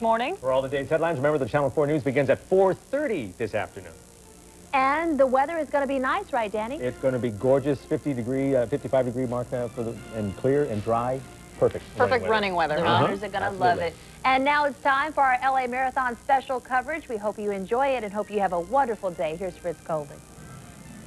Morning. For all the day's headlines, remember the Channel 4 News begins at 4:30 this afternoon. And the weather is going to be nice, right, Danny? It's going to be gorgeous, 55-degree mark now and clear and dry. Perfect. Perfect running weather. The runners are going to love it. And now it's time for our LA Marathon special coverage. We hope you enjoy it and hope you have a wonderful day. Here's Fritz Colvin.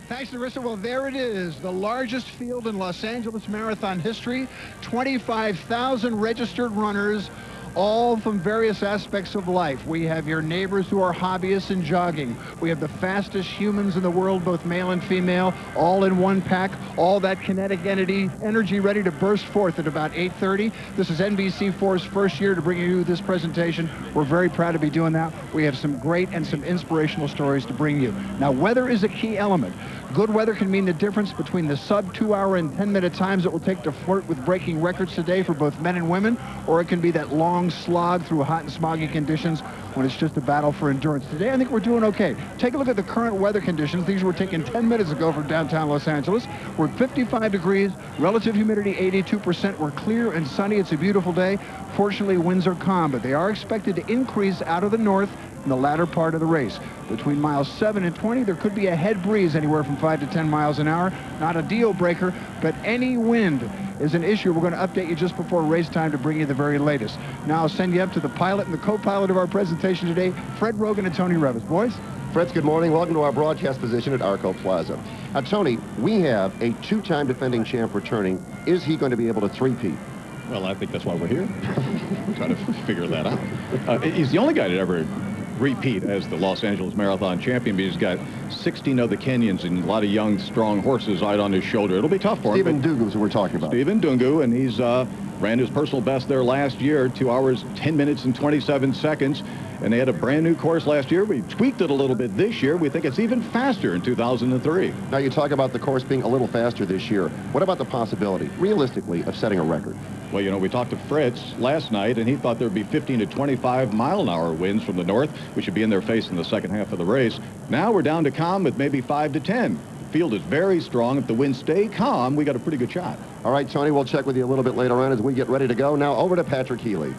Thanks, Larissa. Well, there it is, the largest field in Los Angeles Marathon history. 25,000 registered runners, all from various aspects of life. We have your neighbors who are hobbyists in jogging. We have the fastest humans in the world, both male and female, all in one pack, all that kinetic energy ready to burst forth at about 8:30. This is NBC4's first year to bring you this presentation. We're very proud to be doing that. We have some great and some inspirational stories to bring you. Now, weather is a key element. Good weather can mean the difference between the sub 2-hour and 10-minute times it will take to flirt with breaking records today for both men and women, or it can be that long slog through hot and smoggy conditions when it's just a battle for endurance. Today, I think we're doing okay. Take a look at the current weather conditions. These were taken 10 minutes ago from downtown Los Angeles. We're at 55 degrees, relative humidity 82%. We're clear and sunny. It's a beautiful day. Fortunately, winds are calm, but they are expected to increase out of the north in the latter part of the race. Between miles 7 and 20, there could be a head breeze anywhere from 5 to 10 miles an hour. Not a deal breaker, but any wind is an issue. We're going to update you just before race time to bring you the very latest. Now I'll send you up to the pilot and the co-pilot of our presentation today, Fred Rogan and Tony Revis. Boys? Fritz, good morning. Welcome to our broadcast position at Arco Plaza. Tony, we have a two-time defending champ returning. Is he going to be able to three-peat? Well, I think that's why we're here. Try to figure that out. He's the only guy to ever repeat as the Los Angeles Marathon champion, but he's got 16 other Kenyans and a lot of young, strong horses out on his shoulder. It'll be tough for him. Stephen Dungu is who we're talking about. Stephen Dungu, and he's ran his personal best there last year, 2 hours, 10 minutes, and 27 seconds. And they had a brand new course last year. We tweaked it a little bit this year. We think it's even faster in 2003. Now, you talk about the course being a little faster this year. What about the possibility, realistically, of setting a record? Well, you know, we talked to Fritz last night, and he thought there'd be 15 to 25-mile-an-hour winds from the north, which should be in their face in the second half of the race. Now we're down to calm with maybe 5 to 10. The field is very strong. If the winds stay calm, we got a pretty good shot. All right, Tony, we'll check with you a little bit later on as we get ready to go. Now over to Patrick Healy.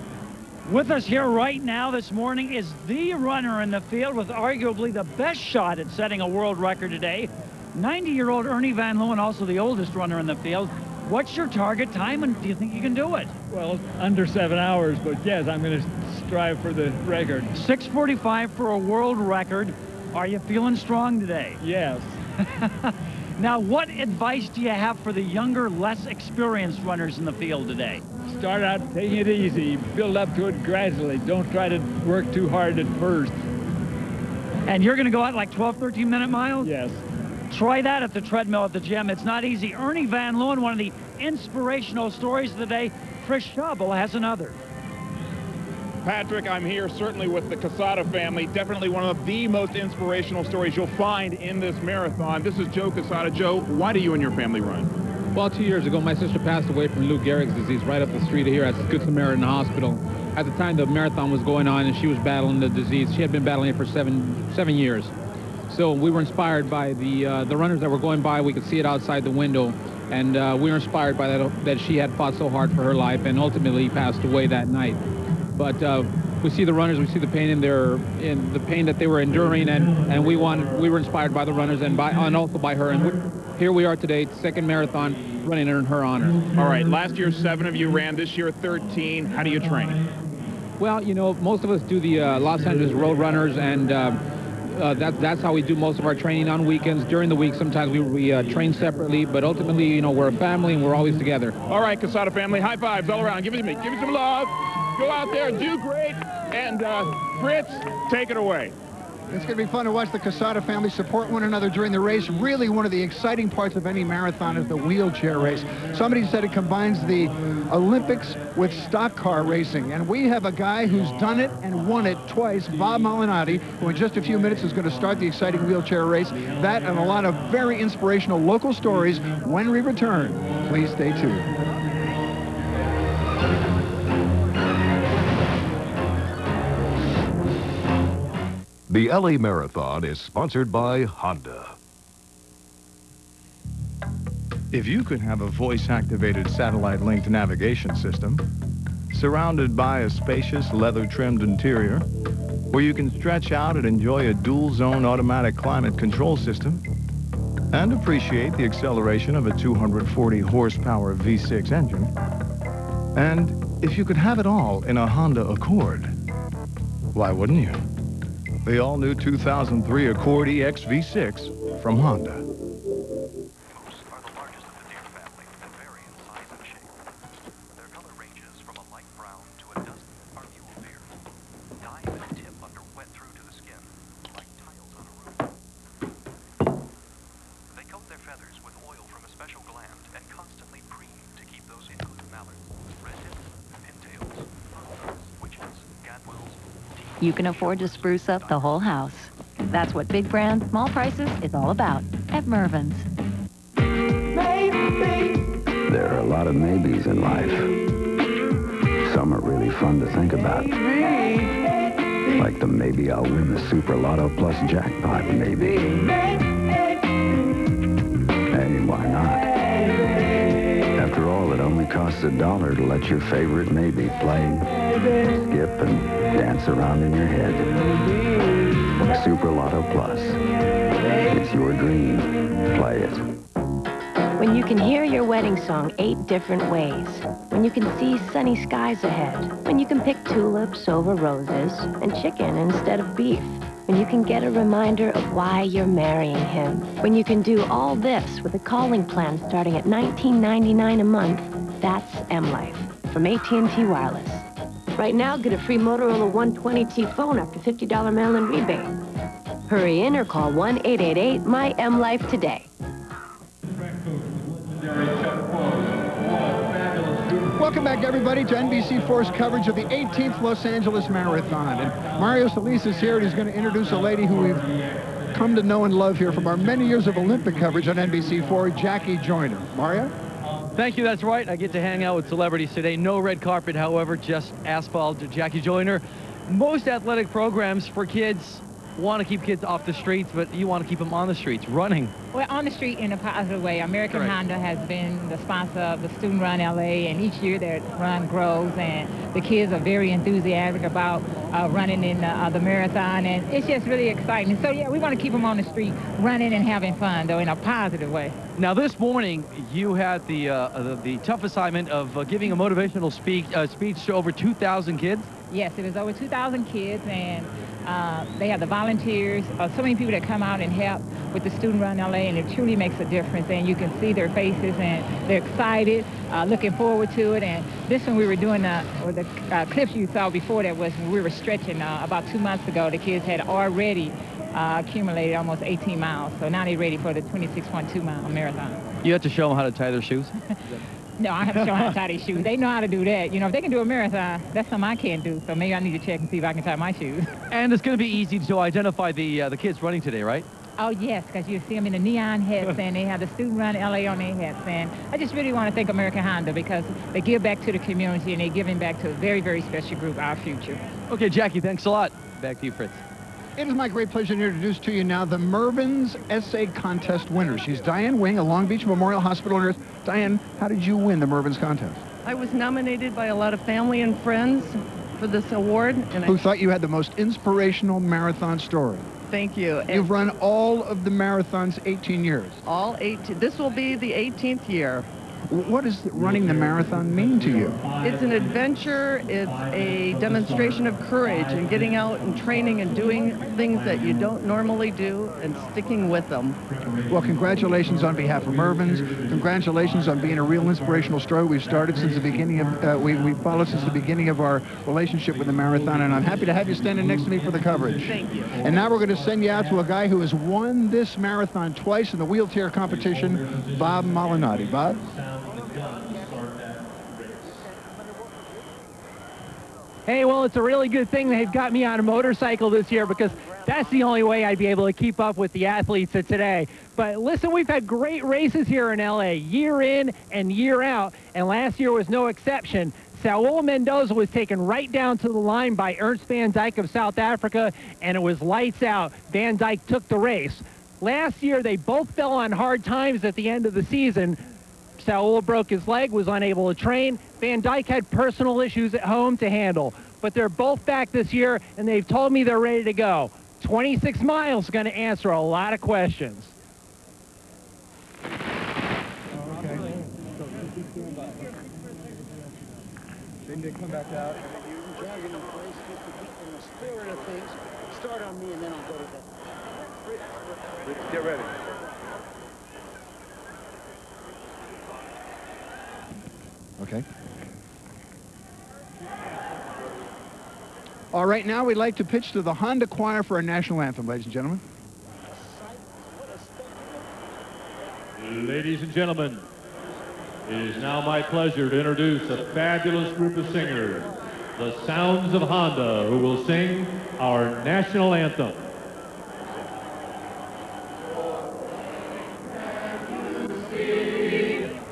With us here right now this morning is the runner in the field with arguably the best shot at setting a world record today. 90-year-old Ernie Van Leeuwen, also the oldest runner in the field. What's your target time, and do you think you can do it? Well, under 7 hours, but yes, I'm going to strive for the record. 6:45 for a world record. Are you feeling strong today? Yes. Now, what advice do you have for the younger, less experienced runners in the field today? Start out taking it easy. Build up to it gradually. Don't try to work too hard at first. And you're going to go out like 12, 13-minute miles? Yes. Try that at the treadmill at the gym. It's not easy. Ernie Van Leeuwen, one of the inspirational stories of the day. Chris Schabel has another. Patrick, I'm here certainly with the Casada family. Definitely one of the most inspirational stories you'll find in this marathon. This is Joe Casada. Joe, why do you and your family run? Well, 2 years ago, my sister passed away from Lou Gehrig's disease right up the street here at Good Samaritan Hospital. At the time the marathon was going on and she was battling the disease, she had been battling it for seven years. So we were inspired by the runners that were going by. We could see it outside the window, and we were inspired by that she had fought so hard for her life and ultimately passed away that night. But we see the runners, we see the pain in the pain that they were enduring, and we were inspired by the runners and also by her. And here we are today, second marathon running in her honor. All right, last year 7 of you ran, this year 13. How do you train? Well, you know, most of us do the Los Angeles Road Runners, and that's how we do most of our training on weekends. During the week, sometimes we train separately, but ultimately, you know, we're a family and we're always together. All right, Casada family, high fives all around. Give it to me. Give me some love. Go out there and do great. And Fritz, take it away. It's going to be fun to watch the Casada family support one another during the race. Really, one of the exciting parts of any marathon is the wheelchair race. Somebody said it combines the Olympics with stock car racing. And we have a guy who's done it and won it twice, Bob Malnati, who in just a few minutes is going to start the exciting wheelchair race. That and a lot of very inspirational local stories when we return. Please stay tuned. The LA Marathon is sponsored by Honda. If you could have a voice-activated satellite-linked navigation system, surrounded by a spacious leather-trimmed interior, where you can stretch out and enjoy a dual-zone automatic climate control system and appreciate the acceleration of a 240-horsepower V6 engine. And if you could have it all in a Honda Accord, why wouldn't you? The all-new 2003 Accord EX V6 from Honda. You can afford to spruce up the whole house. That's what big brands, small prices is all about at Mervyn's. There are a lot of maybes in life. Some are really fun to think about. Like the maybe I'll win the Super Lotto Plus jackpot maybe. Hey, why not? After all, it only costs $1 to let your favorite maybe play, skip, and dance around in your head. Super Lotto Plus. It's your dream. Play it. When you can hear your wedding song 8 different ways. When you can see sunny skies ahead. When you can pick tulips over roses and chicken instead of beef. When you can get a reminder of why you're marrying him. When you can do all this with a calling plan starting at $19.99 a month. That's M-Life from AT&T Wireless. Right now, get a free Motorola 120T phone after $50 mail-in rebate. Hurry in or call 1-888-MY-M-Life today. Welcome back, everybody, to NBC4's coverage of the 18th Los Angeles Marathon. And Mario Solis is here, and he's going to introduce a lady who we've come to know and love here from our many years of Olympic coverage on NBC4, Jackie Joyner. Mario? Thank you, that's right. I get to hang out with celebrities today. No red carpet, however, just asphalt. Jackie Joyner. Most athletic programs for kids want to keep kids off the streets, but you want to keep them on the streets, running. Well, on the street in a positive way. American Honda has been the sponsor of the Student Run LA, and each year their run grows, and the kids are very enthusiastic about running in the marathon, and it's just really exciting. So, yeah, we want to keep them on the street running and having fun, though, in a positive way. Now, this morning, you had the tough assignment of giving a motivational speech to over 2,000 kids. Yes, it was over 2,000 kids, and they have the volunteers, so many people that come out and help with the Student Run LA, and it truly makes a difference, and you can see their faces, and they're excited, looking forward to it. And this one we were doing, the clips you saw before that was when we were stretching about 2 months ago. The kids had already accumulated almost 18 miles, so now they're ready for the 26.2-mile marathon. You have to show them how to tie their shoes? No, I have to show them how to tie their shoes. They know how to do that. You know, if they can do a marathon, that's something I can't do. So maybe I need to check and see if I can tie my shoes. And it's going to be easy to identify the kids running today, right? Oh, yes, because you see them in the neon hats, and they have the Student Run LA on their hats. And I just really want to thank American Honda because they give back to the community, and they're giving back to a very, very special group, our future. Okay, Jackie, thanks a lot. Back to you, Fritz. It is my great pleasure to introduce to you now the Mervyn's Essay Contest winner. She's Diane Wing, a Long Beach Memorial Hospital nurse. Diane, how did you win the Mervyn's contest? I was nominated by a lot of family and friends for this award. And Who thought you had the most inspirational marathon story? Thank you. You've run all of the marathons 18 years. All 18. This will be the 18th year. What does running the marathon mean to you? It's an adventure. It's a demonstration of courage and getting out and training and doing things that you don't normally do and sticking with them. Well, congratulations on behalf of Mervyn's. Congratulations on being a real inspirational story. We've started since the beginning of, we followed since the beginning of our relationship with the marathon, and I'm happy to have you standing next to me for the coverage. Thank you. And now we're going to send you out to a guy who has won this marathon twice in the wheelchair competition, Bob Molinati. Bob? Hey, well, it's a really good thing they've got me on a motorcycle this year because that's the only way I'd be able to keep up with the athletes of today. But listen, we've had great races here in LA, year in and year out, and last year was no exception. Saul Mendoza was taken right down to the line by Ernst Van Dijk of South Africa, and it was lights out. Van Dijk took the race. Last year, they both fell on hard times at the end of the season. Saul broke his leg, was unable to train. Van Dyke had personal issues at home to handle. But they're both back this year, and they've told me they're ready to go. 26 miles is going to answer a lot of questions. Then they come back out, and then you jog into place, just to keep in the spirit of things. Start on me, and then I'll go to that. Get ready. Okay. All right, now we'd like to pitch to the Honda Choir for our national anthem, ladies and gentlemen. Ladies and gentlemen, it is now my pleasure to introduce a fabulous group of singers, the Sounds of Honda, who will sing our national anthem.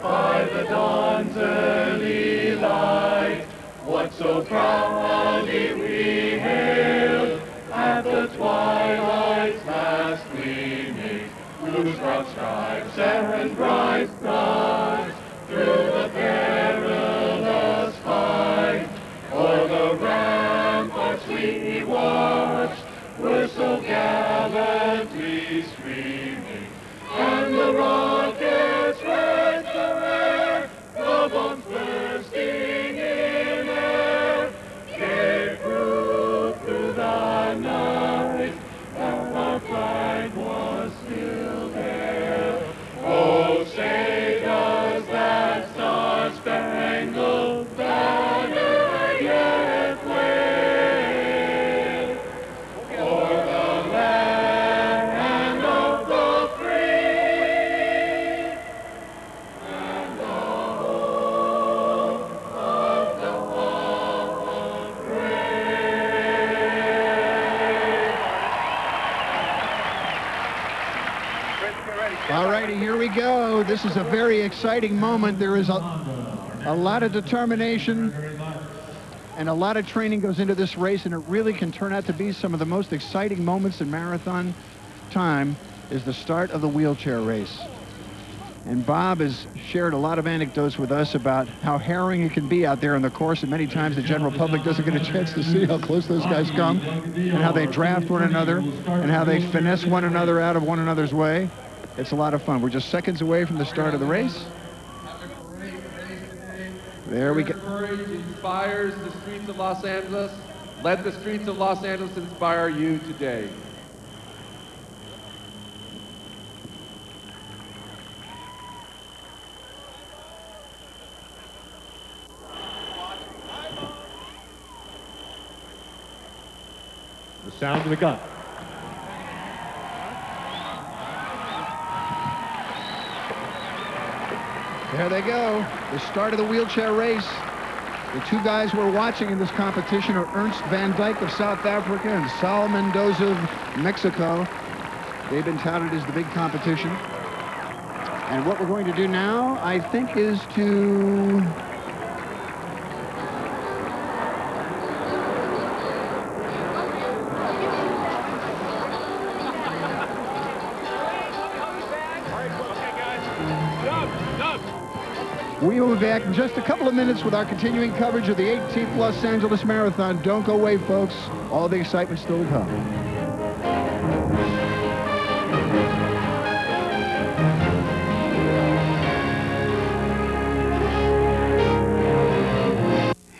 By the dawn's early light, what so proudly we hailed, at the twilight's last gleaming, blue broad stripes and bright stars, through the perilous fight, o'er the ramparts we watched, were so gallantly streaming, and the rockets rent the air, the bombs bursting in air, gave proof through the night that our flag was still there. Oh, say does that star-spangled banner yet wave for the land of the free and the home of the All righty, here we go. This is a very exciting moment. There is a lot of determination and a lot of training goes into this race, and it really can turn out to be some of the most exciting moments in marathon time is the start of the wheelchair race. And Bob has shared a lot of anecdotes with us about how harrowing it can be out there on the course, and many times the general public doesn't get a chance to see how close those guys come and how they draft one another and how they finesse one another out of one another's way. It's a lot of fun. We're just seconds away from the start of the race. There we go. Courage inspires the streets of Los Angeles. Let the streets of Los Angeles inspire you today. The sound of the gun. There they go, the start of the wheelchair race. The two guys we're watching in this competition are Ernst Van Dyke of South Africa and Saul Mendoza of Mexico. They've been touted as the big competition. And what we're going to do now, I think, is to... We will be back in just a couple of minutes with our continuing coverage of the 18th Los Angeles Marathon. Don't go away, folks. All the excitement still to come.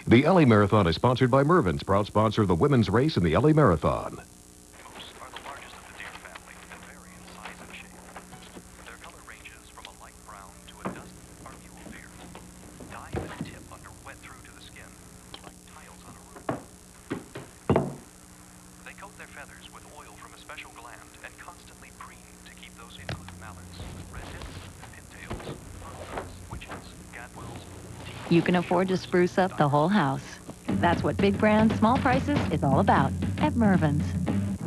The LA Marathon is sponsored by Mervyn's, proud sponsor of the women's race in the LA Marathon. You can afford to spruce up the whole house. That's what big brands, small prices is all about at Mervyn's.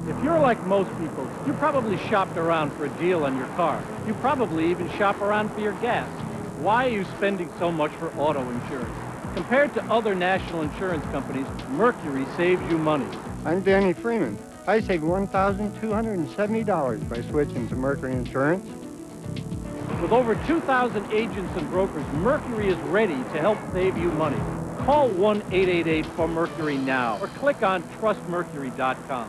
If you're like most people, you probably shopped around for a deal on your car. You probably even shop around for your gas. Why are you spending so much for auto insurance? Compared to other national insurance companies, Mercury saves you money. I'm Danny Freeman. I saved $1,270 by switching to Mercury Insurance. With over 2,000 agents and brokers, Mercury is ready to help save you money. Call 1-888-4MERCURY now or click on trustmercury.com.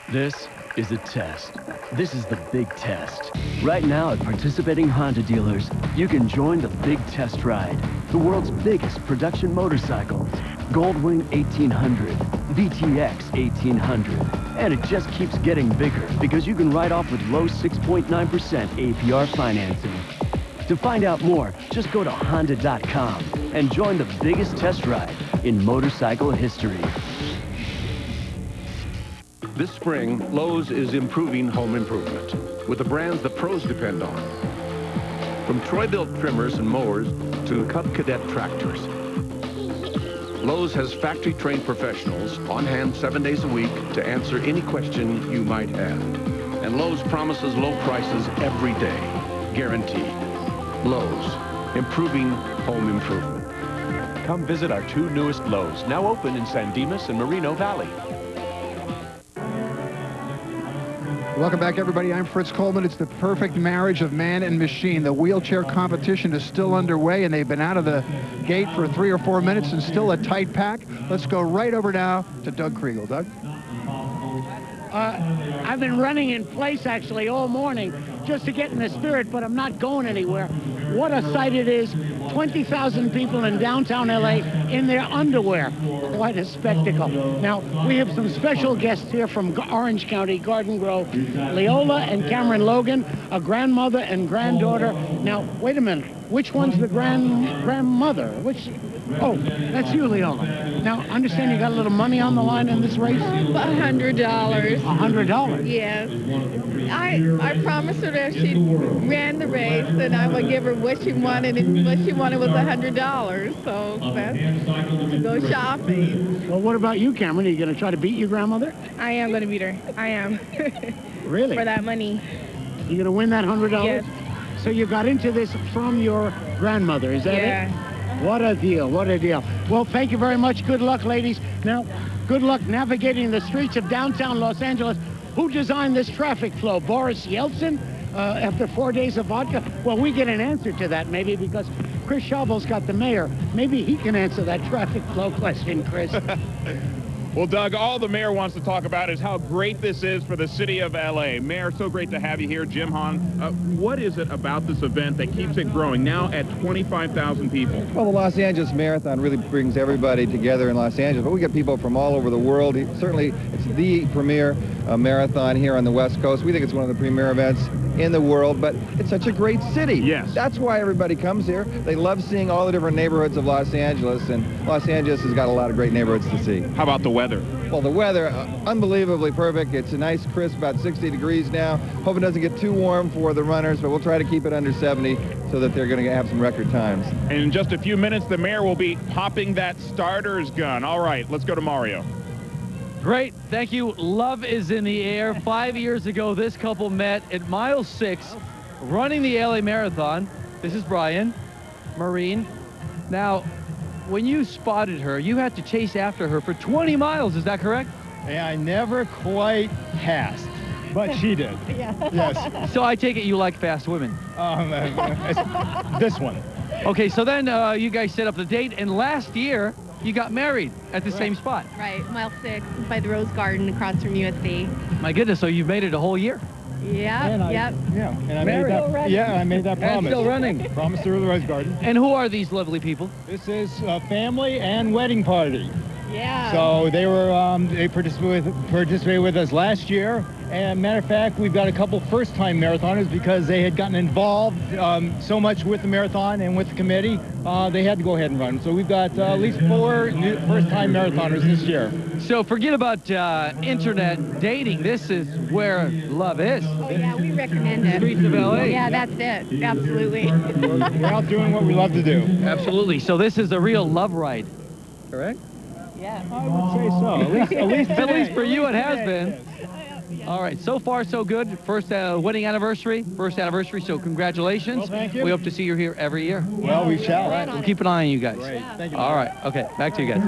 This is a test. This is the big test. Right now at participating Honda dealers, you can join the big test ride. The world's biggest production motorcycles. Goldwing 1800, VTX 1800. And it just keeps getting bigger because you can ride off with low 6.9% APR financing. To find out more, just go to Honda.com and join the biggest test ride in motorcycle history. This spring, Lowe's is improving home improvement with the brands the pros depend on. From Troy-Bilt trimmers and mowers to Cub Cadet tractors. Lowe's has factory-trained professionals on hand 7 days a week to answer any question you might have. And Lowe's promises low prices every day, guaranteed. Lowe's, improving home improvement. Come visit our 2 newest Lowe's, now open in San Dimas and Moreno Valley. Welcome back, everybody. I'm Fritz Coleman. It's the perfect marriage of man and machine. The wheelchair competition is still underway, and they've been out of the gate for 3 or 4 minutes and still a tight pack. Let's go right over now to Doug Kriegel. Doug? I've been running in place, actually, all morning just to get in the spirit, but I'm not going anywhere. What a sight it is. 20,000 people in downtown LA in their underwear. Quite a spectacle. Now, we have some special guests here from Orange County, Garden Grove. Leola and Cameron Logan, a grandmother and granddaughter. Now, wait a minute. Which one's the grandmother? Which? Oh, that's you, Leola. Now, understand you got a little money on the line in this race? $100. $100? Yes. I promised her that she ran the race, and I would give her what she wanted, and what she wanted was $100. So that's to go shopping. Well, what about you, Cameron? Are you going to try to beat your grandmother? I am going to beat her. I am. Really? For that money. You going to win that $100? Yes. So you got into this from your grandmother, is that it? What a deal, what a deal. Well, thank you very much. Good luck, ladies. Now, good luck navigating the streets of downtown Los Angeles. Who designed this traffic flow? Boris Yeltsin? After 4 days of vodka? Well, we get an answer to that, maybe, because Chris Chauvel's got the mayor. Maybe he can answer that traffic flow question, Chris. Well, Doug, all the mayor wants to talk about is how great this is for the city of L.A. Mayor, so great to have you here. Jim Hahn, what is it about this event that keeps it growing, now at 25,000 people? Well, the Los Angeles Marathon really brings everybody together in Los Angeles, but we get people from all over the world. Certainly, it's the premier marathon here on the West Coast. We think it's one of the premier events in the world, but it's such a great city. Yes. That's why everybody comes here. They love seeing all the different neighborhoods of Los Angeles, and Los Angeles has got a lot of great neighborhoods to see. How about the weather? Well, the weather, unbelievably perfect. It's a nice, crisp, about 60 degrees now. Hope it doesn't get too warm for the runners, but we'll try to keep it under 70 so that they're going to have some record times. And in just a few minutes, the mayor will be popping that starter's gun. All right, let's go to Mario. Great, thank you. Love is in the air. 5 years ago, this couple met at mile 6, running the LA Marathon. This is Brian, Marine. Now, when you spotted her, you had to chase after her for 20 miles, is that correct? Yeah, I never quite passed, but she did. Yeah. Yes. So I take it you like fast women. This one. Okay, so then you guys set up the date, and last year, you got married at the same spot. Right, mile 6 by the Rose Garden across from USC. My goodness, so you've made it a whole year. Yeah, yep. Yeah, and I made that. Yeah, I made that promise. And still running. Promise to the Rose Garden. And who are these lovely people? This is a family and wedding party. Yeah. So they were they participated with us last year, and matter of fact, we've got a couple first-time marathoners because they had gotten involved so much with the marathon and with the committee, they had to go ahead and run. So we've got at least 4 first-time marathoners this year. So forget about internet dating. This is where love is. Oh yeah, we recommend it. Streets of LA. Yeah, that's it. Absolutely. We're out doing what we love to do. Absolutely. So this is a real love ride, correct? Yeah. I would say so. At least for you it has been. All right, so far so good. First wedding anniversary, so congratulations. Well, thank you. We hope to see you here every year. Well, we shall. All right, we'll keep an eye on you guys. Great. Thank you. All right, okay, back to you guys.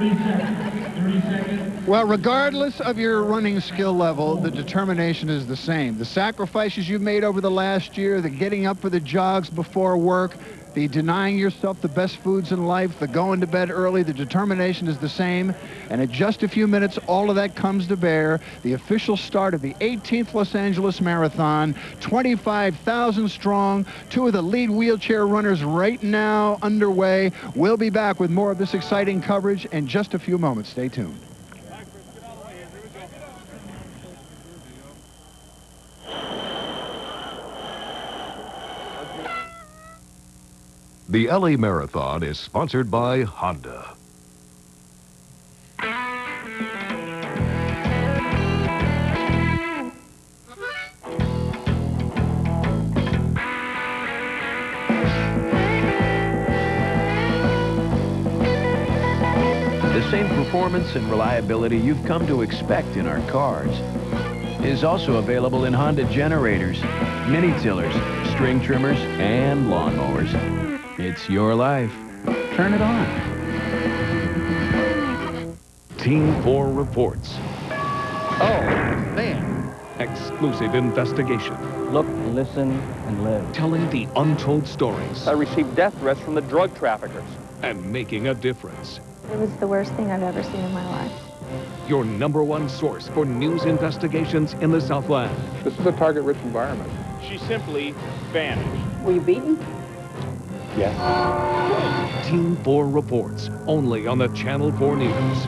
Well, regardless of your running skill level, the determination is the same. The sacrifices you've made over the last year, the getting up for the jogs before work, the denying yourself the best foods in life, the going to bed early, the determination is the same. And in just a few minutes, all of that comes to bear. The official start of the 18th Los Angeles Marathon, 25,000 strong, 2 of the lead wheelchair runners right now underway. We'll be back with more of this exciting coverage in just a few moments. Stay tuned. The LA Marathon is sponsored by Honda. The same performance and reliability you've come to expect in our cars is also available in Honda generators, mini tillers, string trimmers, and lawnmowers. It's your life. Turn it on. Team 4 reports. Oh, man. Exclusive investigation. Look, listen, and live. Telling the untold stories. I received death threats from the drug traffickers. And making a difference. It was the worst thing I've ever seen in my life. Your #1 source for news investigations in the Southland. This is a target-rich environment. She simply vanished. Were you beaten? Yes. Team 4 reports, only on the Channel 4 News.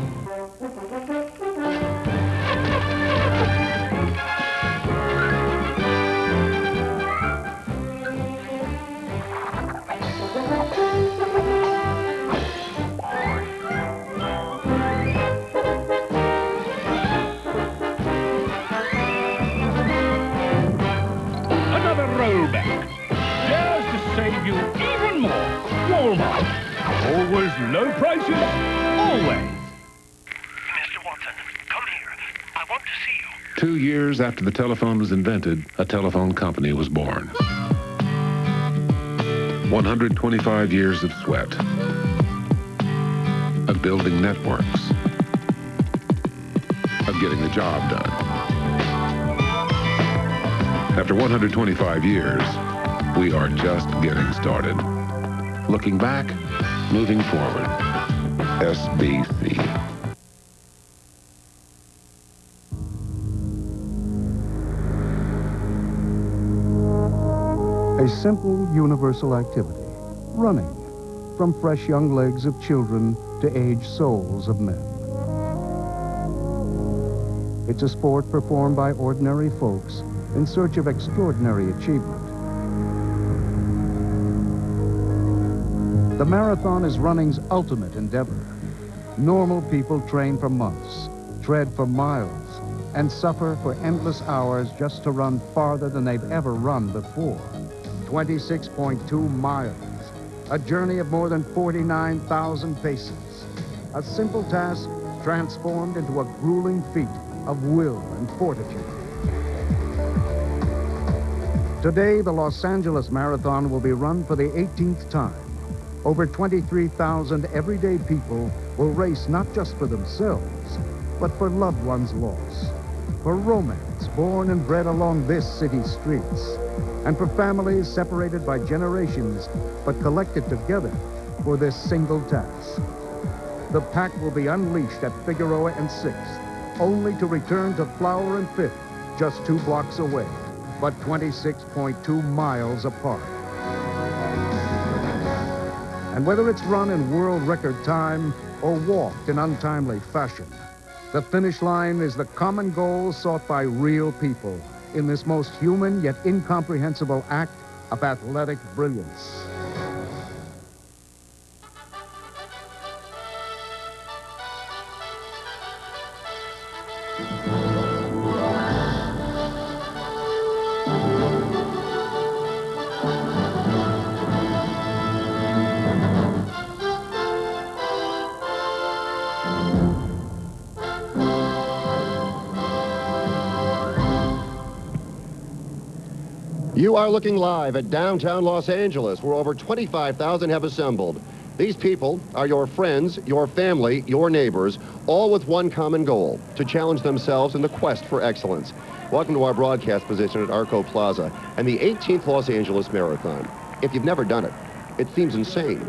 Another rollback. Dares to save you even more. Walmart. Always low prices. Always. Mr. Watson, come here. I want to see you. 2 years after the telephone was invented, a telephone company was born. 125 years of sweat, of building networks, of getting the job done. After 125 years, we are just getting started. Looking back, moving forward. SBC. A simple, universal activity, running, from fresh young legs of children to aged souls of men. It's a sport performed by ordinary folks in search of extraordinary achievement. The marathon is running's ultimate endeavor. Normal people train for months, tread for miles, and suffer for endless hours just to run farther than they've ever run before. 26.2 miles, a journey of more than 49,000 paces. A simple task transformed into a grueling feat of will and fortitude. Today, the Los Angeles Marathon will be run for the 18th time. Over 23,000 everyday people will race not just for themselves, but for loved ones lost, for romance born and bred along this city's streets, and for families separated by generations, but collected together for this single task. The pack will be unleashed at Figueroa and 6th, only to return to Flower and 5th, just 2 blocks away, but 26.2 miles apart. And whether it's run in world record time or walked in untimely fashion, the finish line is the common goal sought by real people in this most human yet incomprehensible act of athletic brilliance. You are looking live at downtown Los Angeles, where over 25,000 have assembled. These people are your friends, your family, your neighbors, all with one common goal, to challenge themselves in the quest for excellence. Welcome to our broadcast position at Arco Plaza and the 18th Los Angeles Marathon. If you've never done it, it seems insane.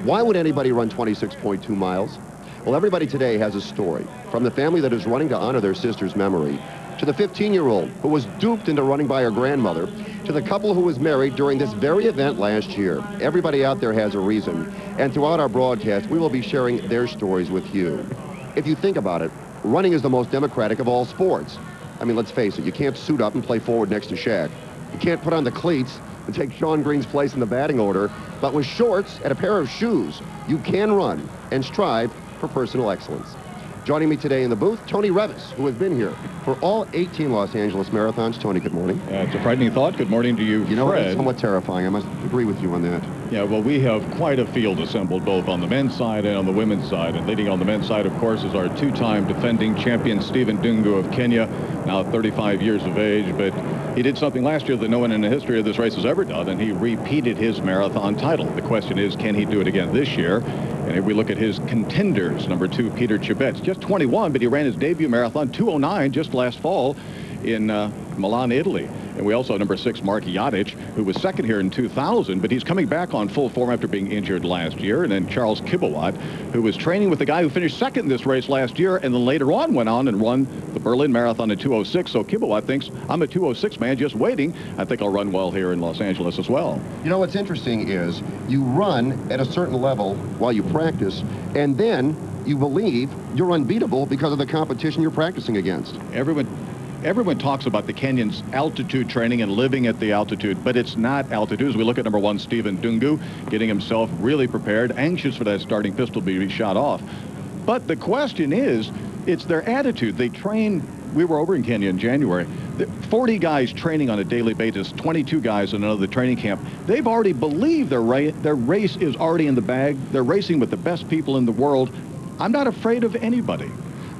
Why would anybody run 26.2 miles? Well, everybody today has a story, from the family that is running to honor their sister's memory, to the 15-year-old who was duped into running by her grandmother, to the couple who was married during this very event last year. Everybody out there has a reason, and throughout our broadcast, we will be sharing their stories with you. If you think about it, running is the most democratic of all sports. I mean, let's face it, you can't suit up and play forward next to Shaq. You can't put on the cleats and take Sean Green's place in the batting order, but with shorts and a pair of shoes, you can run and strive for personal excellence. Joining me today in the booth, Tony Revis, who has been here for all 18 Los Angeles Marathons. Tony, good morning. It's a frightening thought. Good morning to you, You know, Fred. it's somewhat terrifying. I must agree with you on that. Yeah, well, we have quite a field assembled both on the men's side and on the women's side. And leading on the men's side, of course, is our two-time defending champion, Stephen Dungu of Kenya, now 35 years of age. But he did something last year that no one in the history of this race has ever done, and he repeated his marathon title. The question is, can he do it again this year? And if we look at his contenders, number 2, Peter Chibets, just 21, but he ran his debut marathon, 2:09, just last fall in Milan, Italy. And we also have number 6, Mark Yadic, who was second here in 2000, but he's coming back on full form after being injured last year. And then Charles Kibowat, who was training with the guy who finished second in this race last year, and then later on went on and run the Berlin Marathon in 2:06. So Kibowat thinks, I'm a 2:06 man, just waiting. I think I'll run well here in Los Angeles as well. You know, what's interesting is you run at a certain level while you practice, and then you believe you're unbeatable because of the competition you're practicing against. Everyone talks about the Kenyans' altitude training and living at the altitude, but it's not altitude. As we look at number 1, Stephen Dungu, getting himself really prepared, anxious for that starting pistol to be shot off. But the question is, it's their attitude. They train. We were over in Kenya in January. 40 guys training on a daily basis, 22 guys in another training camp. They've already believed their race is already in the bag. They're racing with the best people in the world. I'm not afraid of anybody.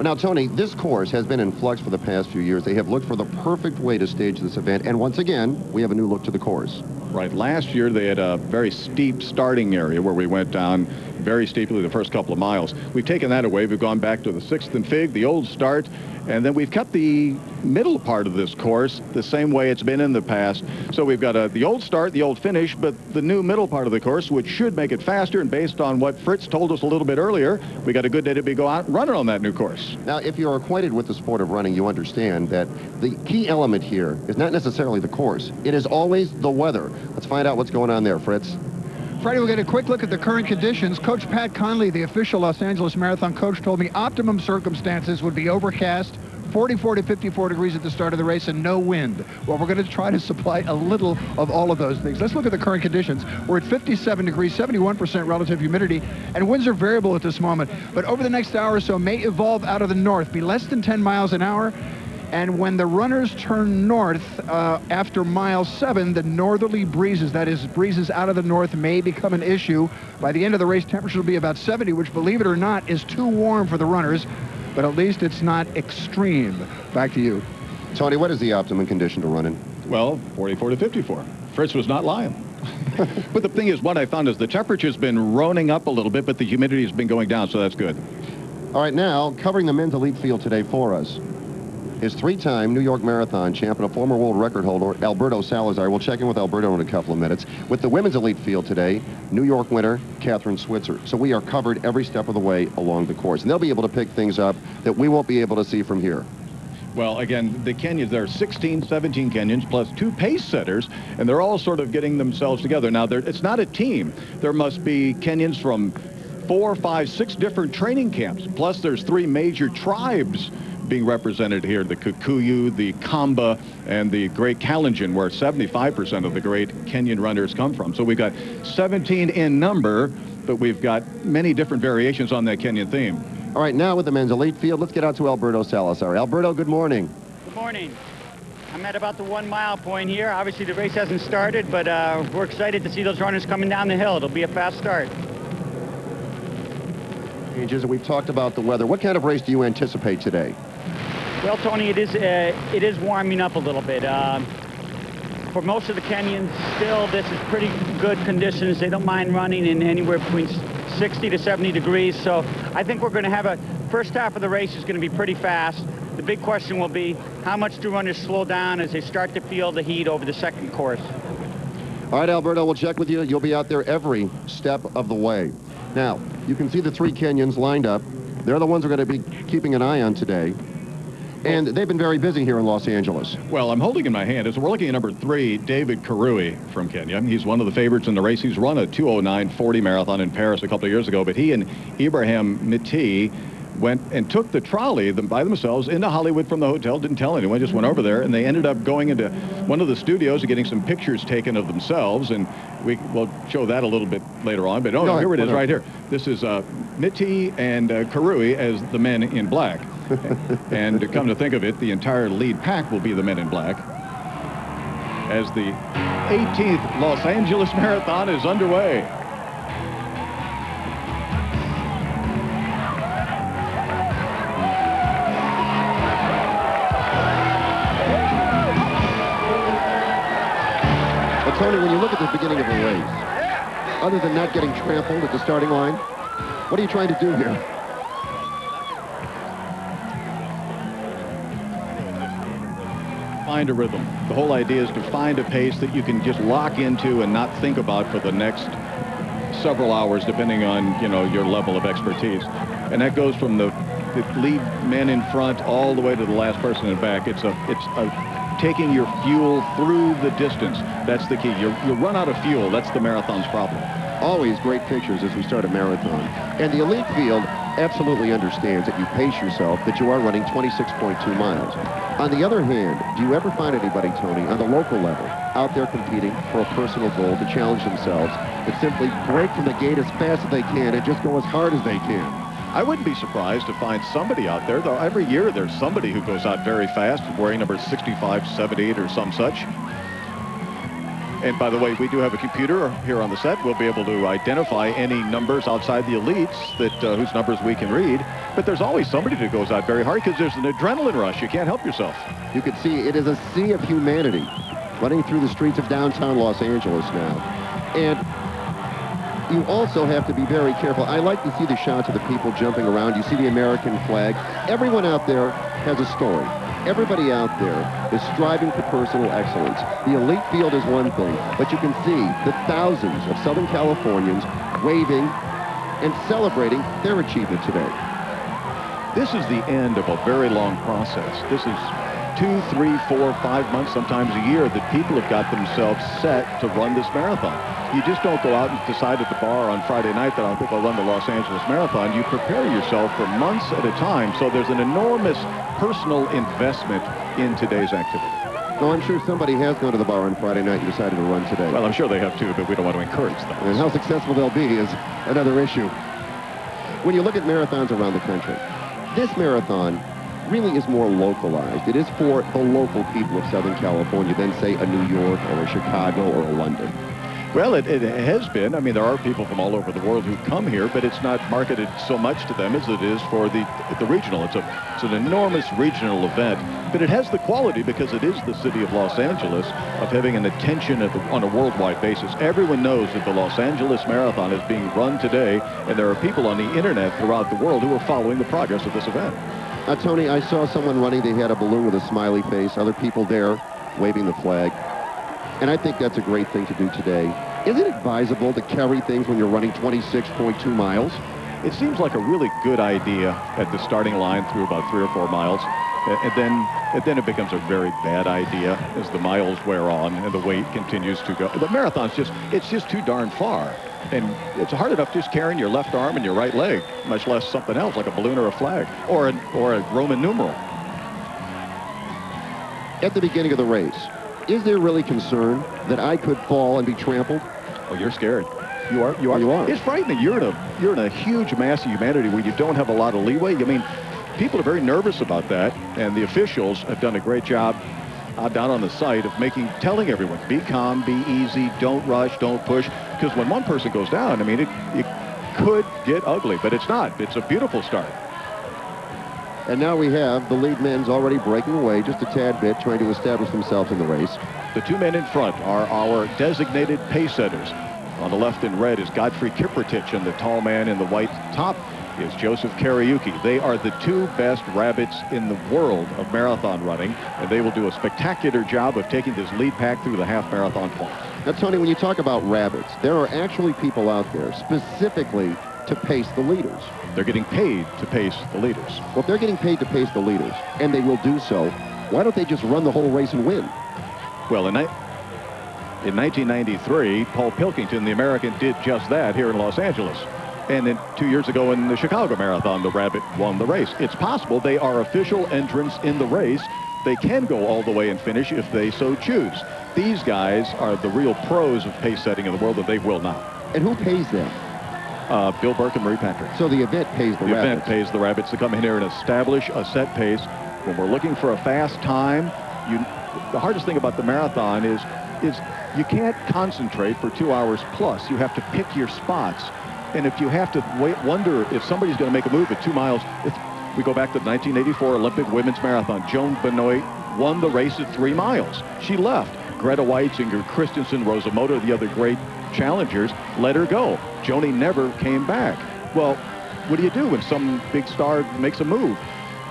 Now, Tony, this course has been in flux for the past few years. They have looked for the perfect way to stage this event, and once again, we have a new look to the course. Right. Last year, they had a very steep starting area where we went down very steeply the first couple of miles. We've taken that away. We've gone back to the 6th and Fig, the old start, and then we've kept the middle part of this course the same way it's been in the past. So we've got the old start, the old finish, but the new middle part of the course, which should make it faster. And based on what Fritz told us a little bit earlier, we got a good day to go out and running on that new course. Now, if you're acquainted with the sport of running, you understand that the key element here is not necessarily the course. It is always the weather. Let's find out what's going on there, Fritz. Freddie, we'll get a quick look at the current conditions. Coach Pat Conley, the official Los Angeles Marathon coach, told me optimum circumstances would be overcast, 44 to 54 degrees at the start of the race, and no wind. Well, we're going to try to supply a little of all of those things. Let's look at the current conditions. We're at 57 degrees, 71% relative humidity, and winds are variable at this moment. But over the next hour or so, may evolve out of the north, be less than 10 miles an hour. And when the runners turn north after mile 7, the northerly breezes, that is, breezes out of the north, may become an issue. By the end of the race, temperature will be about 70, which, believe it or not, is too warm for the runners. But at least it's not extreme. Back to you. Tony, what is the optimum condition to run in? Well, 44 to 54. Fritz was not lying. But the thing is, what I found is the temperature's been running up a little bit, but the humidity has been going down, so that's good. All right, now, covering the men's elite field today for us is 3-time New York Marathon champion, a former world record holder, Alberto Salazar. We'll check in with Alberto in a couple of minutes. With the women's elite field today, New York winner, Catherine Switzer. So we are covered every step of the way along the course. And they'll be able to pick things up that we won't be able to see from here. Well, again, the Kenyans, there are 16, 17 Kenyans, plus 2 pace setters, and they're all sort of getting themselves together. Now, it's not a team. There must be Kenyans from 4, 5, 6 different training camps. Plus, there's 3 major tribes being represented here, the Kikuyu, the Kamba, and the Great Kalenjin, where 75% of the great Kenyan runners come from. So we've got 17 in number, but we've got many different variations on that Kenyan theme. All right, now with the men's elite field, let's get out to Alberto Salazar. Alberto, good morning. Good morning. I'm at about the 1 mile point here. Obviously, the race hasn't started, but we're excited to see those runners coming down the hill. It'll be a fast start. We've talked about the weather. What kind of race do you anticipate today? Well, Tony, it is warming up a little bit. For most of the Kenyans, still, this is pretty good conditions. They don't mind running in anywhere between 60 to 70 degrees. So I think we're going to have a first half of the race is going to be pretty fast. The big question will be how much do runners slow down as they start to feel the heat over the second course. All right, Alberto, we'll check with you. You'll be out there every step of the way. Now, you can see the 3 Kenyans lined up. They're the ones we're going to be keeping an eye on today. And they've been very busy here in Los Angeles. Well, I'm holding in my hand, as we're looking at number 3, David Kirui from Kenya. He's one of the favorites in the race. He's run a 2:09:40 marathon in Paris a couple of years ago, but he and Ibrahim Miti went and took the trolley by themselves into Hollywood from the hotel, didn't tell anyone, just went over there, and they ended up going into one of the studios and getting some pictures taken of themselves, and we'll show that a little bit later on, but here it is right here. This is Miti and Kirui as the men in black. And to come to think of it, the entire lead pack will be the men in black as the 18th Los Angeles Marathon is underway. But Tony, when you look at the beginning of the race, other than not getting trampled at the starting line, what are you trying to do here? Find a rhythm. The whole idea is to find a pace that you can just lock into and not think about for the next several hours, depending on, you know, your level of expertise. And that goes from the lead men in front all the way to the last person in back. It's taking your fuel through the distance. That's the key. You run out of fuel. That's the marathon's problem. Always great pictures as we start a marathon. And the elite field absolutely understands that you pace yourself, that you are running 26.2 miles. On the other hand, do you ever find anybody, Tony, on the local level, out there competing for a personal goal to challenge themselves, that simply break from the gate as fast as they can and just go as hard as they can? I wouldn't be surprised to find somebody out there, though every year there's somebody who goes out very fast, wearing number 65, 78, or some such. And by the way, we do have a computer here on the set. We'll be able to identify any numbers outside the elites that whose numbers we can read. But there's always somebody that goes out very hard because there's an adrenaline rush. You can't help yourself. You can see it is a sea of humanity running through the streets of downtown Los Angeles now. And you also have to be very careful. I like to see the shots of the people jumping around. You see the American flag. Everyone out there has a story. Everybody out there is striving for personal excellence. The elite field is one thing, but you can see the thousands of Southern Californians waving and celebrating their achievement today. This is the end of a very long process. This is 2, 3, 4, 5 months, sometimes a year, that people have got themselves set to run this marathon. You just don't go out and decide at the bar on Friday night that I think I'll run the Los Angeles Marathon. You prepare yourself for months at a time, so there's an enormous personal investment in today's activity. No, I'm sure somebody has gone to the bar on Friday night and decided to run today. Well, I'm sure they have too, but we don't want to encourage them. And how successful they'll be is another issue. When you look at marathons around the country, this marathon really is more localized. It is for the local people of Southern California than, say, a New York or a Chicago or a London. Well, it has been. I mean, there are people from all over the world who come here, but it's not marketed so much to them as it is for the regional. It's an enormous regional event, but it has the quality, because it is the city of Los Angeles, of having an attention on a worldwide basis. Everyone knows that the Los Angeles Marathon is being run today, and there are people on the internet throughout the world who are following the progress of this event. Tony, I saw someone running. They had a balloon with a smiley face. Other people there waving the flag. And I think that's a great thing to do today. Is it advisable to carry things when you're running 26.2 miles? It seems like a really good idea at the starting line through about 3 or 4 miles. And then it becomes a very bad idea as the miles wear on and the weight continues to go. The marathon's it's just too darn far. And it's hard enough just carrying your left arm and your right leg, much less something else like a balloon or a flag or a Roman numeral. At the beginning of the race, is there really concern that I could fall and be trampled? Oh, you're scared. You are. It's frightening. You're in a huge mass of humanity where you don't have a lot of leeway. I mean, people are very nervous about that, and the officials have done a great job down on the site of telling everyone, be calm, be easy, don't rush, don't push, because when one person goes down, I mean, it could get ugly, but it's not. It's a beautiful start. And now we have the lead men's already breaking away just a tad bit, trying to establish themselves in the race. The 2 men in front are our designated pace setters. On the left in red is Godfrey Kiprotich, and the tall man in the white top is Joseph Kariuki. They are the two best rabbits in the world of marathon running, and they will do a spectacular job of taking this lead pack through the half marathon point. Now, Tony, when you talk about rabbits, there are actually people out there specifically to pace the leaders. They're getting paid to pace the leaders. Well, if they're getting paid to pace the leaders, and they will do so, why don't they just run the whole race and win? Well, in 1993, Paul Pilkington, the American, did just that here in Los Angeles. And then 2 years ago in the Chicago Marathon, the Rabbit won the race. It's possible. They are official entrants in the race. They can go all the way and finish if they so choose. These guys are the real pros of pace setting in the world, and they will not. And who pays them? Bill Burke and Marie Patrick. So the event pays the rabbits. The event pays the rabbits to come in here and establish a set pace. When we're looking for a fast time, the hardest thing about the marathon is you can't concentrate for 2 hours plus. You have to pick your spots. And if you have to wonder if somebody's going to make a move at 2 miles, we go back to the 1984 Olympic women's marathon. Joan Benoit won the race at 3 miles. She left. Greta Weitzinger, Christensen, Rosa Motor, the other great challengers, let her go. Joni never came back. Well, what do you do when some big star makes a move?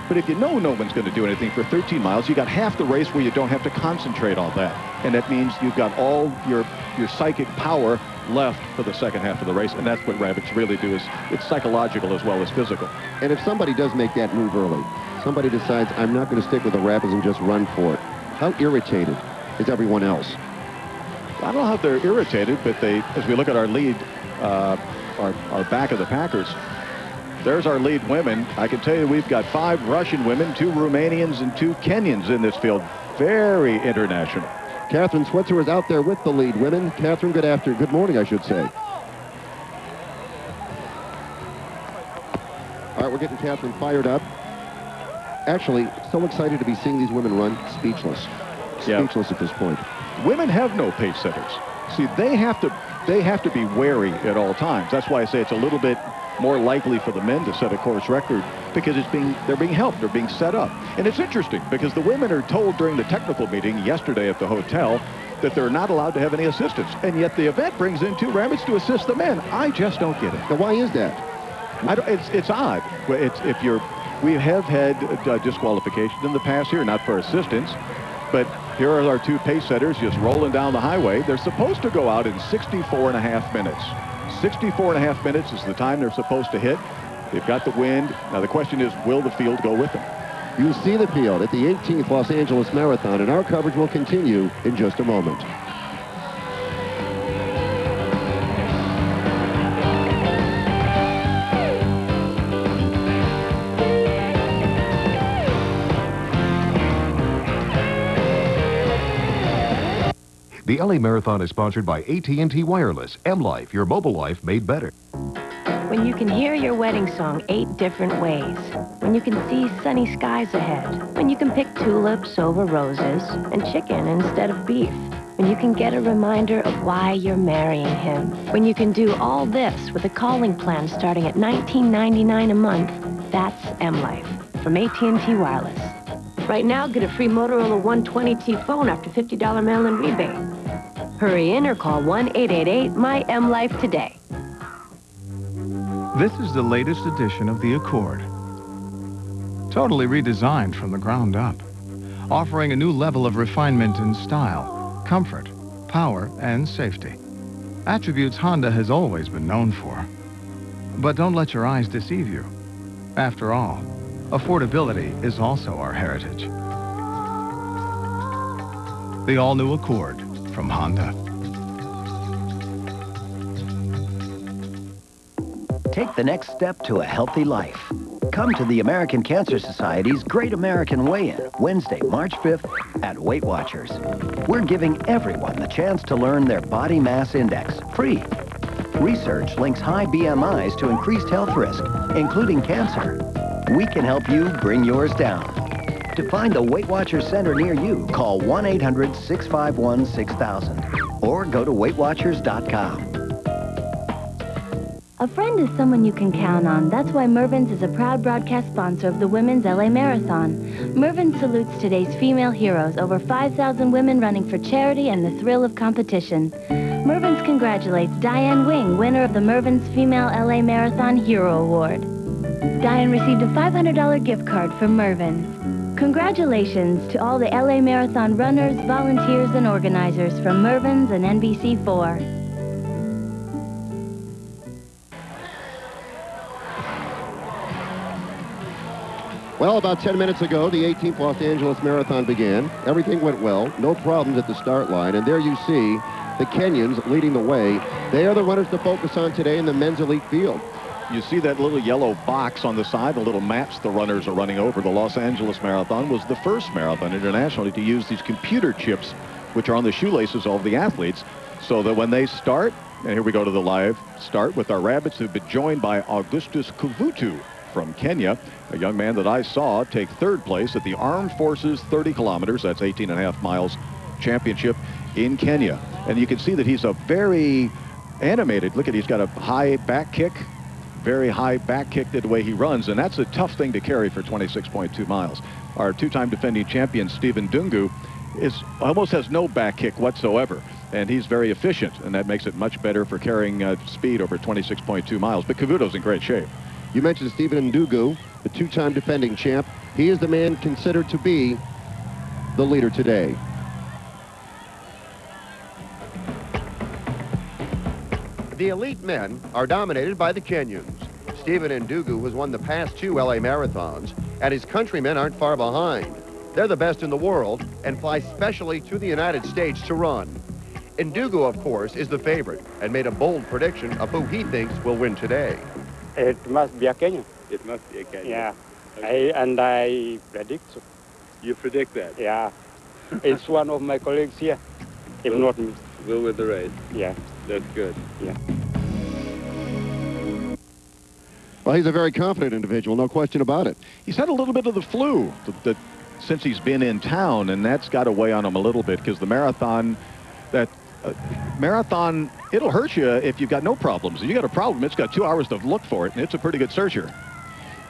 But if you know no one's going to do anything for 13 miles, you got half the race where you don't have to concentrate on that. And that means you've got all your psychic power left for the second half of the race, and that's what rabbits really do. Is it's psychological as well as physical. And if somebody does make that move early, somebody decides, I'm not going to stick with the rabbits and just run for it, how irritated is everyone else? I don't know how they're irritated, but as we look at our lead, our back of the Packers, there's our lead women. I can tell you we've got 5 Russian women, 2 Romanians, and 2 Kenyans in this field. Very international. Catherine Switzer is out there with the lead women. Catherine, good morning, I should say. All right, we're getting Catherine fired up. Actually, so excited to be seeing these women run, speechless. Speechless at this point. Women have no pace setters. See, they have to be wary at all times. That's why I say it's a little bit more likely for the men to set a course record, because they're being helped, they're being set up. And it's interesting because the women are told during the technical meeting yesterday at the hotel that they're not allowed to have any assistance, and yet the event brings in 2 rabbits to assist the men. I just don't get it. Now, why is that? It's odd. We have had disqualification in the past here, not for assistance, but here are our 2 pace setters just rolling down the highway. They're supposed to go out in 64.5 minutes. 64.5 minutes is the time they're supposed to hit. They've got the wind. Now the question is, will the field go with them? You see the field at the 18th Los Angeles Marathon, and our coverage will continue in just a moment. The LA Marathon is sponsored by AT&T Wireless. M-Life, your mobile life made better. When you can hear your wedding song 8 different ways. When you can see sunny skies ahead. When you can pick tulips over roses and chicken instead of beef. When you can get a reminder of why you're marrying him. When you can do all this with a calling plan starting at $19.99 a month. That's M-Life from AT&T Wireless. Right now, get a free Motorola 120T phone after $50 mail-in rebate. Hurry in or call 1-888-MY-M-Life today. This is the latest edition of the Accord. Totally redesigned from the ground up, offering a new level of refinement in style, comfort, power, and safety. Attributes Honda has always been known for. But don't let your eyes deceive you. After all, affordability is also our heritage. The all-new Accord from Honda. Take the next step to a healthy life. Come to the American Cancer Society's Great American Weigh-In, Wednesday, March 5th at Weight Watchers. We're giving everyone the chance to learn their body mass index, free. Research links high BMIs to increased health risk, including cancer. We can help you bring yours down. To find the Weight Watchers Center near you, call 1-800-651-6000 or go to WeightWatchers.com. A friend is someone you can count on. That's why Mervyn's is a proud broadcast sponsor of the Women's LA Marathon. Mervyn salutes today's female heroes, over 5,000 women running for charity and the thrill of competition. Mervyn's congratulates Diane Wing, winner of the Mervyn's Female LA Marathon Hero Award. Diane received a $500 gift card from Mervyn's. Congratulations to all the LA Marathon runners, volunteers, and organizers from Mervyn's and NBC4. Well, about 10 minutes ago, the 18th Los Angeles Marathon began. Everything went well, no problems at the start line, and there you see the Kenyans leading the way. They are the runners to focus on today in the men's elite field. You see that little yellow box on the side, the little maps the runners are running over. The Los Angeles Marathon was the first marathon internationally to use these computer chips, which are on the shoelaces of the athletes, so that when they start, and here we go to the live start with our rabbits who've been joined by Augustus Kuvutu from Kenya, a young man that I saw take third place at the Armed Forces 30 kilometers, that's 18.5 miles, championship in Kenya. And you can see that he's a very animated, look at, he's got a high back kick, very high back kick the way he runs, and that's a tough thing to carry for 26.2 miles. Our two-time defending champion, Stephen Dungu, almost has no back kick whatsoever, and he's very efficient, and that makes it much better for carrying speed over 26.2 miles. But Kavuto's in great shape. You mentioned Stephen Ndugu, the two-time defending champ. He is the man considered to be the leader today. The elite men are dominated by the Kenyans. Stephen Ndugu has won the past 2 LA marathons, and his countrymen aren't far behind. They're the best in the world and fly specially to the United States to run. Ndugu, of course, is the favorite and made a bold prediction of who he thinks will win today. It must be a Kenyan. It must be a Kenyan. Yeah, I predict so. You predict that? Yeah, it's one of my colleagues here, if not me. Will win the race? Yeah. That's good. Yeah. Well, he's a very confident individual, no question about it. He's had a little bit of the flu since he's been in town, and that's got to weigh on him a little bit, because the marathon, marathon, it'll hurt you if you've got no problems. If you got a problem, it's got 2 hours to look for it, and it's a pretty good searcher.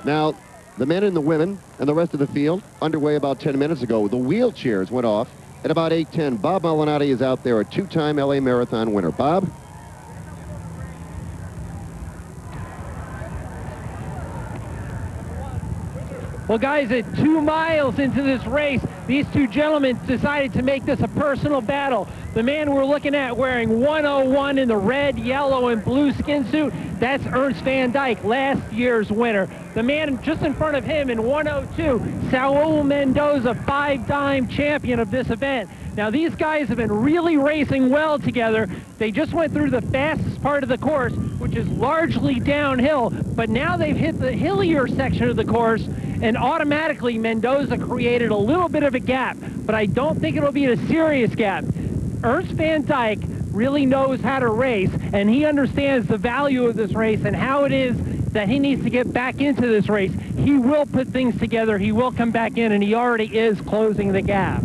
Now, the men and the women and the rest of the field underway about 10 minutes ago. The wheelchairs went off at about 8:10. Bob Malnati is out there, a 2-time LA Marathon winner. Bob? Well, guys, at 2 miles into this race, these two gentlemen decided to make this a personal battle. The man we're looking at wearing 101 in the red, yellow, and blue skin suit, that's Ernst Van Dyke, last year's winner. The man just in front of him in 102, Saul Mendoza, 5-time champion of this event. Now, these guys have been really racing well together. They just went through the fastest part of the course, which is largely downhill, but now they've hit the hillier section of the course, and automatically Mendoza created a little bit of a gap, but I don't think it'll be a serious gap. Ernst Van Dyke really knows how to race, and he understands the value of this race and how it is that he needs to get back into this race. He will put things together, he will come back in, and he already is closing the gap.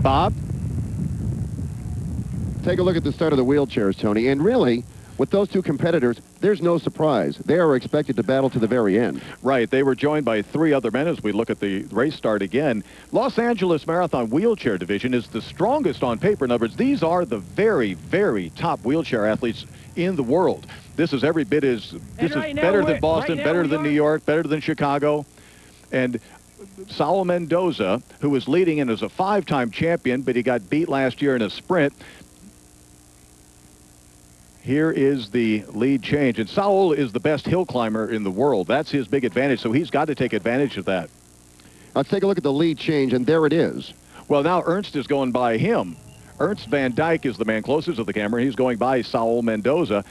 Bob? Take a look at the start of the wheelchairs, Tony, and really, with those two competitors, there's no surprise. They are expected to battle to the very end. Right. They were joined by 3 other men as we look at the race start again. Los Angeles Marathon wheelchair division is the strongest on paper. In other words, these are the very, very top wheelchair athletes in the world. This is every bit as, this is better than Boston, better than New York, better than Chicago. And Saul Mendoza, who was leading and is a 5-time champion, but he got beat last year in a sprint. Here is the lead change, and Saul is the best hill climber in the world. That's his big advantage, so he's got to take advantage of that. Let's take a look at the lead change, and there it is. Well, now Ernst is going by him. Ernst Van Dyke is the man closest to the camera. He's going by Saul Mendoza.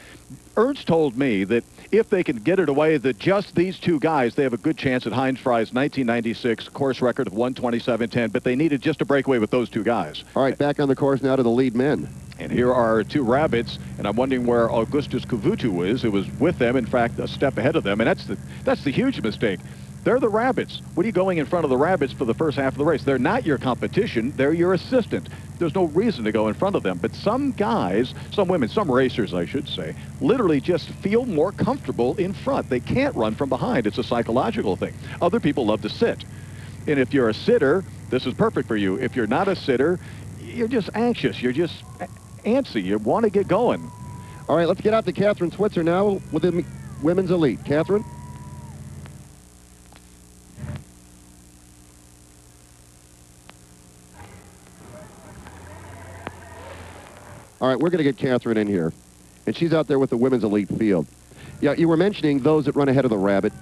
Ernst told me that if they can get it away, that just these 2 guys, they have a good chance at Heinz Fry's 1996 course record of 1:27.10, but they needed just a breakaway with those 2 guys. All right, back on the course now to the lead men. And here are 2 rabbits, and I'm wondering where Augustus Kuvutu is, who was with them, in fact, a step ahead of them, and that's the huge mistake. They're the rabbits. What are you going in front of the rabbits for the first half of the race? They're not your competition. They're your assistant. There's no reason to go in front of them. But some guys, some women, some racers, I should say, literally just feel more comfortable in front. They can't run from behind. It's a psychological thing. Other people love to sit. And if you're a sitter, this is perfect for you. If you're not a sitter, you're just anxious. You're just antsy. You want to get going. All right, let's get out to Catherine Switzer now with the women's elite. Catherine? All right, we're going to get Catherine in here. And she's out there with the women's elite field. Yeah, you were mentioning those that run ahead of the rabbit.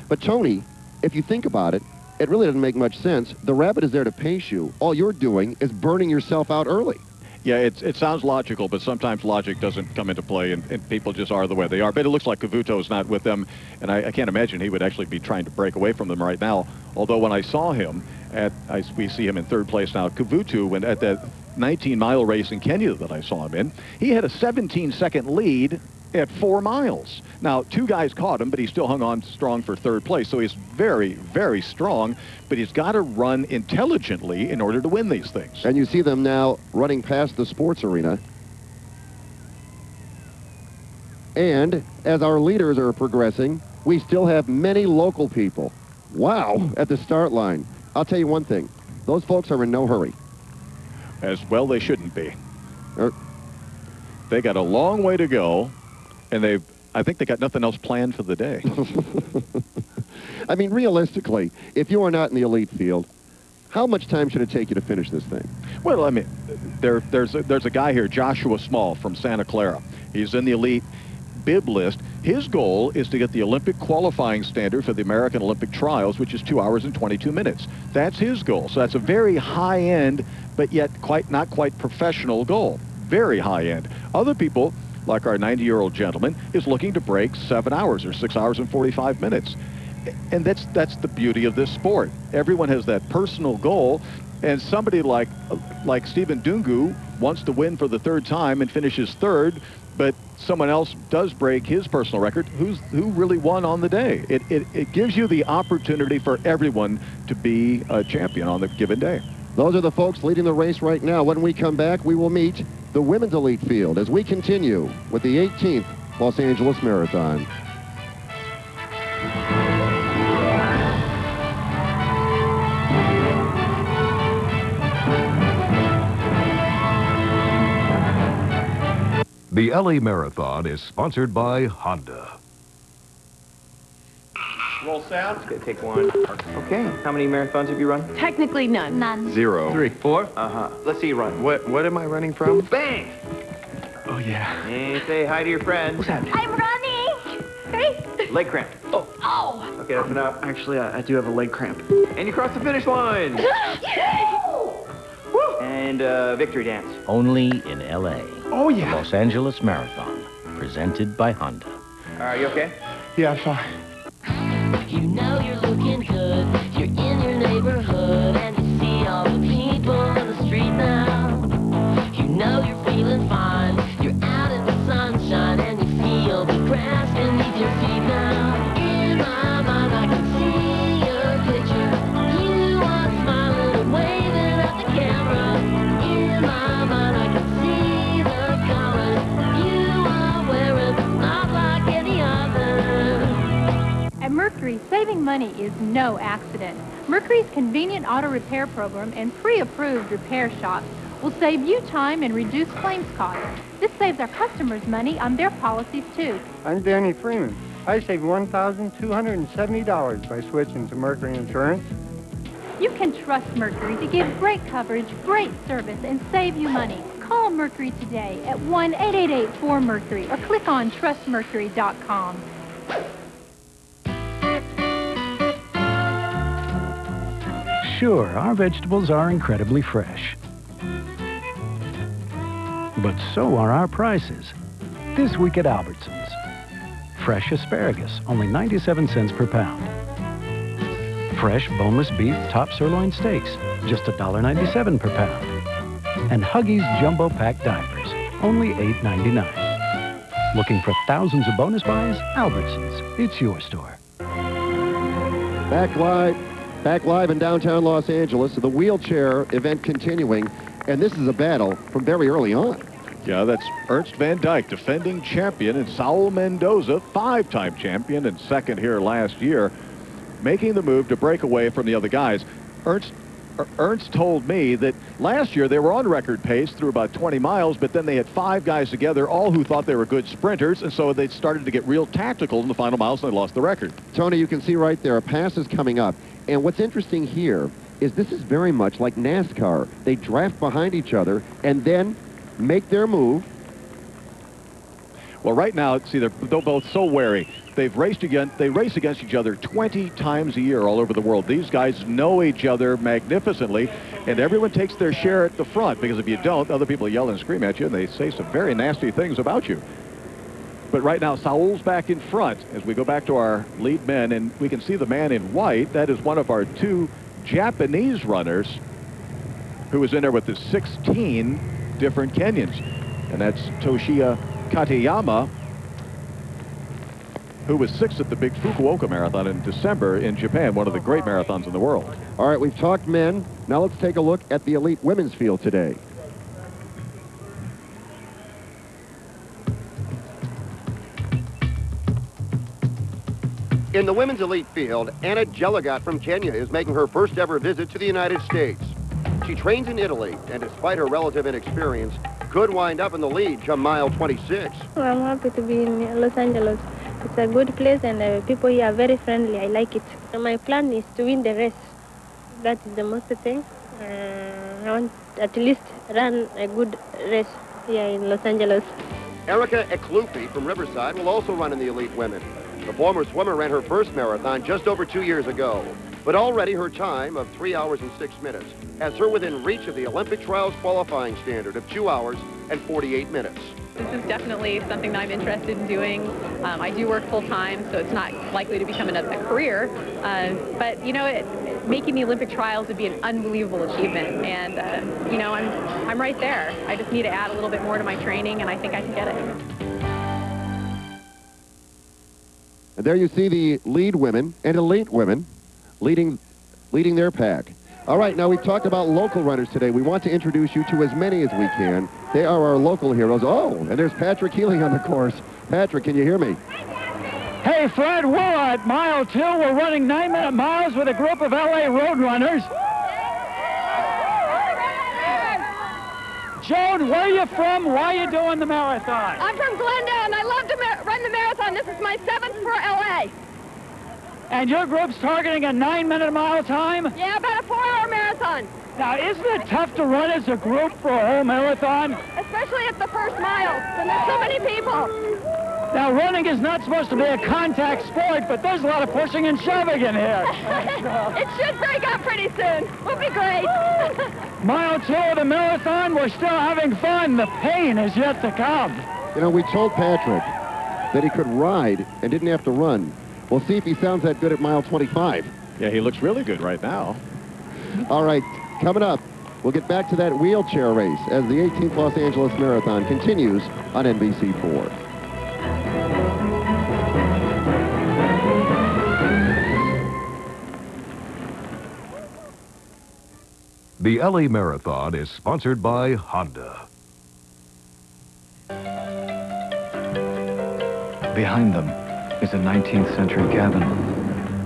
But, Tony, if you think about it, it really doesn't make much sense. The rabbit is there to pace you. All you're doing is burning yourself out early. Yeah, it sounds logical, but sometimes logic doesn't come into play, and people just are the way they are. But it looks like Cavuto's not with them, and I can't imagine he would actually be trying to break away from them right now. Although when I saw him, we see him in third place now. Cavuto, when at that 19-mile race in Kenya that I saw him in, he had a 17-second lead at 4 miles. Now, 2 guys caught him, but he still hung on strong for third place. So he's very, very strong, but he's got to run intelligently in order to win these things. And you see them now running past the sports arena. And as our leaders are progressing, we still have many local people. Wow, at the start line. I'll tell you one thing. Those folks are in no hurry. As well they shouldn't be. They got a long way to go, and I think they got nothing else planned for the day. I mean, realistically, if you are not in the elite field, how much time should it take you to finish this thing? Well, I mean, there's a guy here, Joshua Small from Santa Clara. He's in the elite bib list. His goal is to get the Olympic qualifying standard for the American Olympic Trials, which is 2 hours and 22 minutes. That's his goal. So that's a very high-end, but yet not quite professional goal. Very high-end. Other people, like our 90-year-old gentleman, is looking to break 7 hours or 6 hours and 45 minutes. And that's the beauty of this sport. Everyone has that personal goal, and somebody like Stephen Dungu wants to win for the 3rd time and finishes 3rd, but someone else does break his personal record. Who really won on the day? It gives you the opportunity for everyone to be a champion on the given day. Those are the folks leading the race right now. When we come back, we will meet the women's elite field as we continue with the 18th Los Angeles Marathon. The LA Marathon is sponsored by Honda. Roll sound. It's going to take one. Okay. How many marathons have you run? Technically none. None. 0. 3. 4. Uh-huh. Let's see you run. What am I running from? Bang! Oh, yeah. And say hi to your friends. What's happening? I'm running! Hey! Leg cramp. Oh. Oh! Okay, that's enough. Actually, I do have a leg cramp. And you cross the finish line. And victory dance. Only in L.A. Oh, yeah. The Los Angeles Marathon, presented by Honda. Are you okay? Yeah, fine. You know you're looking good. You're in your neighborhood and you see all the people in the street now. You know you're feeling fine. You're out in the sunshine and you feel the grass beneath your feet now. In my mind I can see your picture. You are smiling and waving at the camera. In my mind I can see the colors you are wearing, not like any other. At Mercury, saving money is no accident. Mercury's convenient auto repair program and pre-approved repair shops will save you time and reduce claims costs. This saves our customers money on their policies, too. I'm Danny Freeman. I saved $1,270 by switching to Mercury Insurance. You can trust Mercury to give great coverage, great service, and save you money. Call Mercury today at 1-888-4MERCURY or click on trustmercury.com. Sure, our vegetables are incredibly fresh. But so are our prices. This week at Albertsons. Fresh asparagus, only 97 cents per pound. Fresh boneless beef top sirloin steaks, just $1.97 per pound. And Huggies Jumbo Pack diapers, only $8.99. Looking for thousands of bonus buys? Albertsons, it's your store. Back live in downtown Los Angeles, the wheelchair event continuing, and this is a battle from very early on. Yeah, that's Ernst Van Dyke, defending champion, and Saul Mendoza, 5-time champion and second here last year, making the move to break away from the other guys. Ernst Ernst told me that last year they were on record pace through about 20 miles, but then they had 5 guys together, all who thought they were good sprinters, and so they started to get real tactical in the final miles, and they lost the record. Tony, you can see right there, a pass is coming up. And what's interesting here is this is very much like NASCAR. They draft behind each other and then make their move. Well, right now, see, they're both so wary. They race against each other 20 times a year all over the world. These guys know each other magnificently, and everyone takes their share at the front, because if you don't, other people yell and scream at you, and they say some very nasty things about you. But right now, Saul's back in front as we go back to our lead men, and we can see the man in white. That is one of our 2 Japanese runners who is in there with the 16 different Kenyans, and that's Toshiya Katayama, who was 6th at the big Fukuoka Marathon in December in Japan, one of the great marathons in the world. All right, we've talked men. Now let's take a look at the elite women's field today. In the women's elite field, Anna Jelagat from Kenya is making her first ever visit to the United States. She trains in Italy, and despite her relative inexperience, could wind up in the lead come mile 26. I'm happy to be in Los Angeles. It's a good place, and people here are very friendly. I like it. My plan is to win the race. That is the most thing. I want at least run a good race here in Los Angeles. Erica Eklupi from Riverside will also run in the elite women. The former swimmer ran her first marathon just over 2 years ago, but already her time of 3 hours and 6 minutes has her within reach of the Olympic trials qualifying standard of 2 hours and 48 minutes. This is definitely something that I'm interested in doing. I do work full-time, so it's not likely to become a career. But, you know, making the Olympic trials would be an unbelievable achievement. And, you know, I'm right there. I just need to add a little bit more to my training, and I think I can get it. And there you see the lead women and elite women leading their pack. All right, now we've talked about local runners today. We want to introduce you to as many as we can. They are our local heroes. Oh, and there's Patrick Healy on the course. Patrick, can you hear me? Hey, Fred, we're at mile 2. We're running 9-minute miles with a group of LA road runners. Joan, where are you from? Why are you doing the marathon? I'm from Glendale, and I love to run the marathon. This is my 7th for LA. And your group's targeting a 9-minute mile time? Yeah, about a 4-hour marathon. Now, isn't it tough to run as a group for a whole marathon? Especially at the first mile, when there's so many people. Now, running is not supposed to be a contact sport, but there's a lot of pushing and shoving in here. It should break up pretty soon. We'll be great. Mile 2 of the marathon, we're still having fun. The pain is yet to come. You know, we told Patrick that he could ride and didn't have to run. We'll see if he sounds that good at mile 25. Yeah, he looks really good right now. All right, coming up, we'll get back to that wheelchair race as the 18th Los Angeles Marathon continues on NBC4. The LA Marathon is sponsored by Honda. Behind them is a 19th century cabin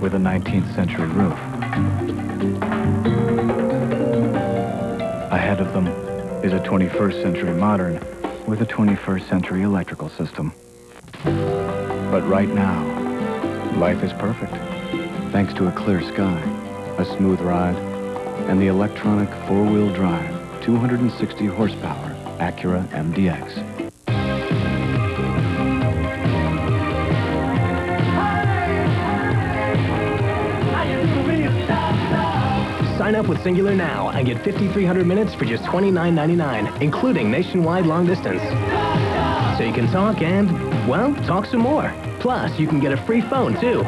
with a 19th century roof. Ahead of them is a 21st century modern with a 21st century electrical system. But right now, life is perfect, thanks to a clear sky, a smooth ride, and the electronic four-wheel drive, 260 horsepower Acura MDX. Sign up with Singular now and get 5,300 minutes for just $29.99, including nationwide long distance. So you can talk and, well, talk some more. Plus, you can get a free phone, too.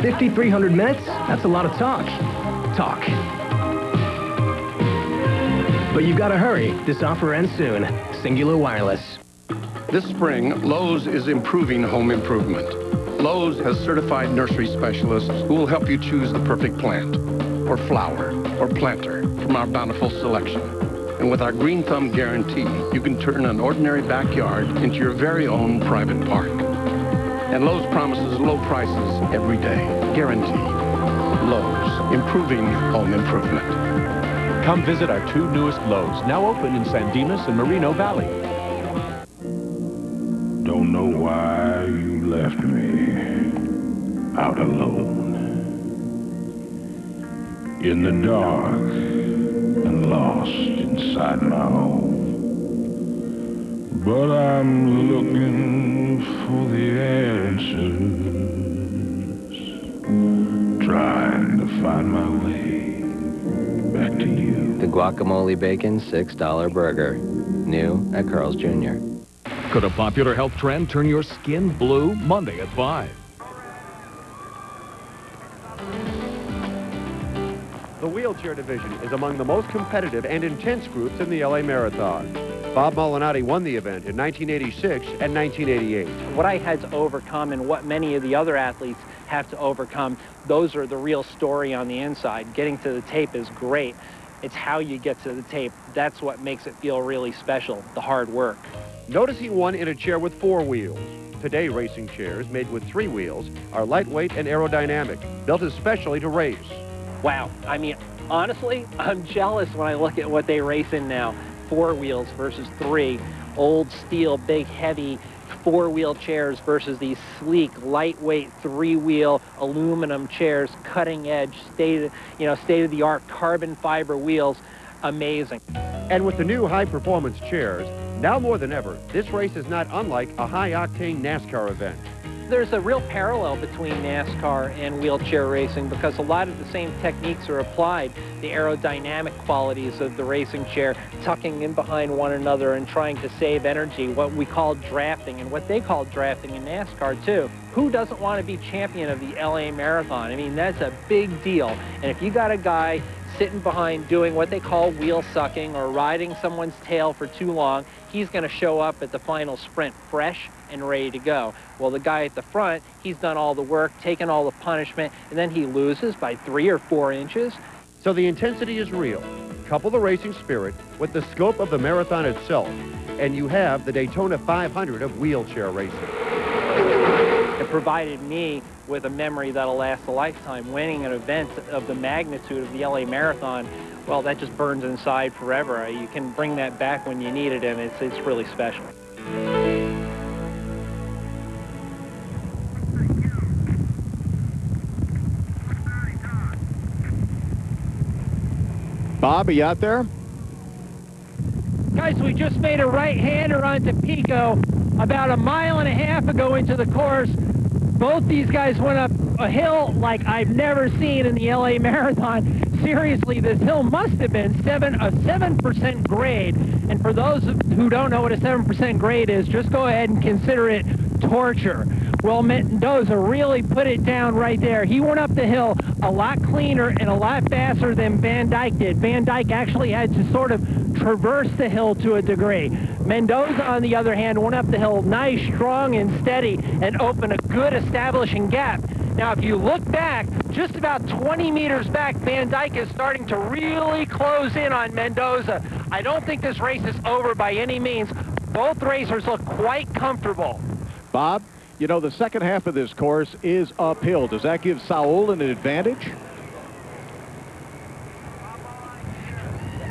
5,300 minutes? That's a lot of talk. Talk. But you gotta hurry. This offer ends soon. Singular Wireless. This spring, Lowe's is improving home improvement. Lowe's has certified nursery specialists who will help you choose the perfect plant, or flower, or planter from our bountiful selection. And with our Green Thumb guarantee, you can turn an ordinary backyard into your very own private park. And Lowe's promises low prices every day, guaranteed. Lowe's, improving home improvement. Come visit our 2 newest Lowe's, now open in San Dimas and Moreno Valley. Don't know why you left me out alone. In the dark and lost inside my home. But I'm looking for the answers. Trying to find my way back to you. The guacamole bacon $6 burger. New at Carl's Jr. Could a popular health trend turn your skin blue? Monday at 5. The wheelchair division is among the most competitive and intense groups in the LA Marathon. Bob Molinati won the event in 1986 and 1988. What I had to overcome and what many of the other athletes have to overcome, those are the real story on the inside. Getting to the tape is great. It's how you get to the tape. That's what makes it feel really special, the hard work. Notice he won in a chair with 4 wheels. Today, racing chairs made with 3 wheels are lightweight and aerodynamic, built especially to race. Wow, I mean, honestly, I'm jealous when I look at what they race in now. 4 wheels versus 3, old steel, big, heavy 4-wheel chairs versus these sleek, lightweight 3-wheel aluminum chairs, cutting edge, state-of-the-art carbon fiber wheels. Amazing. And with the new high-performance chairs, now more than ever, this race is not unlike a high-octane NASCAR event. There's a real parallel between NASCAR and wheelchair racing because a lot of the same techniques are applied. The aerodynamic qualities of the racing chair, tucking in behind one another and trying to save energy, what we call drafting and what they call drafting in NASCAR too. Who doesn't want to be champion of the LA Marathon? I mean, that's a big deal. And if you got a guy sitting behind doing what they call wheel sucking or riding someone's tail for too long, he's going to show up at the final sprint fresh and ready to go. Well, the guy at the front, he's done all the work, taken all the punishment, and then he loses by 3 or 4 inches. So the intensity is real. Couple the racing spirit with the scope of the marathon itself, and you have the Daytona 500 of wheelchair racing. It provided me with a memory that'll last a lifetime. Winning an event of the magnitude of the LA Marathon, well, that just burns inside forever. You can bring that back when you need it, and it's really special. Bob, are you out there? Guys, we just made a right-hander onto Pico about 1.5 miles ago into the course. Both these guys went up a hill like I've never seen in the LA Marathon. Seriously, this hill must have been a 7% grade. And for those who don't know what a 7% grade is, just go ahead and consider it torture. Well, Mendoza really put it down right there. He went up the hill a lot cleaner and a lot faster than Van Dyke did. Van Dyke actually had to sort of traverse the hill to a degree. Mendoza, on the other hand, went up the hill nice, strong, and steady and opened a good establishing gap. Now, if you look back, just about 20 meters back, Van Dyke is starting to really close in on Mendoza. I don't think this race is over by any means. Both racers look quite comfortable. Bob, you know, the second half of this course is uphill. Does that give Saul an advantage?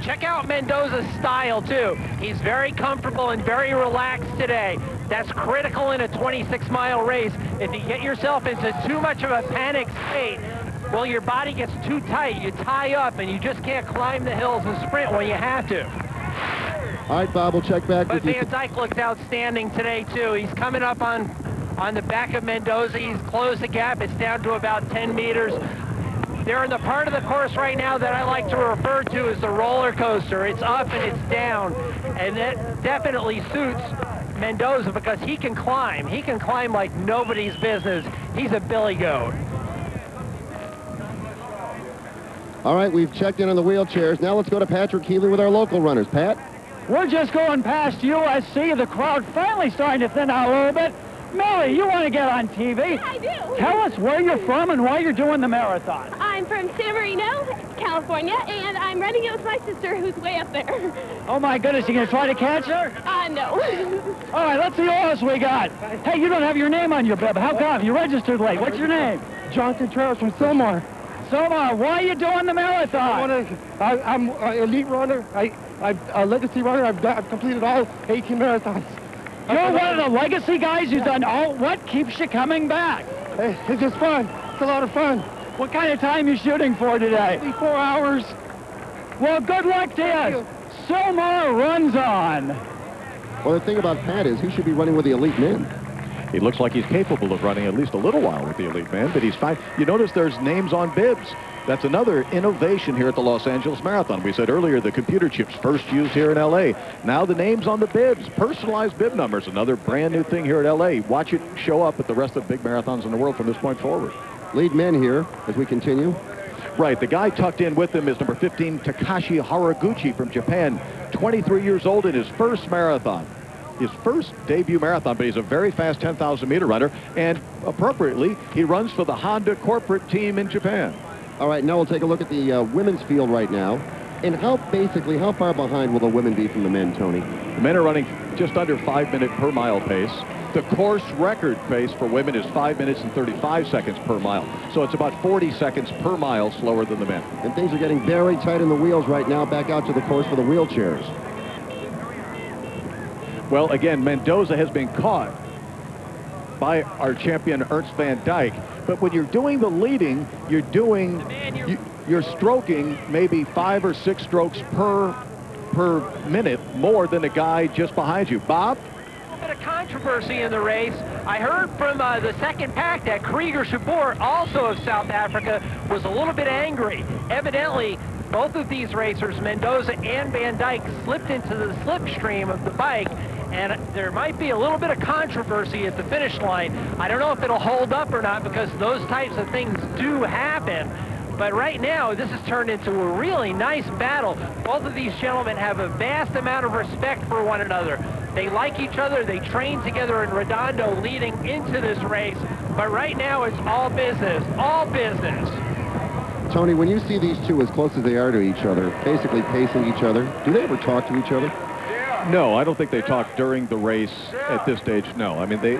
Check out Mendoza's style, too. He's very comfortable and very relaxed today. That's critical in a 26-mile race. If you get yourself into too much of a panic state, well, your body gets too tight. You tie up, and you just can't climb the hills and sprint when you have to. All right, Bob, we'll check back with you. But Van Dyke looks outstanding today, too. He's coming up on the back of Mendoza. He's closed the gap. It's down to about 10 meters. They're in the part of the course right now that I like to refer to as the roller coaster. It's up and it's down, and that definitely suits Mendoza because he can climb. He can climb like nobody's business. He's a billy goat. All right, we've checked in on the wheelchairs. Now let's go to Patrick Healy with our local runners. Pat? We're just going past USC. The crowd finally starting to thin out a little bit. Millie, you want to get on TV? Yeah, I do. Tell us where you're from and why you're doing the marathon. I'm from San Marino, California, and I'm running it with my sister who's way up there. Oh, my goodness. You going to try to catch her? No. All right, let's see what else we got. Hey, you don't have your name on your bib. How come? You registered late. What's your name? John Contreras from Sylmar. Soma, why are you doing the marathon? I'm an elite runner. I'm a legacy runner. I've completed all 18 marathons. You're one of the legacy guys who's done all. What keeps you coming back? It's just fun. It's a lot of fun. What kind of time you shooting for today? 4 hours. Well, good luck to you. Soma runs on. Well, the thing about Pat is he should be running with the elite men. He looks like he's capable of running at least a little while with the elite men, but he's fine. You notice there's names on bibs. That's another innovation here at the Los Angeles Marathon. We said earlier the computer chips first used here in L.A. Now the names on the bibs, personalized bib numbers, another brand new thing here at L.A. Watch it show up at the rest of big marathons in the world from this point forward. Lead men here as we continue. Right, the guy tucked in with him is number 15, Takashi Haraguchi from Japan, 23 years old in his first marathon. His first debut marathon, but he's a very fast 10,000-meter runner, and appropriately, he runs for the Honda corporate team in Japan. All right, now we'll take a look at the women's field right now. And how far behind will the women be from the men, Tony? The men are running just under 5-minute per mile pace. The course record pace for women is 5 minutes and 35 seconds per mile. So it's about 40 seconds per mile slower than the men. And things are getting very tight in the wheels right now. Back out to the course for the wheelchairs. Well, again, Mendoza has been caught by our champion Ernst Van Dyke. But when you're doing the leading, you're stroking maybe 5 or 6 strokes per minute more than the guy just behind you. Bob? A bit of controversy in the race. I heard from the second pack that Krieger Shabor, also of South Africa, was a little bit angry. Evidently, both of these racers, Mendoza and Van Dyke, slipped into the slipstream of the bike, and there might be a little bit of controversy at the finish line. I don't know if it'll hold up or not, because those types of things do happen. But right now, this has turned into a really nice battle. Both of these gentlemen have a vast amount of respect for one another. They like each other. They train together in Redondo leading into this race. But right now, it's all business, all business. Tony, when you see these two as close as they are to each other, basically pacing each other, do they ever talk to each other? No, I don't think they talk during the race at this stage, no. I mean, they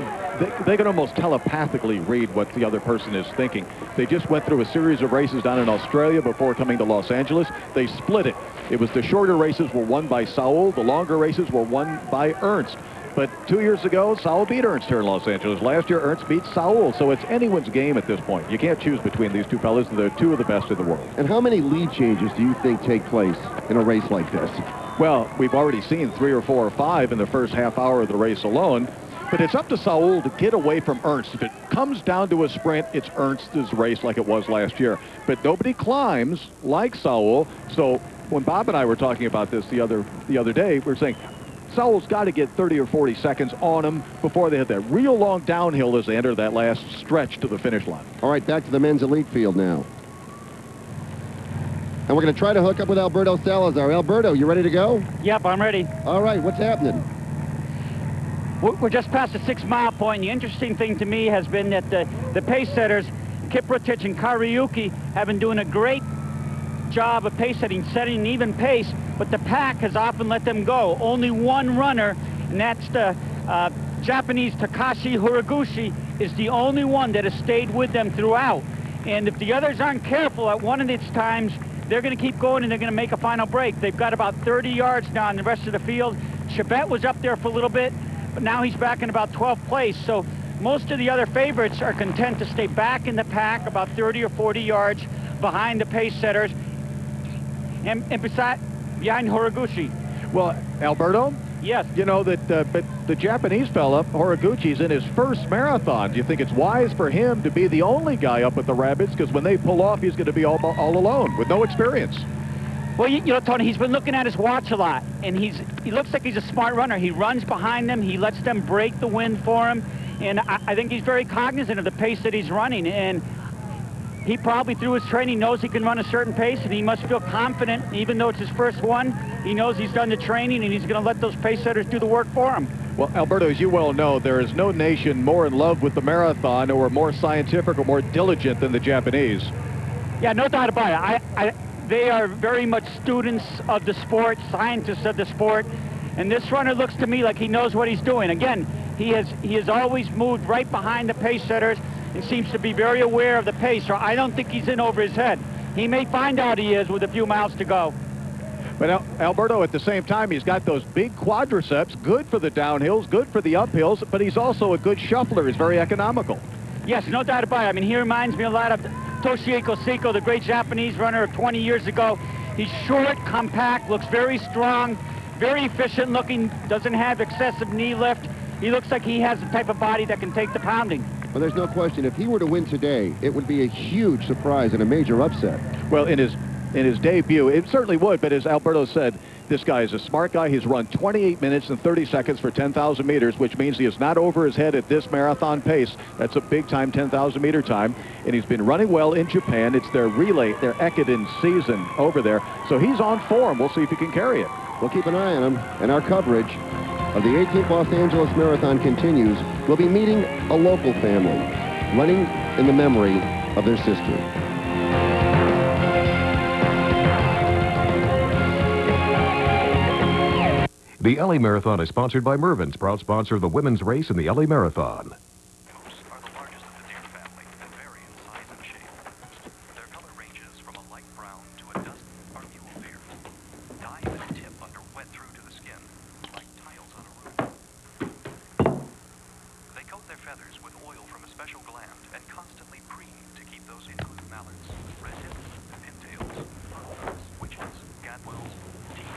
can almost telepathically read what the other person is thinking. They just went through a series of races down in Australia before coming to Los Angeles. They split it. It was the shorter races were won by Saul, the longer races were won by Ernst. But 2 years ago, Saul beat Ernst here in Los Angeles. Last year, Ernst beat Saul, so it's anyone's game at this point. You can't choose between these two fellas, and they're two of the best in the world. And how many lead changes do you think take place in a race like this? Well, we've already seen 3 or 4 or 5 in the first half hour of the race alone, but it's up to Saul to get away from Ernst. If it comes down to a sprint, it's Ernst's race like it was last year. But nobody climbs like Saul, so when Bob and I were talking about this the other day, we were saying, Saul's got to get 30 or 40 seconds on him before they hit that real long downhill as they enter that last stretch to the finish line. All right, back to the men's elite field now. And we're going to try to hook up with Alberto Salazar. Alberto, you ready to go? Yep, I'm ready. All right, what's happening? We're just past the 6-mile point. The interesting thing to me has been that the pace setters, Kiprotich and Kariuki, have been doing a great job of pace setting an even pace, but the pack has often let them go. Only one runner, and that's the Japanese Takashi Haraguchi, is the only one that has stayed with them throughout. And if the others aren't careful at one of these times, they're going to keep going and they're going to make a final break. They've got about 30 yards now in the rest of the field. Chibet was up there for a little bit, but now he's back in about 12th place. So most of the other favorites are content to stay back in the pack about 30 or 40 yards behind the pace setters and behind Haraguchi. Well, Alberto? Yes. You know that but the Japanese fella, Haraguchi's in his first marathon. Do you think it's wise for him to be the only guy up at the Rapids? Because when they pull off, he's going to be all alone with no experience. Well, you know, Tony, he's been looking at his watch a lot, and he looks like he's a smart runner. He runs behind them. He lets them break the wind for him, and I think he's very cognizant of the pace that he's running, and he probably, through his training, knows he can run a certain pace, and he must feel confident, even though it's his first one. He knows he's done the training, and he's going to let those pace setters do the work for him. Well, Alberto, as you well know, there is no nation more in love with the marathon or more scientific or more diligent than the Japanese. Yeah, no doubt about it. They are very much students of the sport, scientists of the sport, and this runner looks to me like he knows what he's doing. Again, he has always moved right behind the pace setters. and seems to be very aware of the pace, so I don't think he's in over his head. He may find out he is with a few miles to go. But Alberto, at the same time, he's got those big quadriceps, good for the downhills, good for the uphills, but he's also a good shuffler. He's very economical. Yes, no doubt about it. I mean, he reminds me a lot of Toshihiko Seiko, the great Japanese runner of 20 years ago. He's short, compact, looks very strong, very efficient looking, doesn't have excessive knee lift. He looks like he has the type of body that can take the pounding. Well, there's no question. If he were to win today, it would be a huge surprise and a major upset. Well, in his debut, it certainly would, but as Alberto said, this guy is a smart guy. He's run 28 minutes and 30 seconds for 10,000 meters, which means he is not over his head at this marathon pace. That's a big-time 10,000-meter time, and he's been running well in Japan. It's their relay, their Ekiden season over there, so he's on form. We'll see if he can carry it. We'll keep an eye on him, and our coverage of the 18th Los Angeles Marathon continues. We'll be meeting a local family running in the memory of their sister. The LA Marathon is sponsored by Mervyn's, proud sponsor of the women's race in the LA Marathon.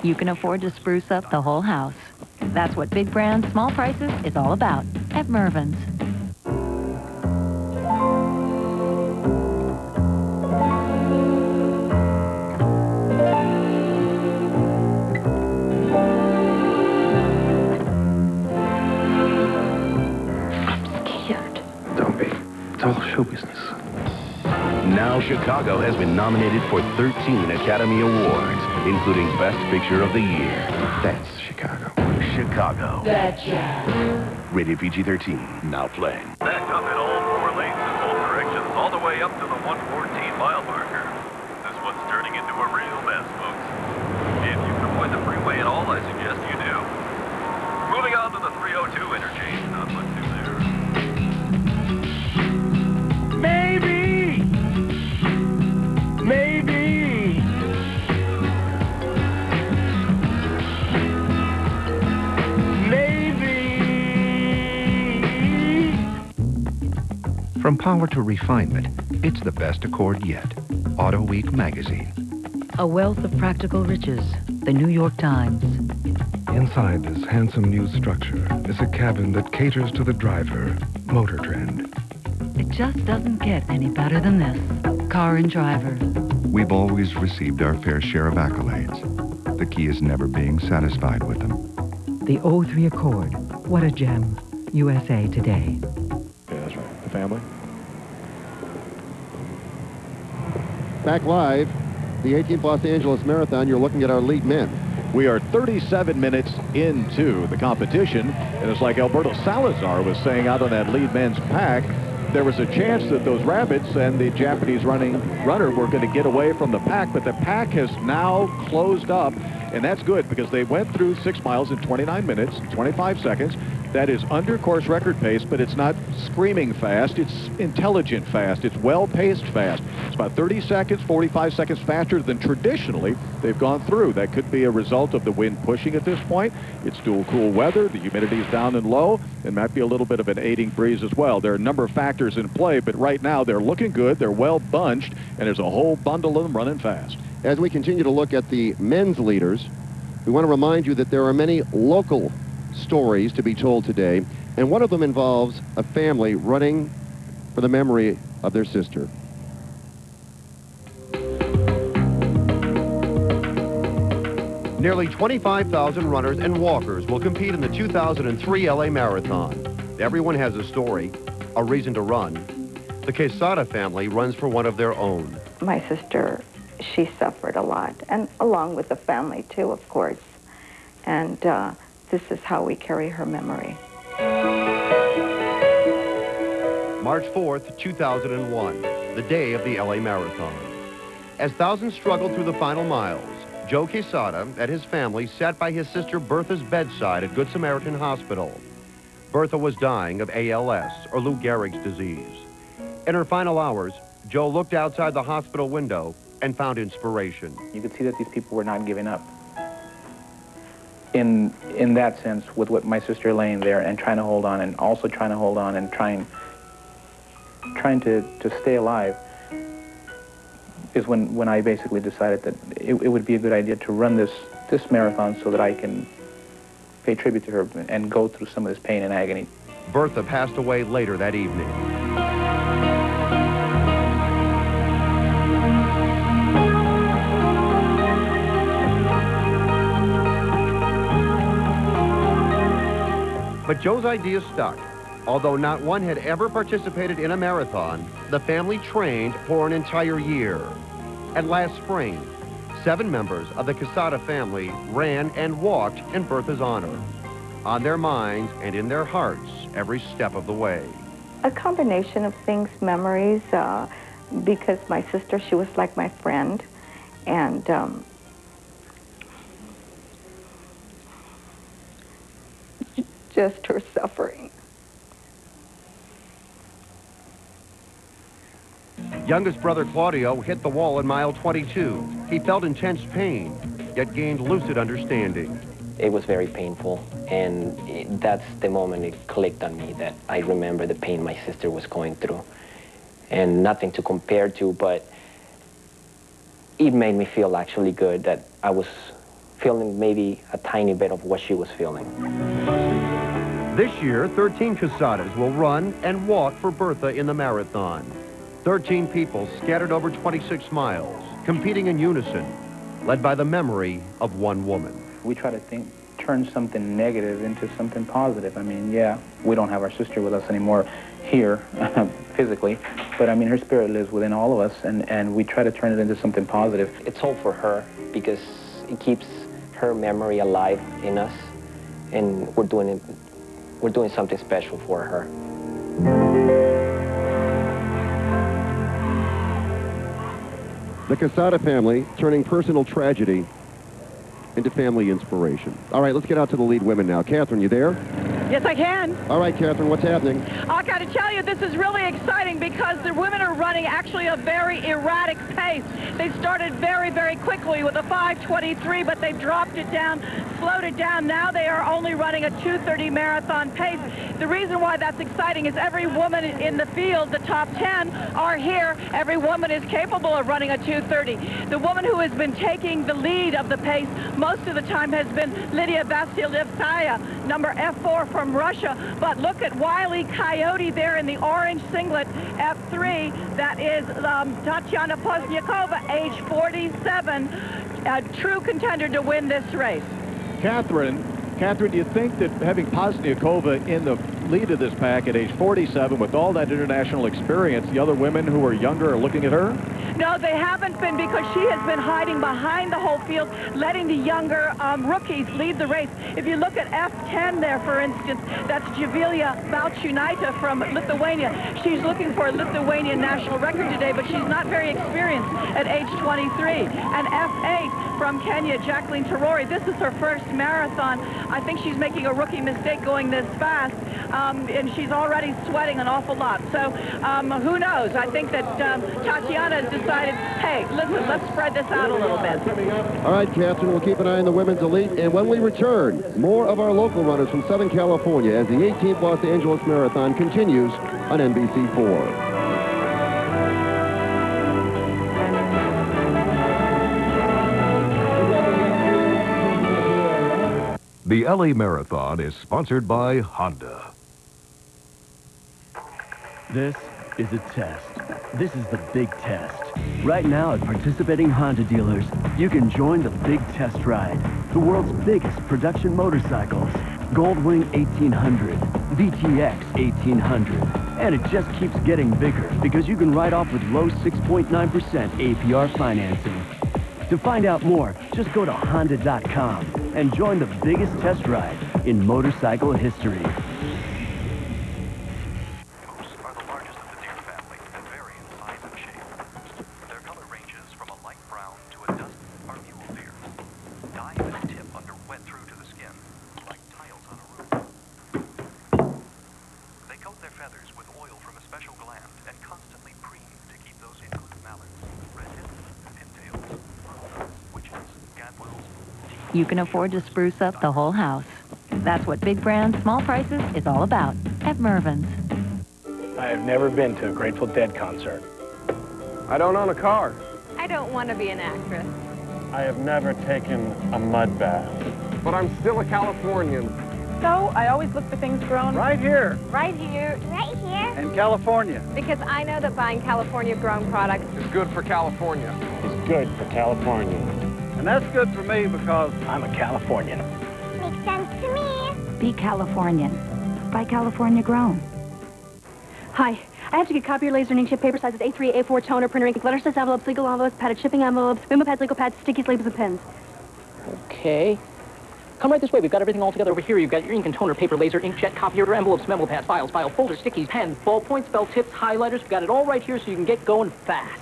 You can afford to spruce up the whole house. That's what big brands, small prices is all about at Mervyn's. I'm scared. Don't be. It's all show business. Now Chicago has been nominated for 13 Academy Awards, including Best Picture of the Year. That's Chicago. Chicago. Betcha. Rated PG-13. Now playing. Backed up in all four lanes in both directions, all the way up to the 114-mile marker. This one's turning into a real mess, folks. If you can avoid the freeway at all, I suggest you do. Moving on to the 302 interchange, not much new there. Maybe. From power to refinement, it's the best Accord yet. Auto Week magazine. A wealth of practical riches. The New York Times. Inside this handsome new structure is a cabin that caters to the driver. Motor Trend. It just doesn't get any better than this. Car and Driver. We've always received our fair share of accolades. The key is never being satisfied with them. The O3 Accord. What a gem. USA Today. Yeah, that's right. The family. Back live, the 18th Los Angeles Marathon. You're looking at our lead men. We are 37 minutes into the competition, and it's like Alberto Salazar was saying out on that lead men's pack, there was a chance that those rabbits and the Japanese runner were going to get away from the pack, but the pack has now closed up, and that's good because they went through 6 miles in 29 minutes, 25 seconds. That is under course record pace, but it's not screaming fast. It's intelligent fast. It's well-paced fast. It's about 30 seconds, 45 seconds faster than traditionally they've gone through. That could be a result of the wind pushing at this point. It's dual cool weather. The humidity is down and low, and might be a little bit of an aiding breeze as well. There are a number of factors in play, but right now they're looking good. They're well bunched, and there's a whole bundle of them running fast. As we continue to look at the men's leaders, we want to remind you that there are many local stories to be told today, and one of them involves a family running for the memory of their sister. Nearly 25,000 runners and walkers will compete in the 2003 LA Marathon. Everyone has a story, a reason to run. The Quesada family runs for one of their own. My sister, she suffered a lot, and along with the family too, of course. And this is how we carry her memory. March 4th, 2001, the day of the LA Marathon. As thousands struggled through the final miles, Joe Quesada and his family sat by his sister Bertha's bedside at Good Samaritan Hospital. Bertha was dying of ALS, or Lou Gehrig's disease. In her final hours, Jo looked outside the hospital window and found inspiration. You could see that these people were not giving up. In that sense, with what my sister laying there and trying to hold on, and also trying to hold on and trying to stay alive, is when I basically decided that it would be a good idea to run this marathon so that I can pay tribute to her and go through some of this pain and agony. Bertha passed away later that evening. But Jo's idea stuck. Although not one had ever participated in a marathon, the family trained for an entire year. And last spring, 7 members of the Quesada family ran and walked in Bertha's honor. On their minds and in their hearts every step of the way. A combination of things, memories, because my sister, she was like my friend, and just her suffering. Youngest brother Claudio hit the wall in mile 22. He felt intense pain, yet gained lucid understanding. It was very painful, and that's the moment it clicked on me that I remember the pain my sister was going through. And nothing to compare to, but it made me feel actually good that I was feeling maybe a tiny bit of what she was feeling. This year, 13 Quesadas will run and walk for Bertha in the marathon. 13 people scattered over 26 miles, competing in unison, led by the memory of one woman. We try to turn something negative into something positive. I mean, yeah, we don't have our sister with us anymore here, physically, but I mean, her spirit lives within all of us, and we try to turn it into something positive. It's all for her, because it keeps her memory alive in us, and we're doing something special for her. The Quesada family turning personal tragedy into family inspiration. All right, let's get out to the lead women now. Catherine, you there? Yes, I can. All right, Catherine, what's happening? I got to tell you, this is really exciting because the women are running actually a very erratic pace. They started very, very quickly with a 5:23, but they've dropped it down, slowed it down. Now they are only running a 2:30 marathon pace. The reason why that's exciting is every woman in the field, the top 10, are here. Every woman is capable of running a 2:30. The woman who has been taking the lead of the pace most of the time has been Lydia Vasilevskaya, number F4 from Russia. But look at Wiley Coyote there in the orange singlet, F3. That is Tatiana Pozniakova, age 47, a true contender to win this race. Catherine, do you think that having Pozniakova in the lead of this pack at age 47 with all that international experience, the other women who are younger are looking at her? No, they haven't been, because she has been hiding behind the whole field, letting the younger rookies lead the race. If you look at F10 there, for instance, that's Javilia Valchunaita from Lithuania. She's looking for a Lithuanian national record today, but she's not very experienced at age 23. And F8 from Kenya, Jacqueline Terori. This is her first marathon. I think she's making a rookie mistake going this fast, and she's already sweating an awful lot. So who knows? I think that Tatiana has decided, hey, listen, let's spread this out a little bit. All right, Catherine, we'll keep an eye on the women's elite. And when we return, more of our local runners from Southern California as the 18th Los Angeles Marathon continues on NBC4. The LA Marathon is sponsored by Honda. This is a test. This is the big test. Right now at participating Honda dealers, you can join the big test ride. The world's biggest production motorcycles. Goldwing 1800, VTX 1800. And it just keeps getting bigger because you can ride off with low 6.9% APR financing. To find out more, just go to Honda.com and join the biggest test ride in motorcycle history. Moose are the largest of the deer family and vary in size and shape. Their color ranges from a light brown to a dusky are mule deer. Dye and tip under wet through to the skin, like tiles on a roof. They coat their feathers with oil from a special gland and constantly you can afford to spruce up the whole house. That's what big brands, small prices is all about at Mervyn's. I have never been to a Grateful Dead concert. I don't own a car. I don't want to be an actress. I have never taken a mud bath. But I'm still a Californian. So I always look for things grown right here. Right here. Right here. In California. Because I know that buying California-grown products is good for California. It's good for California. And that's good for me because I'm a Californian. Makes sense to me. Be Californian. Buy California grown. Hi. I have to get copier, laser, and inkjet, paper sizes A3, A4, toner, printer ink, letter size envelopes, legal envelopes, padded shipping envelopes, memo pads, legal pads, stickies, labels, and pens. Okay. Come right this way. We've got everything all together over here. You've got your ink and toner, paper, laser, inkjet, copier, envelopes, memo pads, files, file folders, stickies, pens, ballpoints, felt tips, highlighters. We've got it all right here so you can get going fast.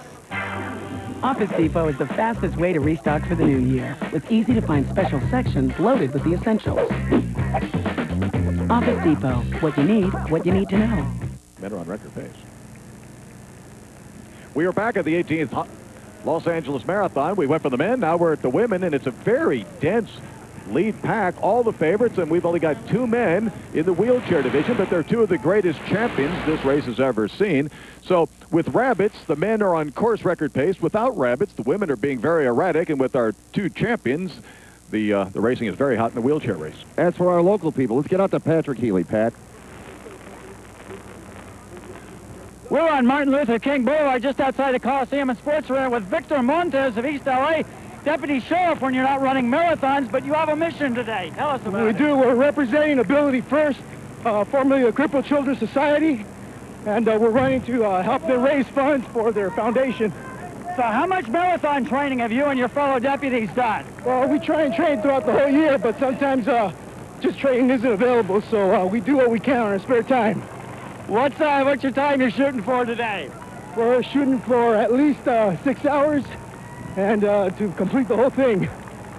Office Depot is the fastest way to restock for the new year, with easy-to-find special sections loaded with the essentials. Office Depot. What you need to know. Men are on record pace. We are back at the 18th Los Angeles Marathon. We went for the men, now we're at the women, and it's a very dense lead pack, all the favorites, and we've only got 2 men in the wheelchair division, but they're 2 of the greatest champions this race has ever seen. So with rabbits, the men are on course record pace. Without rabbits, the women are being very erratic, and with our 2 champions, the racing is very hot in the wheelchair race. As for our local people, let's get out to Patrick Healy, Pat. We're on Martin Luther King Boulevard just outside the Coliseum and Sports Arena with Victor Montes of East LA, deputy sheriff when you're not running marathons, but you have a mission today. Tell us about it. We do. We're representing Ability First, formerly the Crippled Children's Society, and we're running to help them raise funds for their foundation. So how much marathon training have you and your fellow deputies done? Well, we try and train throughout the whole year, but sometimes just training isn't available, so we do what we can on our spare time. What's your time you're shooting for today? We're shooting for at least 6 hours and to complete the whole thing.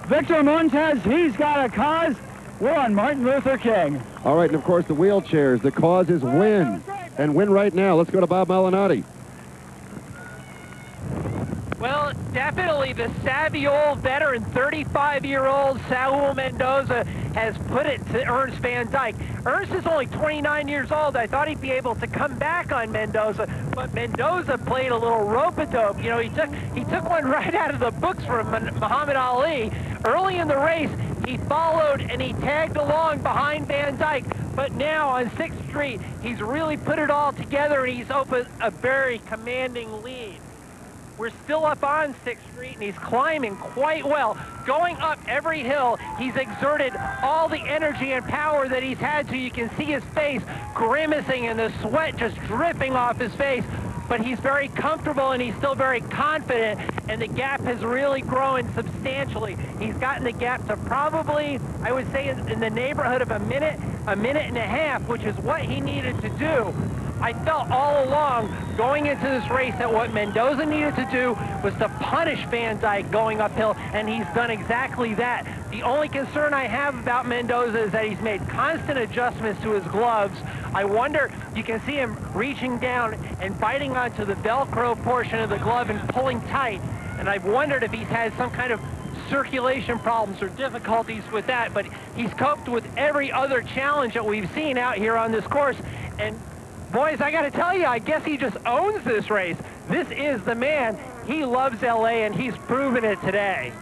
Victor Montes, he's got a cause. We're on Martin Luther King. All right, and of course the wheelchairs. The cause is win. And win right now. Let's go to Bob Malinotti. Well, definitely the savvy old veteran, 35-year-old Saul Mendoza has put it to Ernst Van Dyke. Ernst is only 29 years old. I thought he'd be able to come back on Mendoza, but Mendoza played a little rope-a-dope. You know, he took one right out of the books from Muhammad Ali. Early in the race, he followed and he tagged along behind Van Dyke. But now on 6th Street, he's really put it all together and he's opened a very commanding lead. We're still up on 6th Street, and he's climbing quite well. Going up every hill, he's exerted all the energy and power that he's had, so you can see his face grimacing and the sweat just dripping off his face. But he's very comfortable, and he's still very confident, and the gap has really grown substantially. He's gotten the gap to probably, I would say, in the neighborhood of a minute and a half, which is what he needed to do. I felt all along going into this race that what Mendoza needed to do was to punish Van Dyke going uphill, and he's done exactly that. The only concern I have about Mendoza is that he's made constant adjustments to his gloves. I wonder, you can see him reaching down and biting onto the Velcro portion of the glove and pulling tight, and I've wondered if he's had some kind of circulation problems or difficulties with that, but he's coped with every other challenge that we've seen out here on this course. And boys, I got to tell you, I guess he just owns this race. This is the man. He loves LA, and he's proven it today.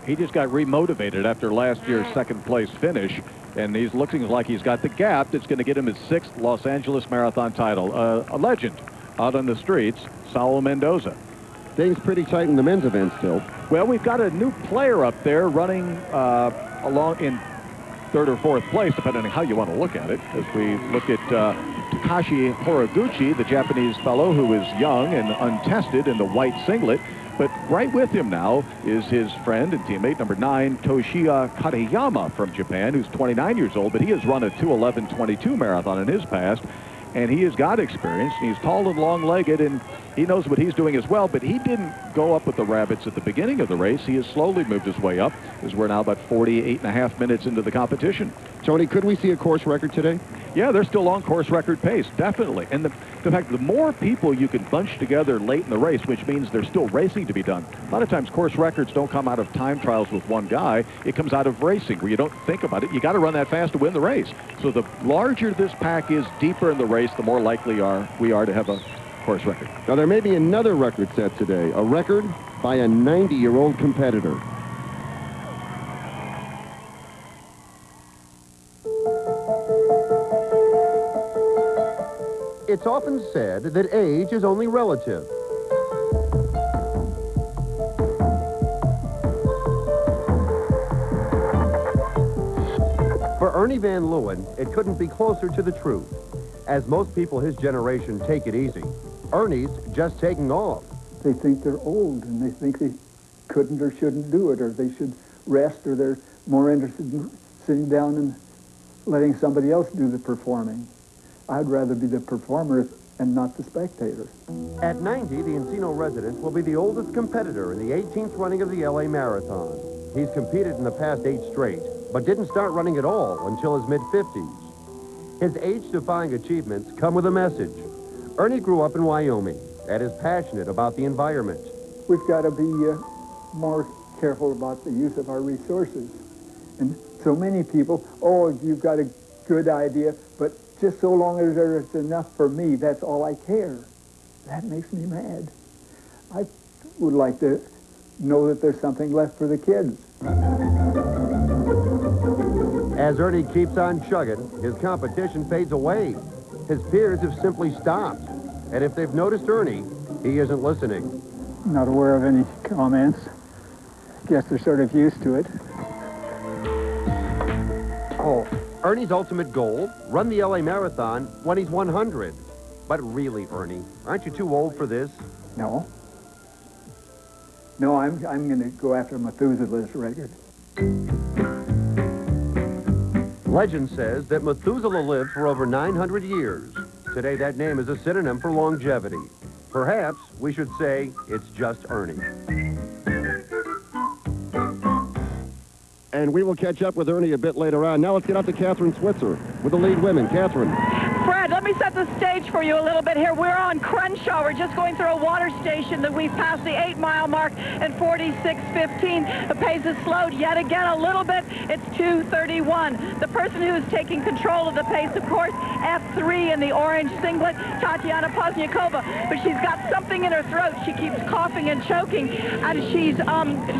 He just got remotivated after last year's second-place finish, and he's looking like he's got the gap that's going to get him his 6th Los Angeles Marathon title. A legend out on the streets, Saul Mendoza. Things pretty tight in the men's event still. Well, we've got a new player up there running along in 3rd or 4th place, depending on how you want to look at it. As we look at Takashi Horiguchi, the Japanese fellow who is young and untested in the white singlet. But right with him now is his friend and teammate, number 9, Toshiya Katayama from Japan, who's 29 years old, but he has run a 2:11:22 marathon in his past. And he has got experience, and he's tall and long-legged, and he knows what he's doing as well, but he didn't go up with the rabbits at the beginning of the race. He has slowly moved his way up, as we're now about 48.5 minutes into the competition. Tony, could we see a course record today? Yeah, they're still on course record pace, definitely. And the fact, the more people you can bunch together late in the race, which means there's still racing to be done. A lot of times course records don't come out of time trials with one guy. It comes out of racing where you don't think about it. You got to run that fast to win the race. So the larger this pack is deeper in the race, the more likely we are to have a course record. Now, there may be another record set today, a record by a 90-year-old competitor. It's often said that age is only relative. For Ernie Van Leeuwen, it couldn't be closer to the truth. As most people his generation take it easy, Ernie's just taking off. They think they're old, and they think they couldn't or shouldn't do it, or they should rest, or they're more interested in sitting down and letting somebody else do the performing. I'd rather be the performer and not the spectator. At 90, the Encino resident will be the oldest competitor in the 18th running of the LA Marathon. He's competed in the past 8 straight, but didn't start running at all until his mid-50s. His age-defying achievements come with a message. Ernie grew up in Wyoming and is passionate about the environment. We've got to be more careful about the use of our resources. And so many people, oh, you've got a good idea, but just so long as there's enough for me, that's all I care. That makes me mad. I would like to know that there's something left for the kids. As Ernie keeps on chugging, his competition fades away. His peers have simply stopped. And if they've noticed Ernie, he isn't listening. Not aware of any comments. Guess they're sort of used to it. Oh, Ernie's ultimate goal, run the LA Marathon when he's 100. But really, Ernie, aren't you too old for this? No. No, I'm going to go after Methuselah's record. Legend says that Methuselah lived for over 900 years. Today, that name is a synonym for longevity. Perhaps we should say it's just Ernie. And we will catch up with Ernie a bit later on. Now let's get out to Catherine Switzer with the lead women. Catherine. Fred, let me set the stage for you a little bit here. We're on Crenshaw. We're just going through a water station that we've passed the 8-mile mark in 46:15. The pace has slowed yet again a little bit. It's 2:31. The person who is taking control of the pace, of course, F3 in the orange singlet, Tatiana Pozniakova. But she's got something in her throat. She keeps coughing and choking, and she's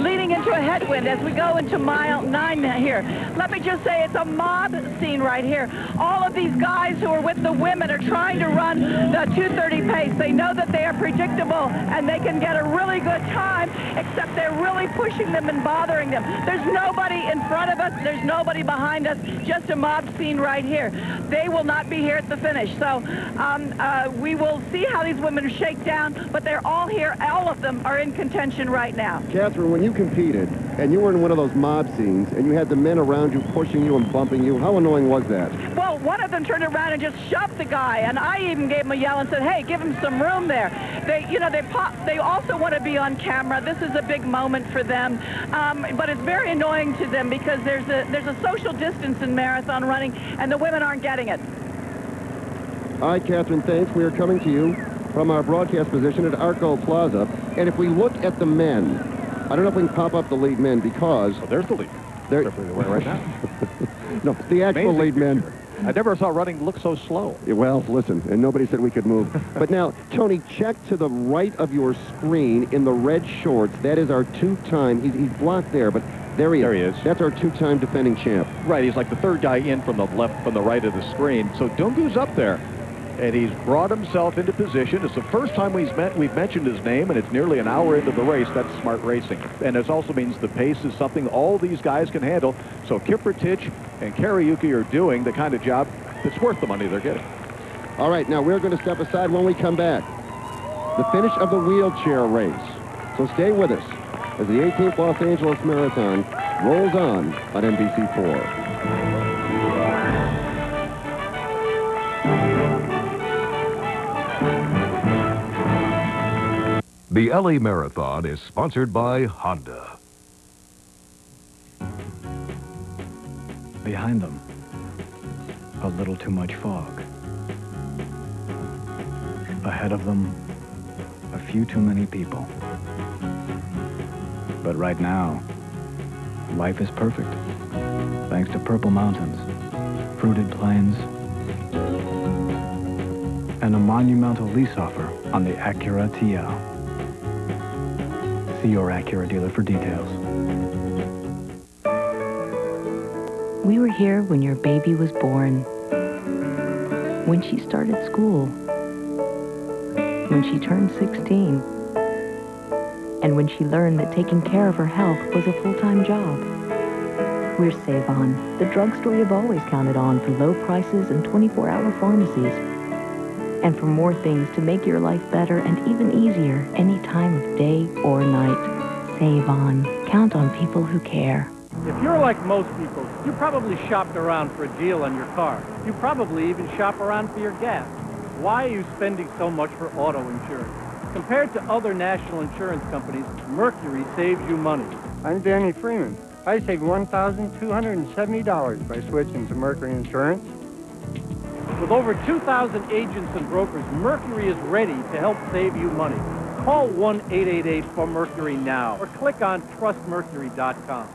leading into a headwind as we go into mile 9 here. Let me just say it's a mob scene right here. All of these guys who are with the women are trying to run the 2:30 pace. They know that they are predictable and they can get a really good time, except they're really pushing them and bothering them. There's nobody in front of us. There's nobody behind us. Just a mob scene right here. They will not be here at the finish. So we will see how these women shake down, but they're all here. All of them are in contention right now. Catherine, when you competed and you were in one of those mob scenes and you had the men around you pushing you and bumping you, how annoying was that? Well, one of them turned around and just shoved the guy, and I even gave him a yell and said, hey, give him some room there. They also want to be on camera. This is a big moment for them, but it's very annoying to them because there's a social distance in marathon running, and the women aren't getting it. All right, Catherine, thanks. We are coming to you from our broadcast position at Arco Plaza, and if we look at the men, I don't know if we can pop up the lead men because... Oh, there's the lead. They're right now. No, the actual Amazing lead men. I never saw running look so slow. Yeah, well, listen, and nobody said we could move. But now, Tony, check to the right of your screen in the red shorts. That is our two-time, he's blocked there, but there he is. That's our two-time defending champ. Right, he's like the third guy in from the right of the screen. So Dungu's up there, and he's brought himself into position. It's the first time we've mentioned his name, and it's nearly an hour into the race. That's smart racing. And it also means the pace is something all these guys can handle. So Kiprotich and Kariuki are doing the kind of job that's worth the money they're getting. All right, now we're going to step aside when we come back. The finish of the wheelchair race. So stay with us as the 18th Los Angeles Marathon rolls on NBC4. The LA Marathon is sponsored by Honda. Behind them, a little too much fog. Ahead of them, a few too many people. But right now, life is perfect, thanks to purple mountains, fruited plains, and a monumental lease offer on the Acura TL. See your Acura dealer for details. We were here when your baby was born, when she started school, when she turned 16, and when she learned that taking care of her health was a full-time job. We're Save-On, the drugstore you've always counted on for low prices and 24-hour pharmacies. And for more things to make your life better and even easier any time of day or night. Save-On. Count on people who care. If you're like most people, you probably shopped around for a deal on your car. You probably even shop around for your gas. Why are you spending so much for auto insurance? Compared to other national insurance companies, Mercury saves you money. I'm Danny Freeman. I saved $1,270 by switching to Mercury Insurance. With over 2,000 agents and brokers, Mercury is ready to help save you money. Call 1-888-4MERCURY now or click on trustmercury.com.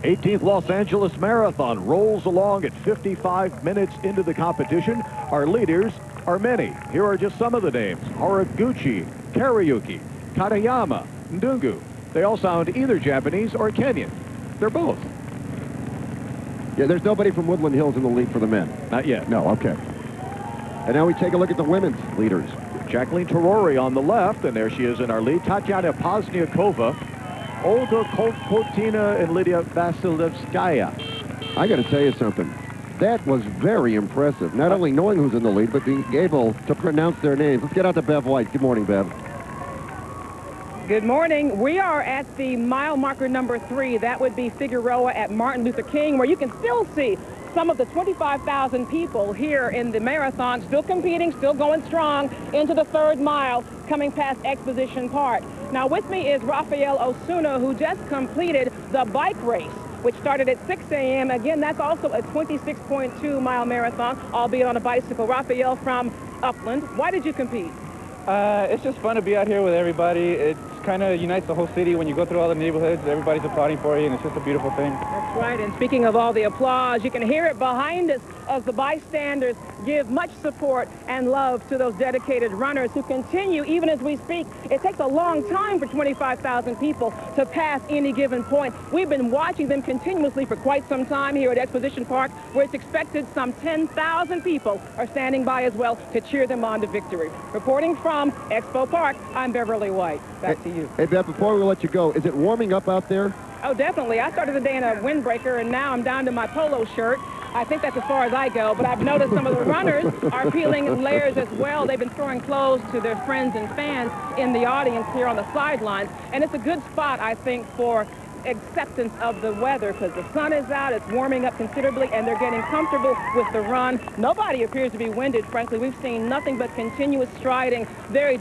The 18th Los Angeles Marathon rolls along at 55 minutes into the competition. Our leaders are many. Here are just some of the names: Horiguchi, Kariuki, Katayama, Ndungu. They all sound either Japanese or Kenyan. They're both. Yeah, there's nobody from Woodland Hills in the lead for the men. Not yet. No, okay. And now we take a look at the women's leaders. Jacqueline Terori on the left, and there she is in our lead. Tatiana Pozniakova, Olga Kolpotina, and Lydia Vasilevskaya. I got to tell you something. That was very impressive. Not only knowing who's in the lead, but being able to pronounce their names. Let's get out to Bev White. Good morning, Bev. Good morning. We are at the mile marker number 3. That would be Figueroa at Martin Luther King, where you can still see some of the 25,000 people here in the marathon, still competing, still going strong into the 3rd mile, coming past Exposition Park. Now with me is Rafael Osuna, who just completed the bike race, which started at 6 a.m. Again, that's also a 26.2 mile marathon, albeit on a bicycle. Rafael from Upland. Why did you compete? It's just fun to be out here with everybody. It kind of unites the whole city. When you go through all the neighborhoods, everybody's applauding for you, and it's just a beautiful thing. That's right, and speaking of all the applause, you can hear it behind us as the bystanders give much support and love to those dedicated runners who continue even as we speak. It takes a long time for 25,000 people to pass any given point. We've been watching them continuously for quite some time here at Exposition Park, where it's expected some 10,000 people are standing by as well to cheer them on to victory. Reporting from Expo Park, I'm Beverly White. Back to you. Hey, Bev, before we let you go, is it warming up out there? Oh, definitely. I started the day in a windbreaker, and now I'm down to my polo shirt. I think that's as far as I go, but I've noticed some of the runners are peeling layers as well. They've been throwing clothes to their friends and fans in the audience here on the sidelines, and it's a good spot, I think, for acceptance of the weather, because the sun is out, it's warming up considerably, and they're getting comfortable with the run. Nobody appears to be winded, frankly. We've seen nothing but continuous striding, very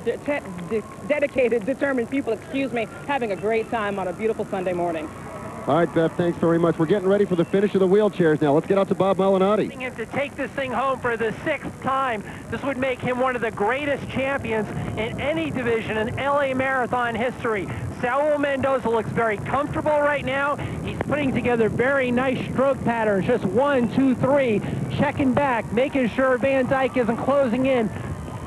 dedicated, determined people, having a great time on a beautiful Sunday morning. All right, Beth, thanks very much. We're getting ready for the finish of the wheelchairs now. Let's get out to Bob Malnati. Him to take this thing home for the 6th time. This would make him one of the greatest champions in any division in LA Marathon history. Saul Mendoza looks very comfortable right now. He's putting together very nice stroke patterns. Just 1, 2, 3, checking back, making sure Van Dyke isn't closing in.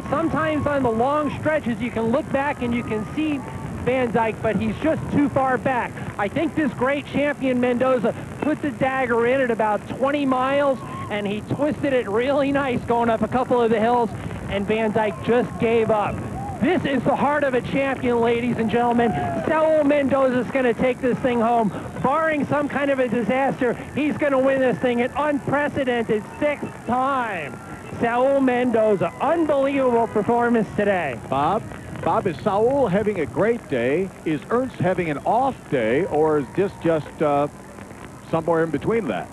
Sometimes on the long stretches, you can look back and you can see Van Dyke, but he's just too far back. I think this great champion Mendoza put the dagger in at about 20 miles, and he twisted it really nice going up a couple of the hills, and Van Dyke just gave up. This is the heart of a champion, ladies and gentlemen. Saul Mendoza is going to take this thing home. Barring some kind of a disaster, he's going to win this thing an unprecedented 6th time. Saul Mendoza, unbelievable performance today. Bob, is Saul having a great day? Is Ernst having an off day, or is this just somewhere in between that?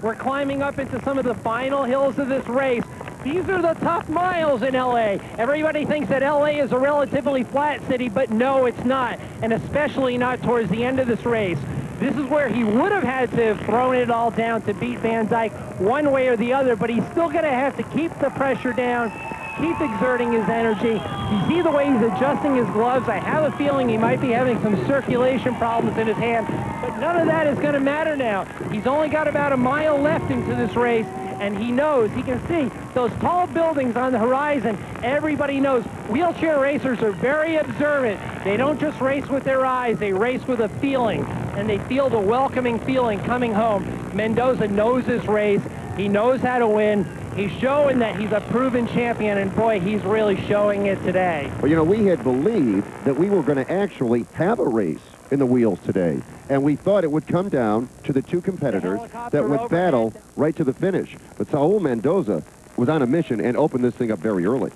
We're climbing up into some of the final hills of this race. These are the tough miles in L.A. Everybody thinks that L.A. is a relatively flat city, but no, it's not, and especially not towards the end of this race. This is where he would have had to have thrown it all down to beat Van Dyke one way or the other, but he's still going to have to keep the pressure down, keep exerting his energy. You see the way he's adjusting his gloves. I have a feeling he might be having some circulation problems in his hand, but none of that is going to matter now. He's only got about a mile left into this race, and he knows, he can see those tall buildings on the horizon. Everybody knows wheelchair racers are very observant. They don't just race with their eyes, they race with a feeling, and they feel the welcoming feeling coming home. Mendoza knows his race. He knows how to win. He's showing that he's a proven champion, and boy, he's really showing it today. Well, you know, we had believed that we were going to actually have a race in the wheels today, and we thought it would come down to the two competitors that would battle right to the finish. But Saul Mendoza was on a mission and opened this thing up very early.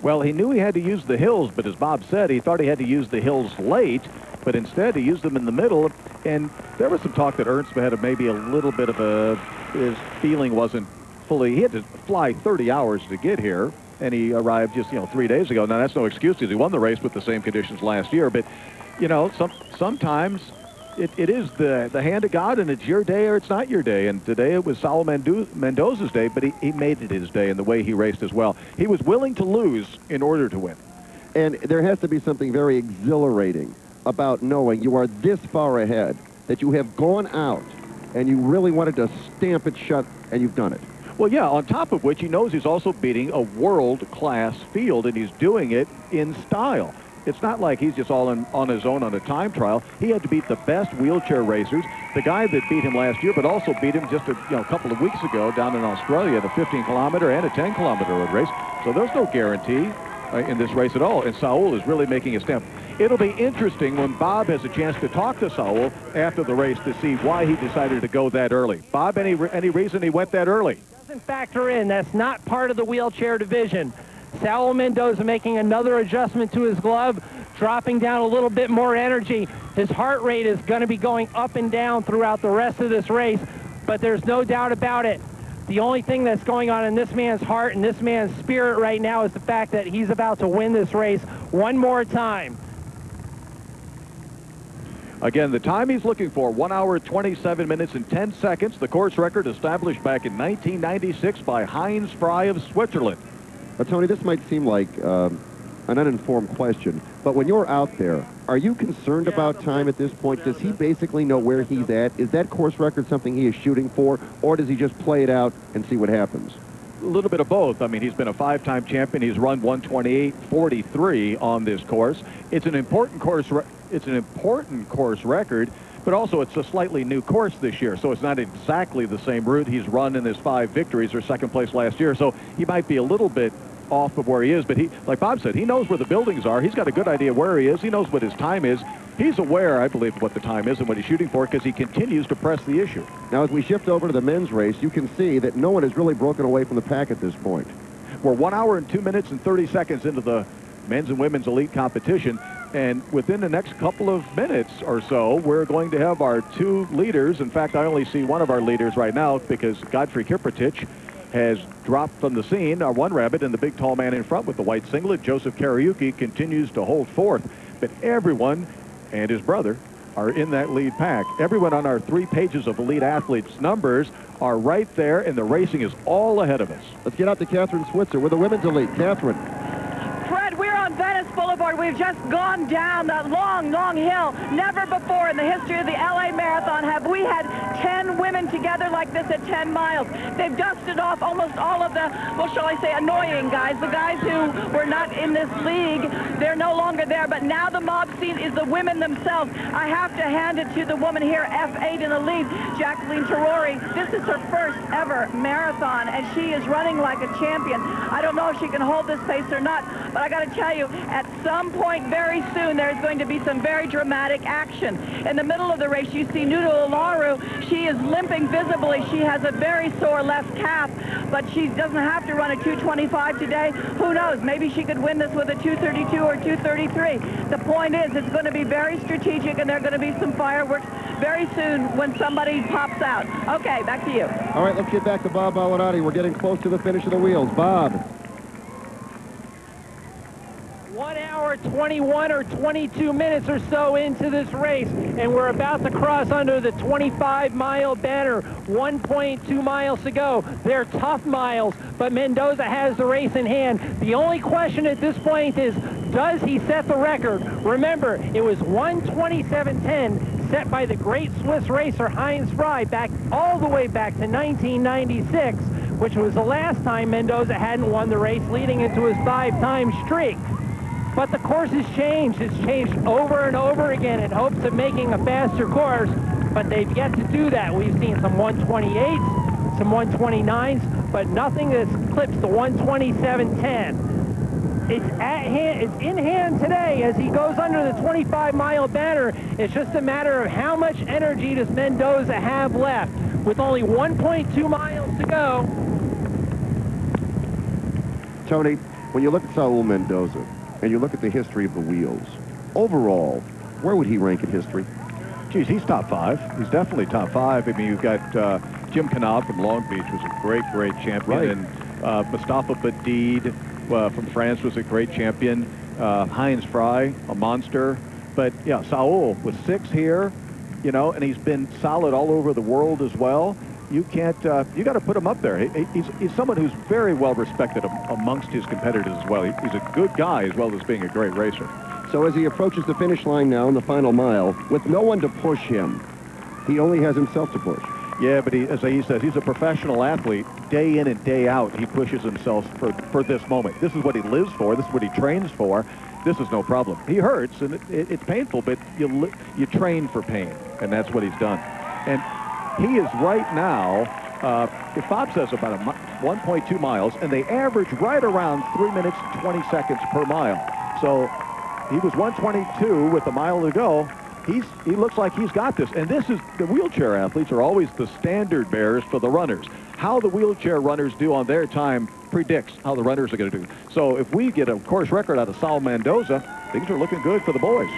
Well, he knew he had to use the hills, but as Bob said, he thought he had to use the hills late, but instead he used them in the middle, and there was some talk that Ernst had maybe a little bit of his feeling wasn't fully, he had to fly 30 hours to get here, and he arrived just, 3 days ago. Now, that's no excuse because he won the race with the same conditions last year, but, sometimes it is the hand of God, and it's your day or it's not your day. And today it was Saul Mendoza's day, but he made it his day in the way he raced as well. He was willing to lose in order to win. And there has to be something very exhilarating about knowing you are this far ahead, that you have gone out and you really wanted to stamp it shut, and you've done it. Well, yeah, on top of which he knows he's also beating a world-class field, and he's doing it in style. It's not like he's just all on his own on a time trial. He had to beat the best wheelchair racers, the guy that beat him last year, but also beat him just a couple of weeks ago down in Australia, the 15-kilometer and a 10-kilometer road race. So there's no guarantee in this race at all, and Saul is really making a stamp. It'll be interesting when Bob has a chance to talk to Saul after the race to see why he decided to go that early. Bob, any reason he went that early? Doesn't factor in. That's not part of the wheelchair division. Saul Mendoza making another adjustment to his glove, dropping down a little bit more energy. His heart rate is going to be going up and down throughout the rest of this race, but there's no doubt about it. The only thing that's going on in this man's heart and this man's spirit right now is the fact that he's about to win this race one more time. Again, the time he's looking for, 1 hour, 27 minutes, and 10 seconds. The course record established back in 1996 by Heinz Frey of Switzerland. But, Tony, this might seem like an uninformed question, but when you're out there, are you concerned about time at this point? Does he basically know where he's at? Is that course record something he is shooting for, or does he just play it out and see what happens? A little bit of both. I mean, he's been a 5-time champion. He's run 128.43 on this course. It's an important course. It's an important course record, but also it's a slightly new course this year, so it's not exactly the same route he's run in his 5 victories or second place last year. So he might be a little bit off of where he is, but he, like Bob said, he knows where the buildings are. He's got a good idea where he is. He knows what his time is. He's aware, I believe, of what the time is and what he's shooting for because he continues to press the issue. Now, as we shift over to the men's race, you can see that no one has really broken away from the pack at this point. We're 1 hour and 2 minutes and 30 seconds into the men's and women's elite competition, and within the next couple of minutes or so, we're going to have our 2 leaders. In fact, I only see one of our leaders right now because Godfrey Kiprotich has dropped from the scene. Our one rabbit and the big tall man in front with the white singlet, Joseph Kariuki, continues to hold forth. But everyone and his brother are in that lead pack. Everyone on our 3 pages of elite athletes numbers are right there, and the racing is all ahead of us. Let's get out to Catherine Switzer with the women's elite. Catherine. Fred, we're on Venice Boulevard. We've just gone down that long, long hill. Never before in the history of the LA Marathon have we had 10 women together like this at 10 miles. They've dusted off almost all of the, well, shall I say, annoying guys, the guys who were not in this league. They're no longer there, but now the mob scene is the women themselves. I have to hand it to the woman here, F8 in the lead, Jacqueline Terori. This is her first ever marathon, and she is running like a champion. I don't know if she can hold this pace or not, but I got to tell you, at some point very soon, there's going to be some very dramatic action. In the middle of the race, you see Nudo Olaru. She is limping visibly. She has a very sore left calf, but she doesn't have to run a 2:25 today. Who knows? Maybe she could win this with a 2:32 or 2:33. The point is, it's going to be very strategic, and there are going to be some fireworks very soon when somebody pops out. Okay, back to you. All right, let's get back to Bob Malnati. We're getting close to the finish of the wheels. Bob. 1 hour, 21 or 22 minutes or so into this race, and we're about to cross under the 25-mile banner. 1.2 miles to go. They're tough miles, but Mendoza has the race in hand. The only question at this point is, does he set the record? Remember, it was 1:27.10 set by the great Swiss racer Heinz Frey all the way back to 1996, which was the last time Mendoza hadn't won the race, leading into his 5-time streak. But the course has changed. It's changed over and over again in hopes of making a faster course, but they've yet to do that. We've seen some 128s, some 129s, but nothing that's eclipsed the 1:27.10. It's at hand, it's in hand today as he goes under the 25-mile banner. It's just a matter of how much energy does Mendoza have left. With only 1.2 miles to go. Tony, when you look at Saul Mendoza, and you look at the history of the wheels, overall, where would he rank in history? Geez, he's top 5. He's definitely top 5. I mean, you've got Jim Canal from Long Beach was a great, great champion. Right. And Mustafa Badid from France was a great champion. Heinz Frey, a monster. But, yeah, Saul was 6 here, you know, and he's been solid all over the world as well. You can't, you got to put him up there. He's someone who's very well respected amongst his competitors as well. He's a good guy as well as being a great racer. So as he approaches the finish line now in the final mile, with no one to push him, he only has himself to push. Yeah, but as he says, he's a professional athlete. Day in and day out, he pushes himself for this moment. This is what he lives for. This is what he trains for. This is no problem. He hurts, and it's painful, but you train for pain, and that's what he's done. And he is right now, if Bob says about 1.2 miles, and they average right around 3 minutes, 20 seconds per mile. So he was 1:22 with a mile to go. He looks like he's got this. And this is, the wheelchair athletes are always the standard bearers for the runners. How the wheelchair runners do on their time predicts how the runners are going to do. So if we get a course record out of Saul Mendoza, things are looking good for the boys.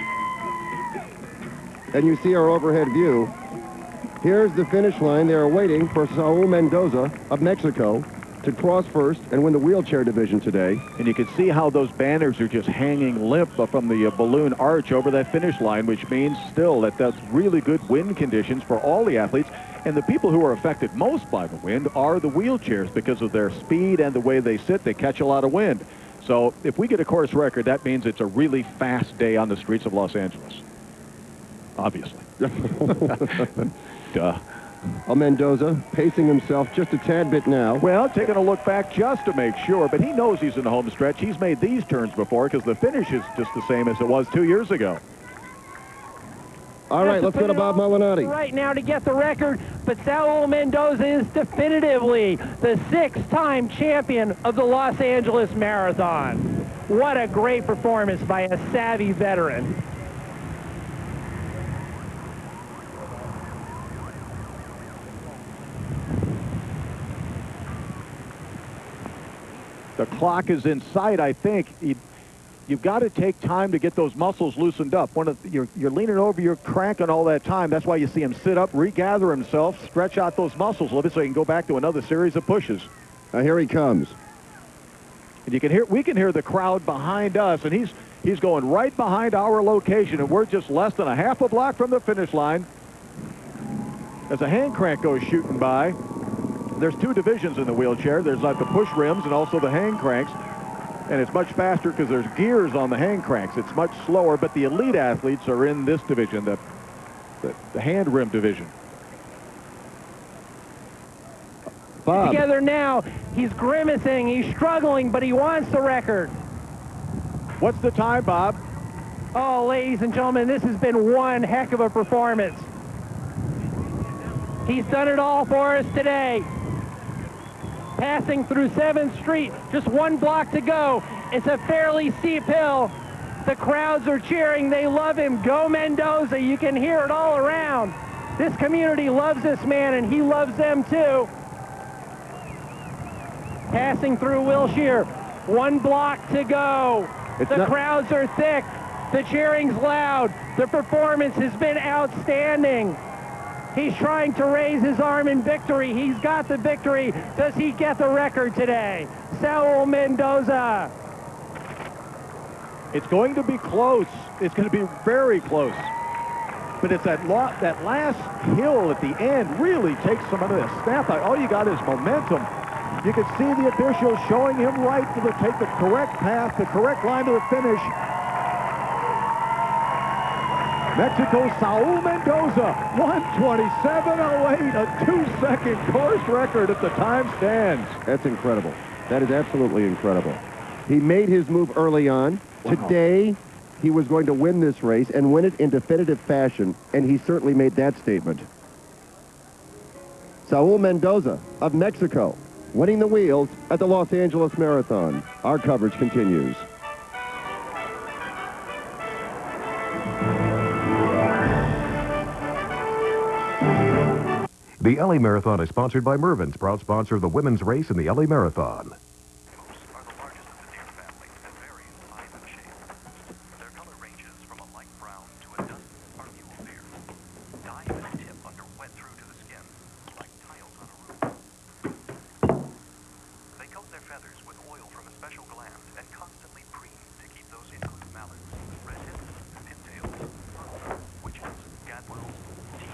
And you see our overhead view. Here's the finish line. They're waiting for Saul Mendoza of Mexico to cross first and win the wheelchair division today. And you can see how those banners are just hanging limp from the balloon arch over that finish line, which means still that that's really good wind conditions for all the athletes. And the people who are affected most by the wind are the wheelchairs because of their speed and the way they sit. They catch a lot of wind. So if we get a course record, that means it's a really fast day on the streets of Los Angeles. Obviously. Duh. Mendoza pacing himself just a tad bit now. Well, taking a look back just to make sure, but he knows he's in the home stretch. He's made these turns before because the finish is just the same as it was 2 years ago. All right, let's go to Bob Malnati. Right now to get the record, but Saul Mendoza is definitively the 6-time champion of the Los Angeles Marathon. What a great performance by a savvy veteran. The clock is in sight, I think. You've got to take time to get those muscles loosened up. You're leaning over, you're cranking all that time. That's why you see him sit up, regather himself, stretch out those muscles a little bit so he can go back to another series of pushes. Here he comes. And we can hear the crowd behind us, and he's going right behind our location, and we're just less than a half a block from the finish line. As a hand crank goes shooting by. There's 2 divisions in the wheelchair. There's like the push rims and also the hand cranks. And it's much faster because there's gears on the hand cranks. It's much slower, but the elite athletes are in this division, the hand rim division. Bob. together now. He's grimacing, he's struggling, but he wants the record. What's the time, Bob? Oh, ladies and gentlemen, this has been one heck of a performance. He's done it all for us today. Passing through 7th Street, just 1 block to go. It's a fairly steep hill. The crowds are cheering. They love him. Go Mendoza. You can hear it all around. This community loves this man, and he loves them too. Passing through Wilshire, 1 block to go. The crowds are thick. The cheering's loud. The performance has been outstanding. He's trying to raise his arm in victory. He's got the victory. Does he get the record today? Saul Mendoza. It's going to be close. It's going to be very close. But it's that last hill at the end really takes some of the snap out. All you got is momentum. You can see the officials showing him right to take the correct path, the correct line to the finish. Mexico, Saul Mendoza, 1:27.08, a 2-second course record if the time stands. That's incredible. That is absolutely incredible. He made his move early on. Wow. Today, he was going to win this race and win it in definitive fashion, and he certainly made that statement. Saul Mendoza of Mexico, winning the wheels at the Los Angeles Marathon. Our coverage continues. The LA Marathon is sponsored by Mervyn's, proud sponsor of the women's race in the LA Marathon.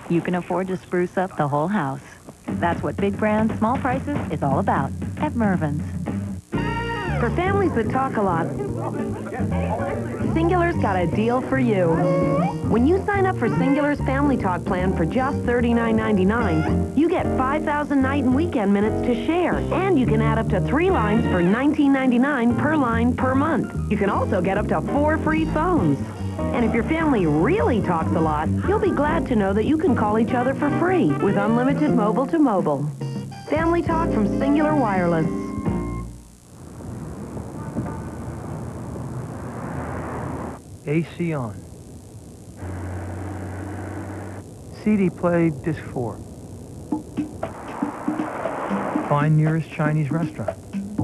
You can afford to spruce up the whole house. That's what big brands, small prices is all about at Mervyn's. For families that talk a lot, Singular's got a deal for you. When you sign up for Singular's Family Talk plan for just $39.99, you get 5,000 night and weekend minutes to share, and you can add up to 3 lines for $19.99 per line per month. You can also get up to 4 free phones. And if your family really talks a lot, you'll be glad to know that you can call each other for free with unlimited mobile to mobile. Family Talk from Singular Wireless. AC on. CD play, disc 4. Find nearest Chinese restaurant.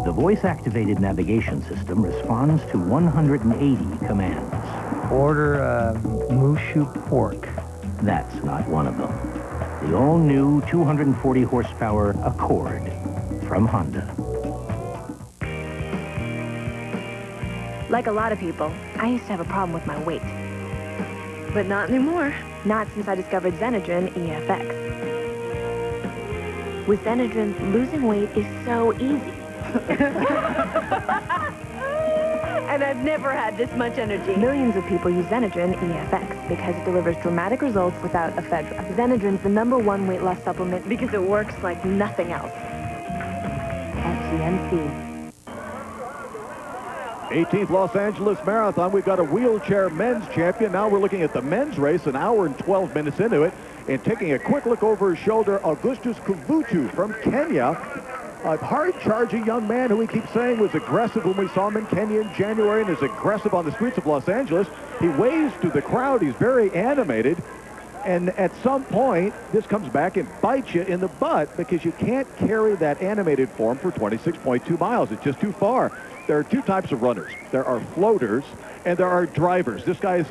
The voice-activated navigation system responds to 180 commands. Order Mushu pork. That's not one of them. The all-new 240 horsepower Accord from Honda. Like a lot of people, I used to have a problem with my weight. But not anymore. Not since I discovered Xenadrin EFX. With Xenadrin, losing weight is so easy. And I've never had this much energy. Millions of people use Xenadrin EFX because it delivers dramatic results without ephedra. Xenadrin's the #1 weight loss supplement because it works like nothing else. At GNC. 18th Los Angeles Marathon. We've got a wheelchair men's champion. Now we're looking at the men's race, an hour and 12 minutes into it. And taking a quick look over his shoulder, Augustus Kuvutu from Kenya. A hard-charging young man who we keep saying was aggressive when we saw him in Kenya in January and is aggressive on the streets of Los Angeles. He waves to the crowd. He's very animated. And at some point, this comes back and bites you in the butt because you can't carry that animated form for 26.2 miles. It's just too far. There are 2 types of runners. There are floaters and there are drivers. This guy's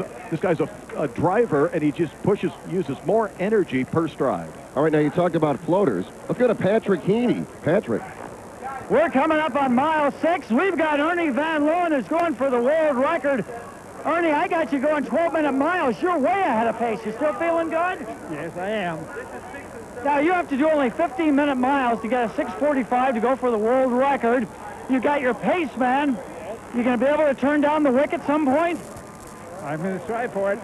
a driver, and he just uses more energy per stride. All right, now you talked about floaters. Let's go to Patrick Heaney. Patrick. We're coming up on mile 6. We've got Ernie Van Loon who's going for the world record. Ernie, I got you going 12-minute miles. You're way ahead of pace. You still feeling good? Yes, I am. Now, you have to do only 15-minute miles to get a 6:45 to go for the world record. You got your pace, man. You going to be able to turn down the wick at some point? I'm going to try for it.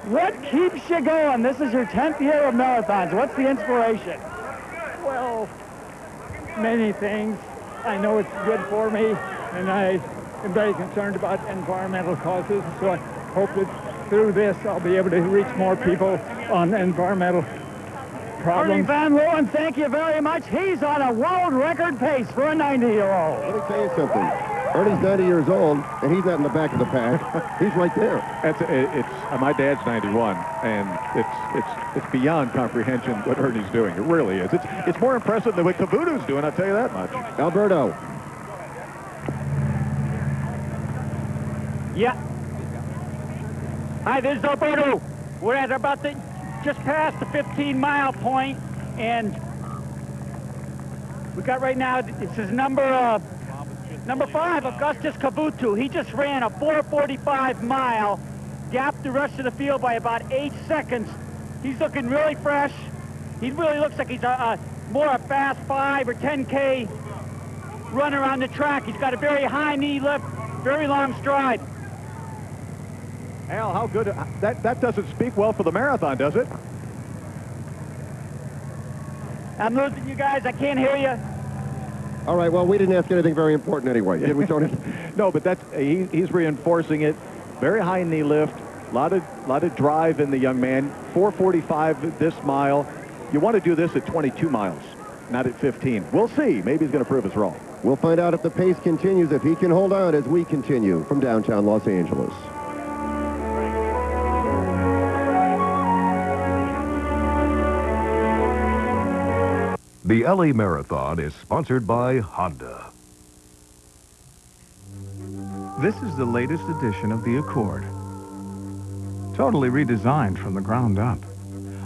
What keeps you going? This is your 10th year of marathons. What's the inspiration? Well, many things. I know it's good for me, and I am very concerned about environmental causes, so I hope that through this I'll be able to reach more people on environmental problems. Ernie Van Leeuwen, thank you very much. He's on a world record pace for a 90-year-old. Let me tell you something. Ernie's 90 years old, and he's not in the back of the pack. He's right there. My dad's 91, and it's beyond comprehension what Ernie's doing. It really is. It's more impressive than what Cavuto's doing, I'll tell you that much. Alberto. Yeah. Hi, this is Alberto. We're at about just past the 15-mile point, and we got right now, this is number 5, Augustus Cavuto. He just ran a 4:45 mile, gapped the rest of the field by about 8 seconds. He's looking really fresh. He really looks like he's more a fast 5 or 10K runner on the track. He's got a very high knee lift, very long stride. Al, how good, that doesn't speak well for the marathon, does it? I'm losing you guys, I can't hear you. All right, well, we didn't ask anything very important anyway, did we, Tony? No, but he's reinforcing it. Very high knee lift, a lot of drive in the young man. 4:45 this mile. You want to do this at 22 miles, not at 15. We'll see. Maybe he's going to prove us wrong. We'll find out if the pace continues, if he can hold on as we continue from downtown Los Angeles. The LA Marathon is sponsored by Honda. This is the latest edition of the Accord. Totally redesigned from the ground up,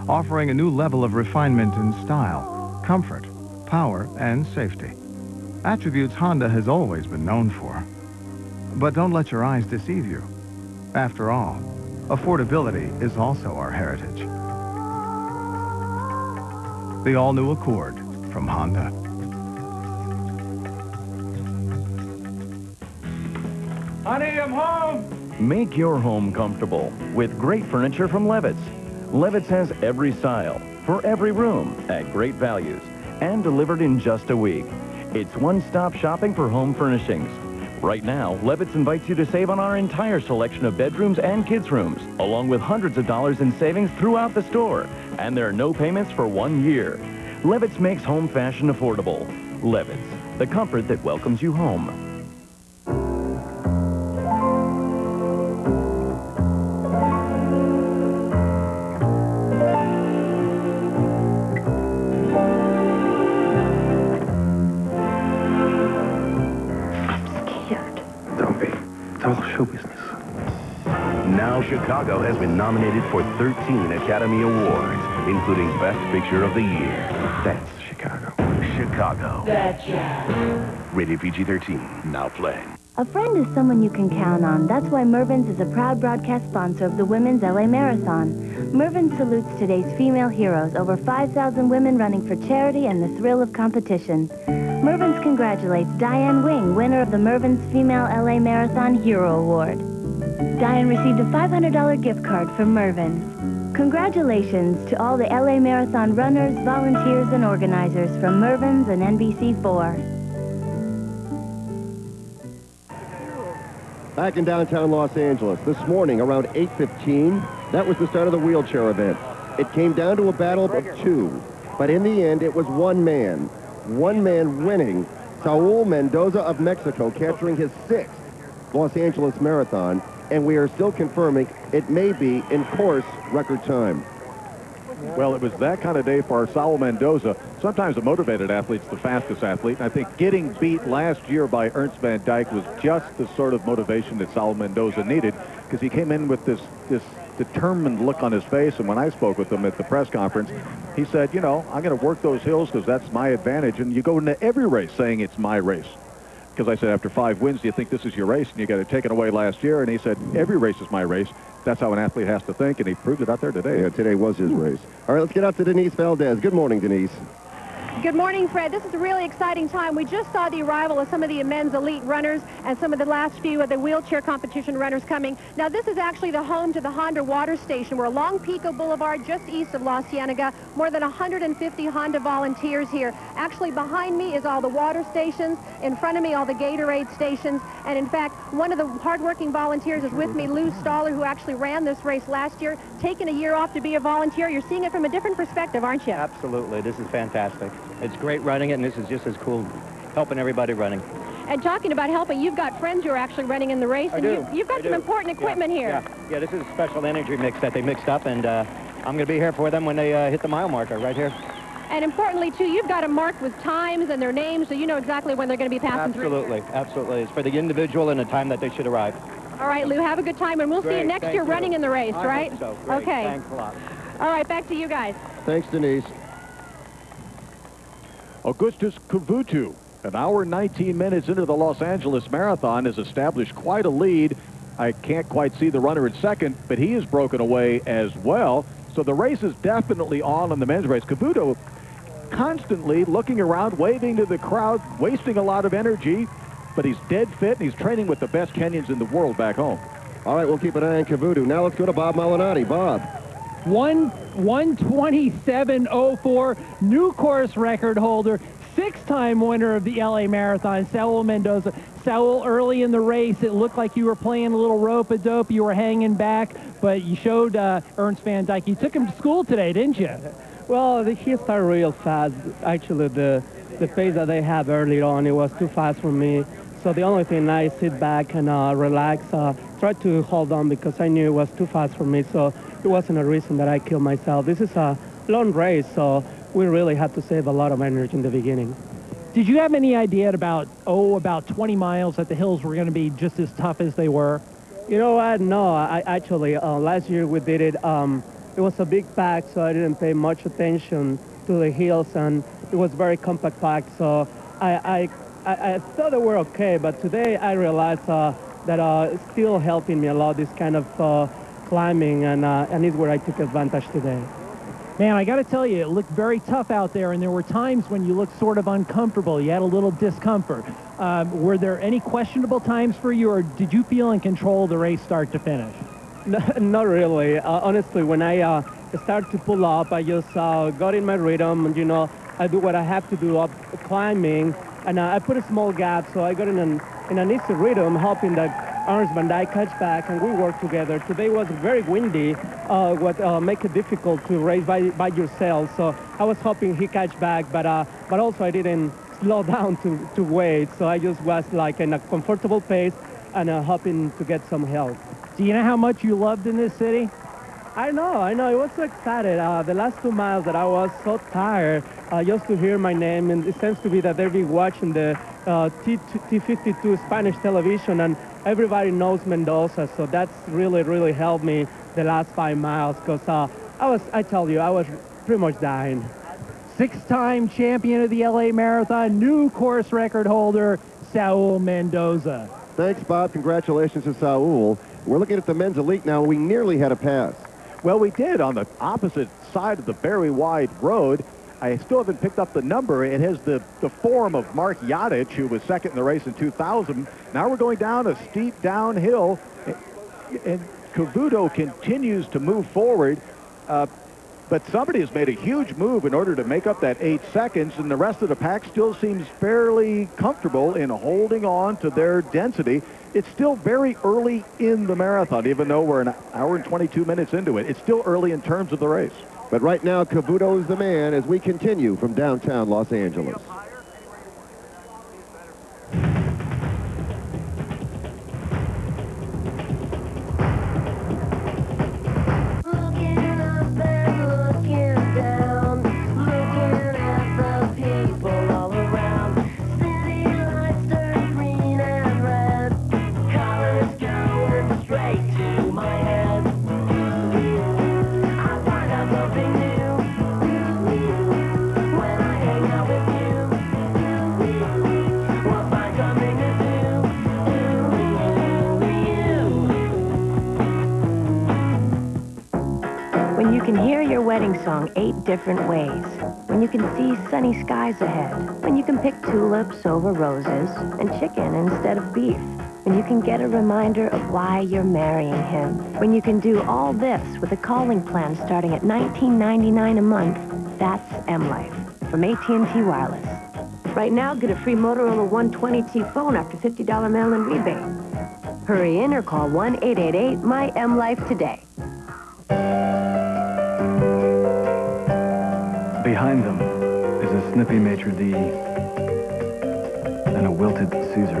offering a new level of refinement in style, comfort, power, and safety. Attributes Honda has always been known for. But don't let your eyes deceive you. After all, affordability is also our heritage. The all-new Accord from Honda. Honey, I'm home! Make your home comfortable with great furniture from Levitz. Levitz has every style, for every room, at great values, and delivered in just a week. It's one-stop shopping for home furnishings. Right now, Levitz invites you to save on our entire selection of bedrooms and kids' rooms, along with hundreds of dollars in savings throughout the store. And there are no payments for 1 year. Levitz makes home fashion affordable. Levitz, the comfort that welcomes you home. Show business. Now Chicago has been nominated for 13 Academy Awards, including Best Picture of the Year. That's Chicago. Chicago. Gotcha. Rated PG-13. Now playing. A friend is someone you can count on. That's why Mervyn's is a proud broadcast sponsor of the Women's LA Marathon. Mervyn salutes today's female heroes, over 5,000 women running for charity and the thrill of competition. Mervyn's congratulates Diane Wing, winner of the Mervyn's Female LA Marathon Hero Award. Diane received a $500 gift card from Mervyn's. Congratulations to all the LA Marathon runners, volunteers, and organizers from Mervyn's and NBC4. Back in downtown Los Angeles, this morning around 8:15, that was the start of the wheelchair event. It came down to a battle of two, but in the end, it was one man winning, Saul Mendoza of Mexico, capturing his 6th Los Angeles Marathon, and we are still confirming it may be in course record time. Well, it was that kind of day for Saul Mendoza. Sometimes a motivated athlete's the fastest athlete. And I think getting beat last year by Ernst Van Dyke was just the sort of motivation that Saul Mendoza needed, because he came in with this determined look on his face. And when I spoke with him at the press conference, he said, you know, I'm going to work those hills because that's my advantage. And you go into every race saying it's my race. Because I said, after 5 wins, do you think this is your race? And you got it taken away last year. And he said, every race is my race. That's how an athlete has to think, and he proved it out there today. Yeah, today was his race. All right, let's get out to Denise Valdez. Good morning, Denise. Good morning, Fred. This is a really exciting time. We just saw the arrival of some of the men's elite runners and some of the last few of the wheelchair competition runners coming. Now, this is actually the home to the Honda Water Station. We're along Pico Boulevard, just east of La Cienega. More than 150 Honda volunteers here. Actually, behind me is all the water stations. In front of me, all the Gatorade stations. And in fact, one of the hardworking volunteers is with me, Lou Staller, who actually ran this race last year, taking a year off to be a volunteer. You're seeing it from a different perspective, aren't you? Absolutely. This is fantastic. It's great running it, and this is just as cool, helping everybody running. And talking about helping, you've got friends who are actually running in the race, and you've got some important equipment here. Yeah, this is a special energy mix that they mixed up, and I'm going to be here for them when they hit the mile marker right here. And importantly, too, you've got them marked with times and their names, so you know exactly when they're going to be passing through. Absolutely. It's for the individual and the time that they should arrive. All right, Lou, have a good time, and we'll see you next year running in the race, right? I hope so. Great. Okay. Thanks a lot. All right, back to you guys. Thanks, Denise. Augustus Kavutu, an hour 19 minutes into the Los Angeles Marathon, has established quite a lead. I can't quite see the runner in second, but he has broken away as well. So the race is definitely on the men's race. Kavutu constantly looking around, waving to the crowd, wasting a lot of energy, but he's dead fit, and he's training with the best Kenyans in the world back home. All right, we'll keep an eye on Kavutu. Now let's go to Bob Molinati. Bob. 1:27:04, new course record holder, six-time winner of the LA Marathon, Saul Mendoza. Saul, early in the race, it looked like you were playing a little rope-a-dope. You were hanging back, but you showed Ernst Van Dyke. You took him to school today, didn't you? Well, he started real fast. Actually, the pace that they have early on, it was too fast for me. So the only thing, I sit back and relax, try to hold on because I knew it was too fast for me. So it wasn't a reason that I killed myself. This is a long race, so we really had to save a lot of energy in the beginning. Did you have any idea about 20 miles that the hills were going to be just as tough as they were? You know what? No, I actually, last year we did it. It was a big pack, so I didn't pay much attention to the hills, and it was very compact pack, so I thought they were okay, but today I realized that it's still helping me a lot, this kind of climbing, and it's where I took advantage today. Man, I got to tell you, it looked very tough out there, and there were times when you looked sort of uncomfortable. You had a little discomfort. Were there any questionable times for you, or did you feel in control of the race start to finish? No, not really. Honestly, when I started to pull up, I just got in my rhythm, and, you know, I do what I have to do up climbing, and I put a small gap, so I got in an easy rhythm, hoping that Ernst Van Dyke catch back, and we work together. Today was very windy, what make it difficult to race by yourself. So I was hoping he catch back, but also I didn't slow down to wait. So I just was like in a comfortable pace and hoping to get some help. Do you know how much you loved in this city? I know. I was so excited. The last 2 miles that I was so tired just to hear my name, and it seems to be that they've been watching the T52 Spanish television, and everybody knows Mendoza, so that's really helped me the last 5 miles, because I tell you, I was pretty much dying. Six-time champion of the LA Marathon, new course record holder, Saul Mendoza. Thanks, Bob. Congratulations to Saul. We're looking at the men's elite now. We nearly had a pass. Well, we did on the opposite side of the very wide road. I still haven't picked up the number. It has the form of Mark Yadic, who was second in the race in 2000. Now we're going down a steep downhill, and Kavutu continues to move forward. But somebody has made a huge move in order to make up that 8 seconds, and the rest of the pack still seems fairly comfortable in holding on to their density. It's still very early in the marathon, even though we're an hour and 22 minutes into it. It's still early in terms of the race. But right now, Kavutu is the man as we continue from downtown Los Angeles. You can hear your wedding song 8 different ways. when you can see sunny skies ahead, when you can pick tulips over roses and chicken instead of beef, when you can get a reminder of why you're marrying him, when you can do all this with a calling plan starting at $19.99 a month, that's M-Life from AT&T Wireless. Right now, get a free Motorola 120T phone after $50 mail-in rebate. Hurry in or call 1-888-MY-M-Life today. Behind them is a snippy maitre d' and a wilted Caesar.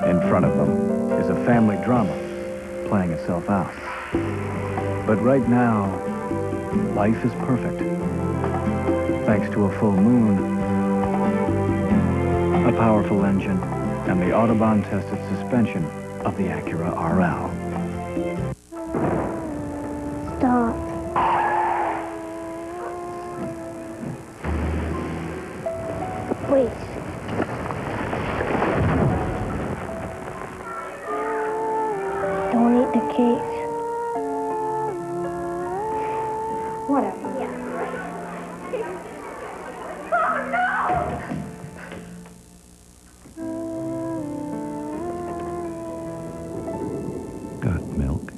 In front of them is a family drama playing itself out. But right now, life is perfect. Thanks to a full moon, a powerful engine, and the Autobahn-tested suspension of the Acura RL. Stop. Wait. Don't eat the cake. Whatever. Yeah, right. Oh, no! Got milk?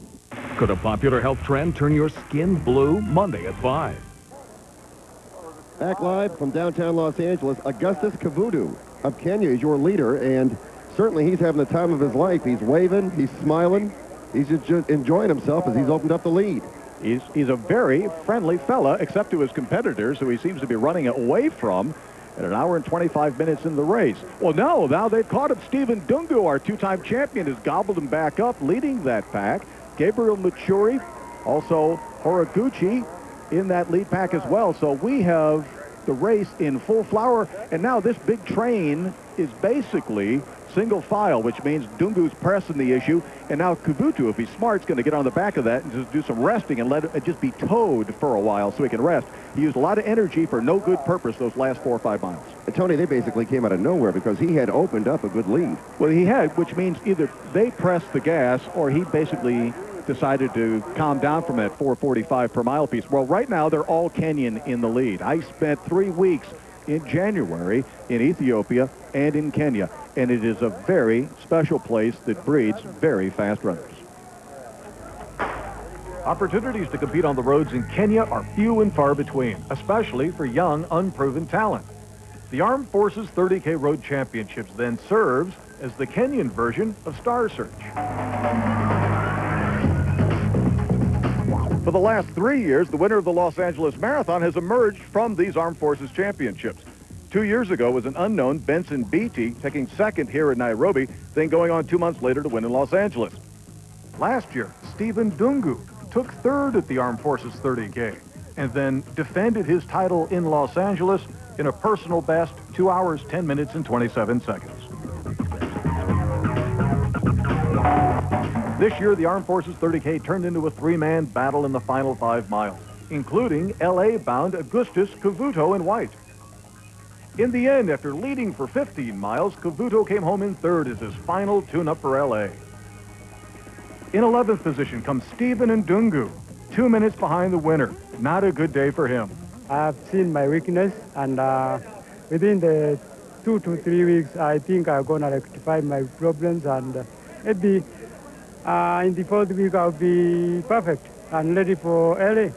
Could a popular health trend turn your skin blue? Monday at 5. Back live from downtown Los Angeles, Augustus Kavutu of Kenya is your leader, and certainly he's having the time of his life. He's waving, he's smiling, he's just enjoying himself as he's opened up the lead. He's a very friendly fella, except to his competitors, who he seems to be running away from at 1 hour and 25 minutes in the race. Well, no, now they've caught him. Stephen Dungu, our two-time champion, has gobbled him back up, leading that pack. Gabriel Machuri, also Horiguchi, in that lead pack as well. So we have the race in full flower, and now this big train is basically single file, which means Dungu's pressing the issue, and now Kavutu, if he's smart, is going to get on the back of that and just do some resting and let it just be towed for a while so he can rest. He used a lot of energy for no good purpose those last 4 or 5 miles. Tony, they basically came out of nowhere because he had opened up a good lead. Well, he had, which means either they pressed the gas or he basically decided to calm down from that 4:45 per mile piece. Well, right now, they're all Kenyan in the lead. I spent 3 weeks in January in Ethiopia and in Kenya, and it is a very special place that breeds very fast runners. Opportunities to compete on the roads in Kenya are few and far between, especially for young, unproven talent. The Armed Forces 30K Road Championships then serves as the Kenyan version of Star Search. For the last 3 years, the winner of the Los Angeles Marathon has emerged from these Armed Forces Championships. 2 years ago was an unknown Benson Beatty taking second here in Nairobi, then going on 2 months later to win in Los Angeles. Last year, Stephen Dungu took third at the Armed Forces 30K and then defended his title in Los Angeles in a personal best 2 hours, 10 minutes, and 27 seconds. This year, the Armed Forces 30K turned into a 3-man battle in the final 5 miles, including L.A.-bound Augustus Kavutu in white. In the end, after leading for 15 miles, Kavutu came home in third as his final tune-up for L.A. In 11th position comes Stephen Ndungu, 2 minutes behind the winner. Not a good day for him. I've seen my weakness, and within the 2 to 3 weeks, I think I'm going to rectify my problems, and maybe in the 4th week, I'll be perfect and ready for LA.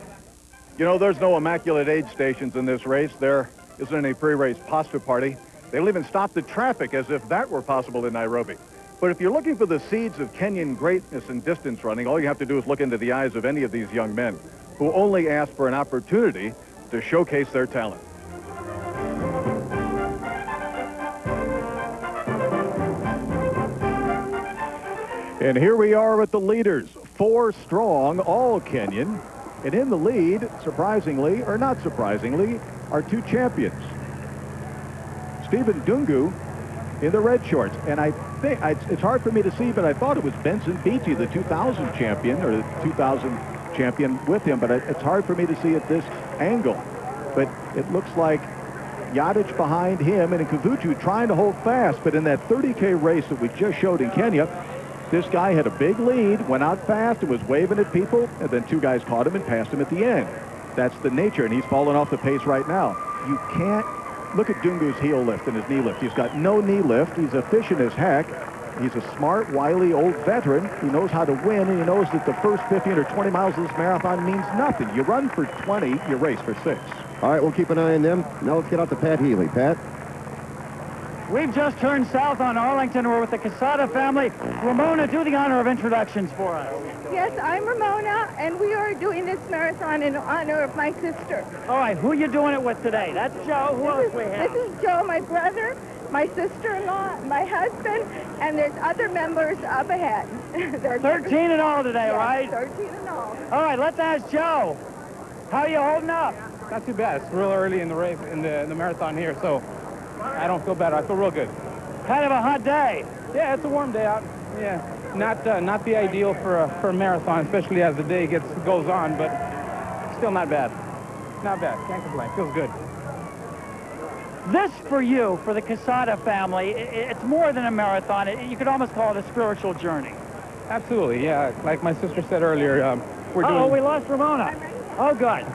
You know, there's no immaculate aid stations in this race. There isn't any pre-race pasta party. They'll even stop the traffic as if that were possible in Nairobi. But if you're looking for the seeds of Kenyan greatness in distance running, all you have to do is look into the eyes of any of these young men who only ask for an opportunity to showcase their talent. And here we are with the leaders, 4 strong, all Kenyan. And in the lead, surprisingly, or not surprisingly, are 2 champions. Stephen Dungu in the red shorts. And I think, it's hard for me to see, but I thought it was Benson Beatty, the 2000 champion, or the 2000 champion with him, but it's hard for me to see at this angle. But it looks like Yadich behind him and Kavutu trying to hold fast. But in that 30K race that we just showed in Kenya, this guy had a big lead, went out fast and was waving at people, and then 2 guys caught him and passed him at the end. That's the nature, and he's falling off the pace right now. You can't look at Dungu's heel lift and his knee lift. He's got no knee lift. He's efficient as heck. He's a smart, wily old veteran. He knows how to win, and he knows that the first 15 or 20 miles of this marathon means nothing. You run for 20, you race for 6. All right, we'll keep an eye on them. Now let's get out to Pat Healy. Pat? We've just turned south on Arlington. We're with the Quesada family. Ramona, do the honor of introductions for us. Yes, I'm Ramona, and we are doing this marathon in honor of my sister. All right, who are you doing it with today? That's Joe. Who else we have? This is Joe, my brother, my sister-in-law, my husband, and there's other members up ahead. 13 in all today, yes, right? 13 in all. All right, let's ask Joe. How are you holding up? Not too bad. It's real early in the race, in the marathon here, so I don't feel bad. I feel real good. Kind of a hot day. Yeah, it's a warm day out. Yeah, not the ideal for a marathon, especially as the day goes on, but still not bad. Not bad. Can't complain. Feels good. This for you, for the Quesada family, it's more than a marathon. You could almost call it a spiritual journey. Absolutely. Yeah, like my sister said earlier, we're doing. Oh, we lost Ramona. Oh, good.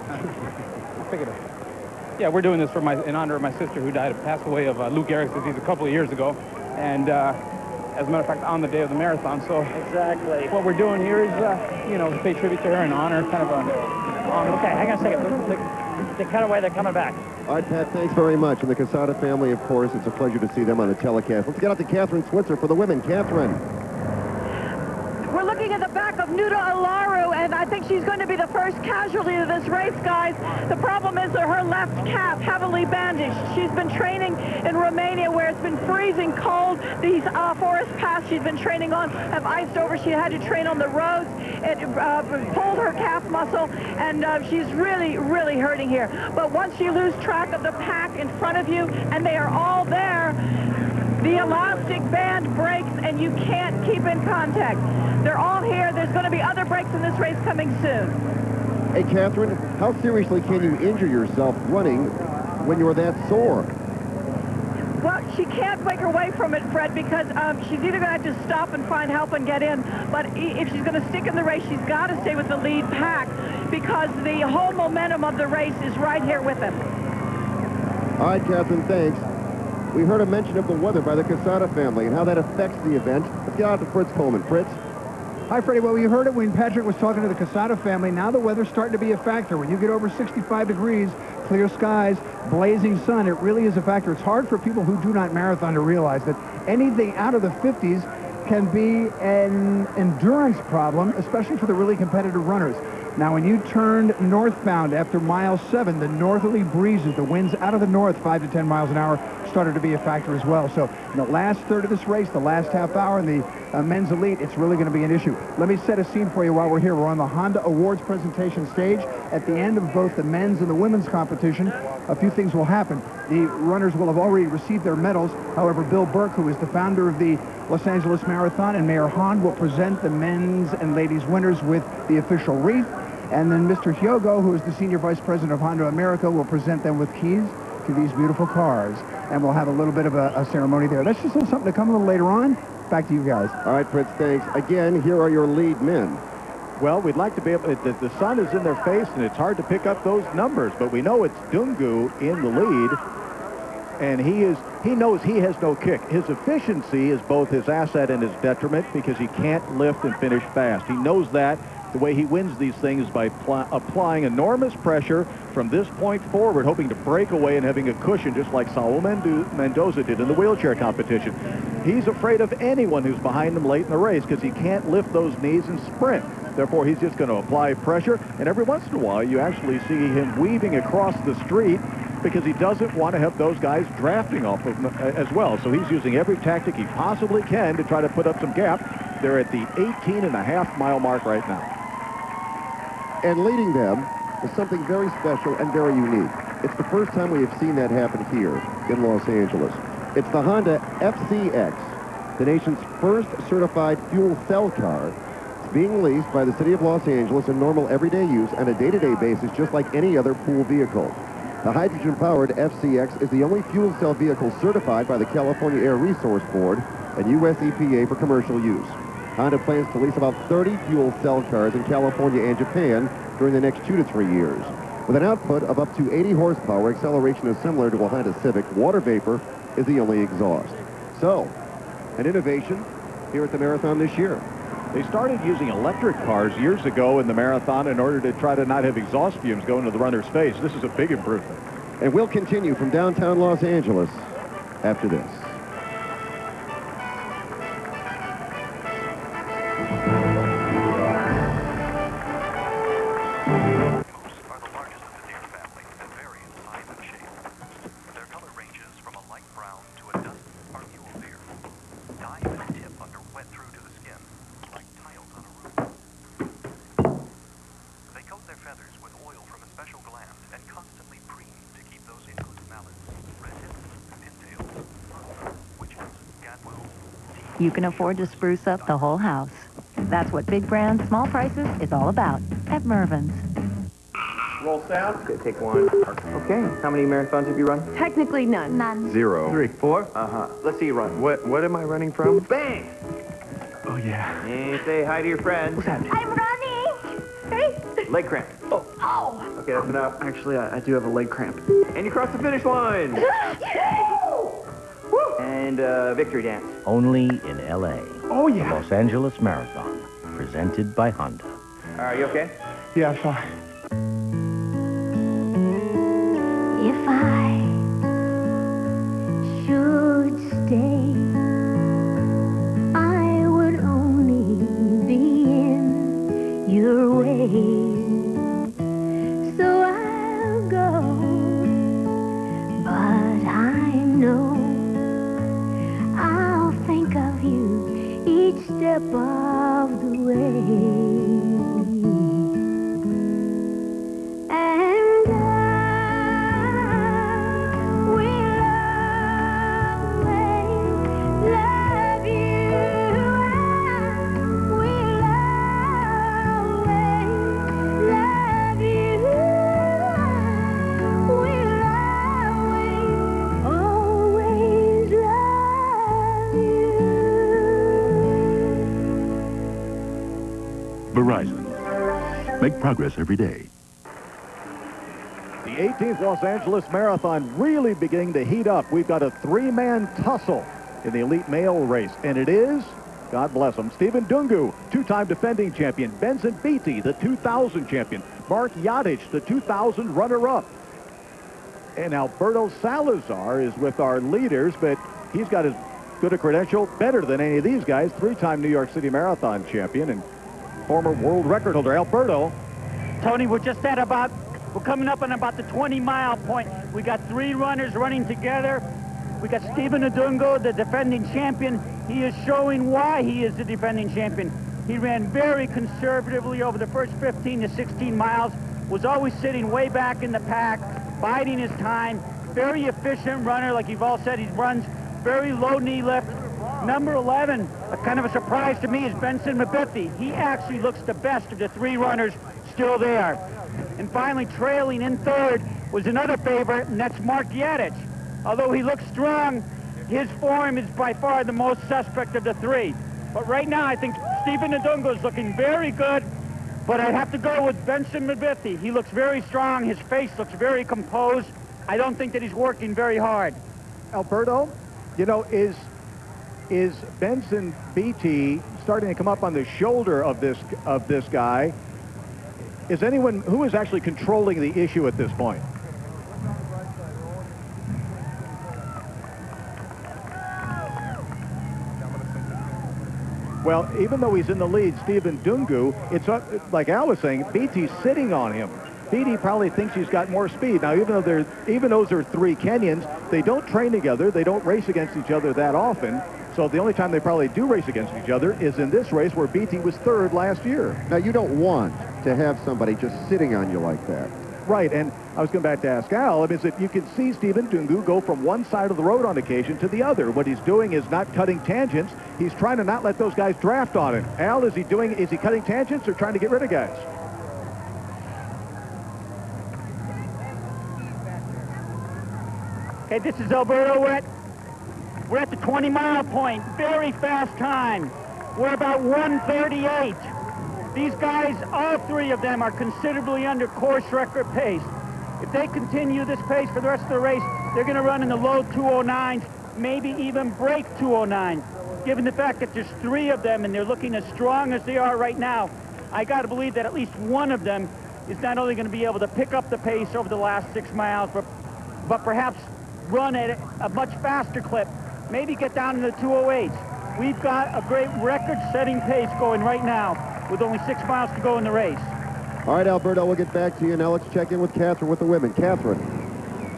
Yeah, we're doing this in honor of my sister who passed away of Lou Gehrig's disease a couple of years ago, and as a matter of fact, on the day of the marathon. So exactly what we're doing here is, you know, to pay tribute to her and honor kind of okay, hang on a second. The cutaway, they're coming back. All right, Pat, thanks very much. And the Quesada family, of course, it's a pleasure to see them on the telecast. Let's get out to Catherine Switzer for the women. Catherine. We're looking at the back of Nuda Alaru, and I think she's going to be the first casualty of this race, guys. The problem is that her left calf heavily bandaged. She's been training in Romania where it's been freezing cold. These forest paths she's been training on have iced over. She had to train on the roads. It pulled her calf muscle, and she's really, really hurting here. But once you lose track of the pack in front of you, and they are all there, the elastic band breaks, and you can't keep in contact. They're all here. There's going to be other breaks in this race coming soon. Hey, Catherine, how seriously can you injure yourself running when you're that sore? Well, she can't break her way from it, Fred, because she's either going to have to stop and find help and get in, but if she's going to stick in the race, she's got to stay with the lead pack because the whole momentum of the race is right here with them. All right, Catherine, thanks. We heard a mention of the weather by the Quesada family and how that affects the event. Let's get out to Fritz Coleman. Fritz? Hi, Freddie. Well, you heard it when Patrick was talking to the Quesada family. Now the weather's starting to be a factor. When you get over 65 degrees, clear skies, blazing sun, it really is a factor. It's hard for people who do not marathon to realize that anything out of the 50s can be an endurance problem, especially for the really competitive runners. Now, when you turned northbound after mile 7, the northerly breezes, the winds out of the north, 5 to 10 miles an hour, started to be a factor as well. So in the last third of this race, the last half hour in the men's elite, it's really going to be an issue. Let me set a scene for you while we're here. We're on the Honda Awards presentation stage. At the end of both the men's and the women's competition, a few things will happen. The runners will have already received their medals. However, Bill Burke, who is the founder of the Los Angeles Marathon, and Mayor Hahn will present the men's and ladies' winners with the official wreath. And then Mr. Hyogo, who is the Senior Vice President of Honda America, will present them with keys to these beautiful cars. And we'll have a little bit of a ceremony there. That's just a little something to come a little later on. Back to you guys. All right, Fritz, thanks. Again, here are your lead men. Well, we'd like to be able to, the sun is in their face, and it's hard to pick up those numbers, but we know it's Dungu in the lead, and he knows he has no kick. His efficiency is both his asset and his detriment because he can't lift and finish fast. He knows that. The way he wins these things is by applying enormous pressure from this point forward, hoping to break away and having a cushion, just like Saul Mendoza did in the wheelchair competition. He's afraid of anyone who's behind him late in the race because he can't lift those knees and sprint. Therefore, he's just going to apply pressure, and every once in a while, you actually see him weaving across the street because he doesn't want to have those guys drafting off of him as well. So he's using every tactic he possibly can to try to put up some gap. They're at the 18.5-mile mark right now. And leading them is something very special and very unique. It's the first time we have seen that happen here in Los Angeles. It's the Honda FCX, the nation's first certified fuel cell car. It's being leased by the city of Los Angeles in normal everyday use on a day-to-day basis, just like any other pool vehicle. The hydrogen-powered FCX is the only fuel cell vehicle certified by the California Air Resource Board and US EPA for commercial use. Honda plans to lease about 30 fuel cell cars in California and Japan during the next 2 to 3 years. With an output of up to 80 horsepower, acceleration is similar to a Honda Civic. Water vapor is the only exhaust. So, an innovation here at the marathon this year. They started using electric cars years ago in the marathon in order to try to not have exhaust fumes go into the runner's face. This is a big improvement. And we'll continue from downtown Los Angeles after this. You can afford to spruce up the whole house. That's what big brands, small prices is all about at Mervyn's. Roll sound. Okay, take one. Okay, how many marathons have you run? Technically none. None. 0. 3. 4. Uh-huh. Let's see you run. What am I running from? Bang! Oh, yeah. And say hi to your friends. What's happening? I'm running. Hey. Leg cramp. Oh. Oh. Okay, that's enough. Actually, I do have a leg cramp. And you cross the finish line. And victory dance. Only in L.A. Oh, yeah. The Los Angeles Marathon, presented by Honda. Are you okay? Yeah, fine. If I should stay, I would only be in your way. So I'll go, but I know I'll think of you each step of the way. And Verizon. Make progress every day. The 18th Los Angeles Marathon really beginning to heat up. We've got a three-man tussle in the elite male race, and it is, God bless him, Stephen Dungu, two-time defending champion, Benson Beatty, the 2000 champion, Mark Yadic, the 2000 runner-up. And Alberto Salazar is with our leaders, but he's got as good a credential, better than any of these guys, three-time New York City Marathon champion and former world record holder. Alberto. Tony, we're coming up on about the 20-mile point. We got three runners running together. We got Stephen Adungo, the defending champion. He is showing why he is the defending champion. He ran very conservatively over the first 15 to 16 miles, was always sitting way back in the pack, biding his time. Very efficient runner, like you've all said. He runs very low knee lift. Number 11, kind of a surprise to me, is Benson Mabithy. He actually looks the best of the three runners still there. And finally, trailing in third was another favorite, and that's Mark Yadic. Although he looks strong, his form is by far the most suspect of the three. But right now, I think Stephen Adungo is looking very good, but I'd have to go with Benson Mabithy. He looks very strong. His face looks very composed. I don't think that he's working very hard. Alberto, you know, is Benson Beatty starting to come up on the shoulder of this guy? Is anyone who is actually controlling the issue at this point? Well, even though he's in the lead, Stephen Dungu, it's like Al was saying, Beatty's sitting on him. Beatty probably thinks he's got more speed. Now, even though they're three Kenyans, they don't train together. They don't race against each other that often. So the only time they probably do race against each other is in this race where Beatty was third last year. Now, you don't want to have somebody just sitting on you like that. Right, and I was going back to ask Al, is that you can see Stephen Dungu go from one side of the road on occasion to the other. What he's doing is not cutting tangents. He's trying to not let those guys draft on him. Al, is he cutting tangents or trying to get rid of guys? Okay, this is Alberto. We're at the 20-mile point. Very fast time. We're about 1:38. These guys, all three of them, are considerably under course record pace. If they continue this pace for the rest of the race, they're going to run in the low 209s, maybe even break 209. Given the fact that there's three of them and they're looking as strong as they are right now, I got to believe that at least one of them is not only going to be able to pick up the pace over the last 6 miles, but perhaps run at a much faster clip, maybe get down in the 208s. We've got a great record-setting pace going right now with only 6 miles to go in the race. All right, Alberto, we'll get back to you. Now let's check in with Catherine with the women. Catherine.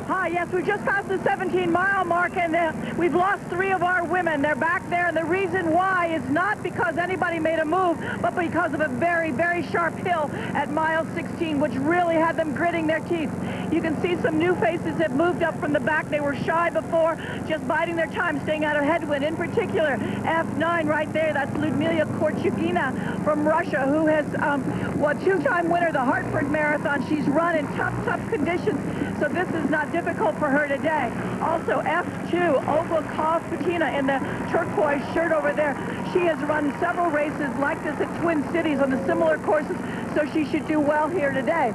Hi, yes, we just passed the 17-mile mark, and we've lost 3 of our women. They're back there, and the reason why is not because anybody made a move, but because of a very, very sharp hill at mile 16, which really had them gritting their teeth. You can see some new faces have moved up from the back. They were shy before, just biding their time, staying out of headwind. In particular, F9 right there, that's Ludmila Korchugina from Russia, who has, two-time winner of the Hartford Marathon. She's run in tough conditions, so this is not difficult for her today. Also, F2, Olga Kovpatina in the turquoise shirt over there. She has run several races like this at Twin Cities on the similar courses, so she should do well here today.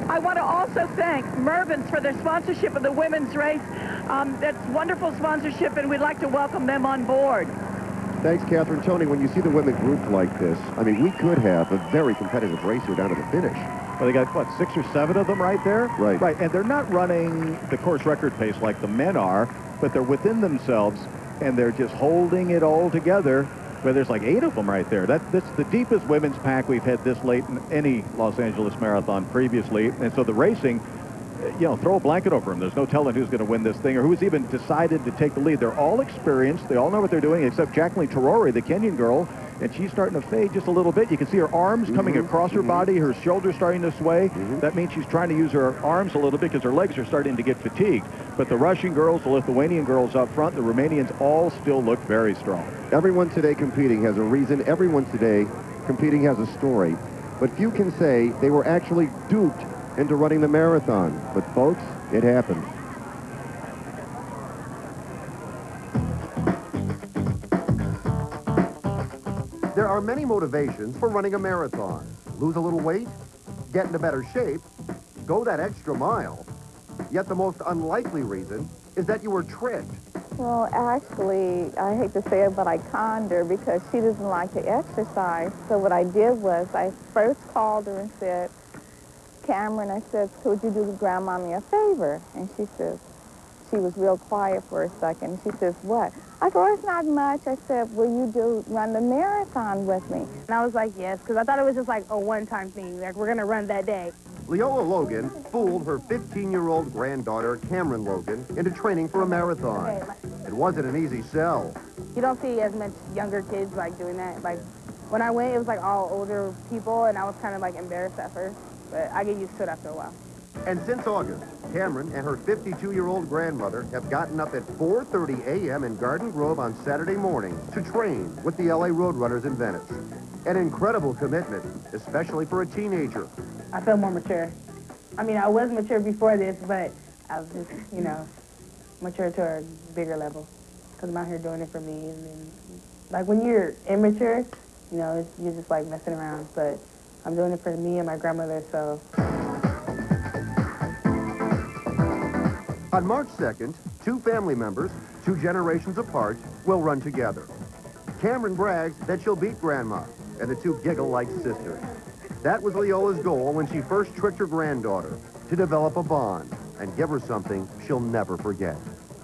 I want to also thank Mervyn's for their sponsorship of the women's race. That's wonderful sponsorship, and we'd like to welcome them on board. Thanks, Catherine. Tony, when you see the women grouped like this, I mean, we could have a very competitive race here down to the finish. Well, they got, what, 6 or 7 of them right there? Right. Right, and they're not running the course record pace like the men are, but they're within themselves, and they're just holding it all together. Well, there's like 8 of them right there. That's the deepest women's pack we've had this late in any Los Angeles Marathon previously. And so the racing, you know, throw a blanket over them. There's no telling who's going to win this thing or who's even decided to take the lead. They're all experienced. They all know what they're doing, except Jacqueline Terori, the Kenyan girl, and she's starting to fade just a little bit. You can see her arms coming across her body, her shoulders starting to sway. That means she's trying to use her arms a little bit because her legs are starting to get fatigued. But the Russian girls, the Lithuanian girls up front, the Romanians all still look very strong. Everyone today competing has a reason. Everyone today competing has a story. But few can say they were actually duped into running the marathon. But folks, it happened. There are many motivations for running a marathon. Lose a little weight, get into better shape, go that extra mile. Yet the most unlikely reason is that you were tricked. Well, actually, I hate to say it, but I conned her because she doesn't like to exercise. So what I did was I first called her and said, Cameron, I said, could you do Grandmommy a favor? And she says, she was real quiet for a second. She says, what? I said, well, it's not much. I said, will you run the marathon with me? And I was like, yes, because I thought it was just like a one-time thing. Like, we're going to run that day. Leola Logan fooled her 15-year-old granddaughter, Cameron Logan, into training for a marathon. It wasn't an easy sell. You don't see as much younger kids, like, doing that. Like, when I went, it was, like, all older people, and I was kind of, like, embarrassed at first. But I get used to it after a while. And since August, Cameron and her 52-year-old grandmother have gotten up at 4:30 a.m. in Garden Grove on Saturday morning to train with the LA Roadrunners in Venice. An incredible commitment, especially for a teenager. I feel more mature. I mean, I was mature before this, but I was just, you know, mature to a bigger level. Because I'm out here doing it for me. And then, like, when you're immature, you know, you're just, like, messing around. But I'm doing it for me and my grandmother, so... On March 2nd, 2 family members, 2 generations apart, will run together. Cameron brags that she'll beat Grandma, and the 2 giggle like sisters. That was Leola's goal when she first tricked her granddaughter, to develop a bond and give her something she'll never forget.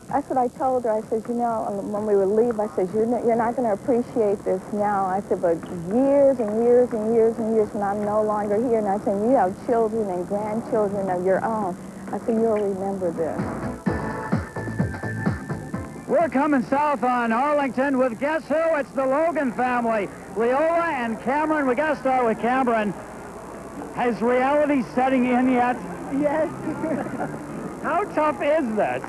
That's what I told her. I said, you know, when we would leave, I said, you're not going to appreciate this now. I said, but years and years and years and years when I'm no longer here, and I said, you have children and grandchildren of your own. I said, you'll remember this. We're coming south on Arlington with, guess who? It's the Logan family. Leola and Cameron. We got to start with Cameron. Has reality setting in yet? Yes. How tough is this?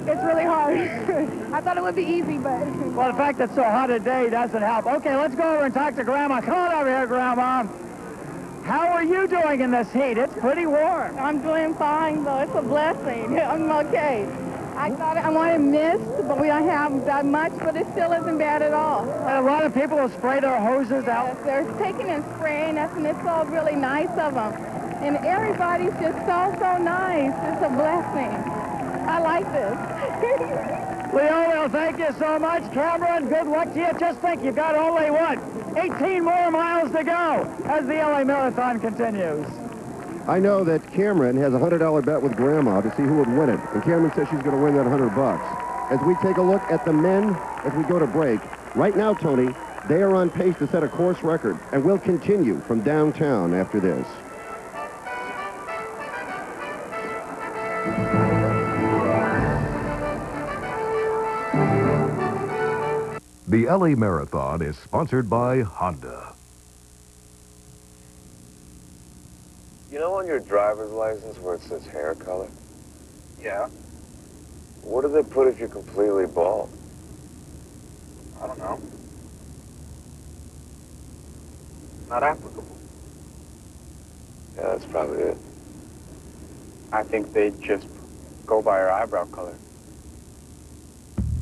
It's really hard. I thought it would be easy, but... Well, the fact that it's so hot today doesn't help. Okay, let's go over and talk to Grandma. Come on over here, Grandma. How are you doing in this heat? It's pretty warm. I'm doing fine, though. It's a blessing. I'm okay. I thought I wanted mist, but we don't have that much, but it still isn't bad at all. And a lot of people have sprayed their hoses out. Yes, they're taking and spraying us, and it's all really nice of them. And everybody's just so nice. It's a blessing. I like this. Leola, thank you so much. Cameron, good luck to you. Just think, you've got only, what, 18 more miles to go as the LA Marathon continues. I know that Cameron has a $100 bet with Grandma to see who would win it. And Cameron says she's going to win that $100. As we take a look at the men as we go to break, right now, Tony, they are on pace to set a course record and will continue from downtown after this. The LA Marathon is sponsored by Honda. You know on your driver's license where it says hair color? Yeah. What do they put if you're completely bald? I don't know. Not applicable. Yeah, that's probably it. I think they just go by your eyebrow color.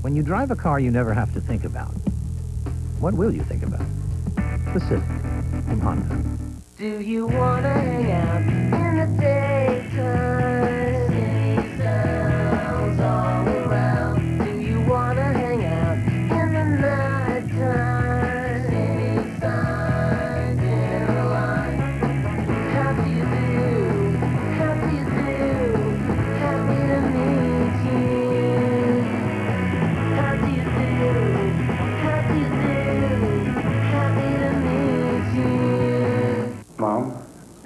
When you drive a car you never have to think about, what will you think about? Pacific from Honda. Do you want to hang out in the daytime? City sounds all around. Do you want to hang out in the nighttime? City signs in a line. How do you do? How do you do? Happy to meet you. How do you do? How do you do? Happy to meet you. Mom,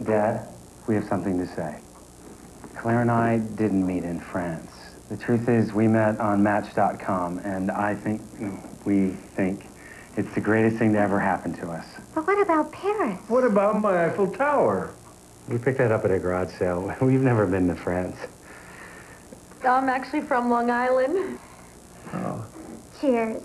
Dad, we have something to say. Claire and I didn't meet in France. The truth is we met on Match.com, and we think it's the greatest thing to ever happen to us. But what about Paris? What about my Eiffel Tower? We picked that up at a garage sale. We've never been to France. I'm actually from Long Island. Oh, Cheers.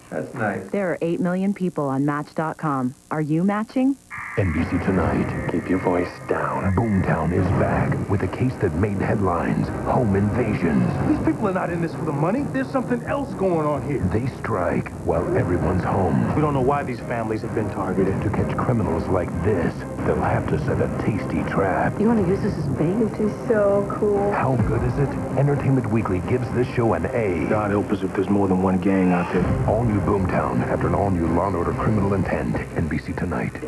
that's nice. There are 8 million people on Match.com. Are you matching? NBC Tonight. Keep your voice down. Boomtown is back with a case that made headlines. Home invasions. These people are not in this for the money. There's something else going on here. They strike while everyone's home. We don't know why these families have been targeted. To catch criminals like this, they'll have to set a tasty trap. You want to use this as bait? It's so cool. How good is it? Entertainment Weekly gives this show an A. God help us if there's more than one gang out there. All new Boomtown after an all-new Law & Order Criminal Intent. NBC Tonight.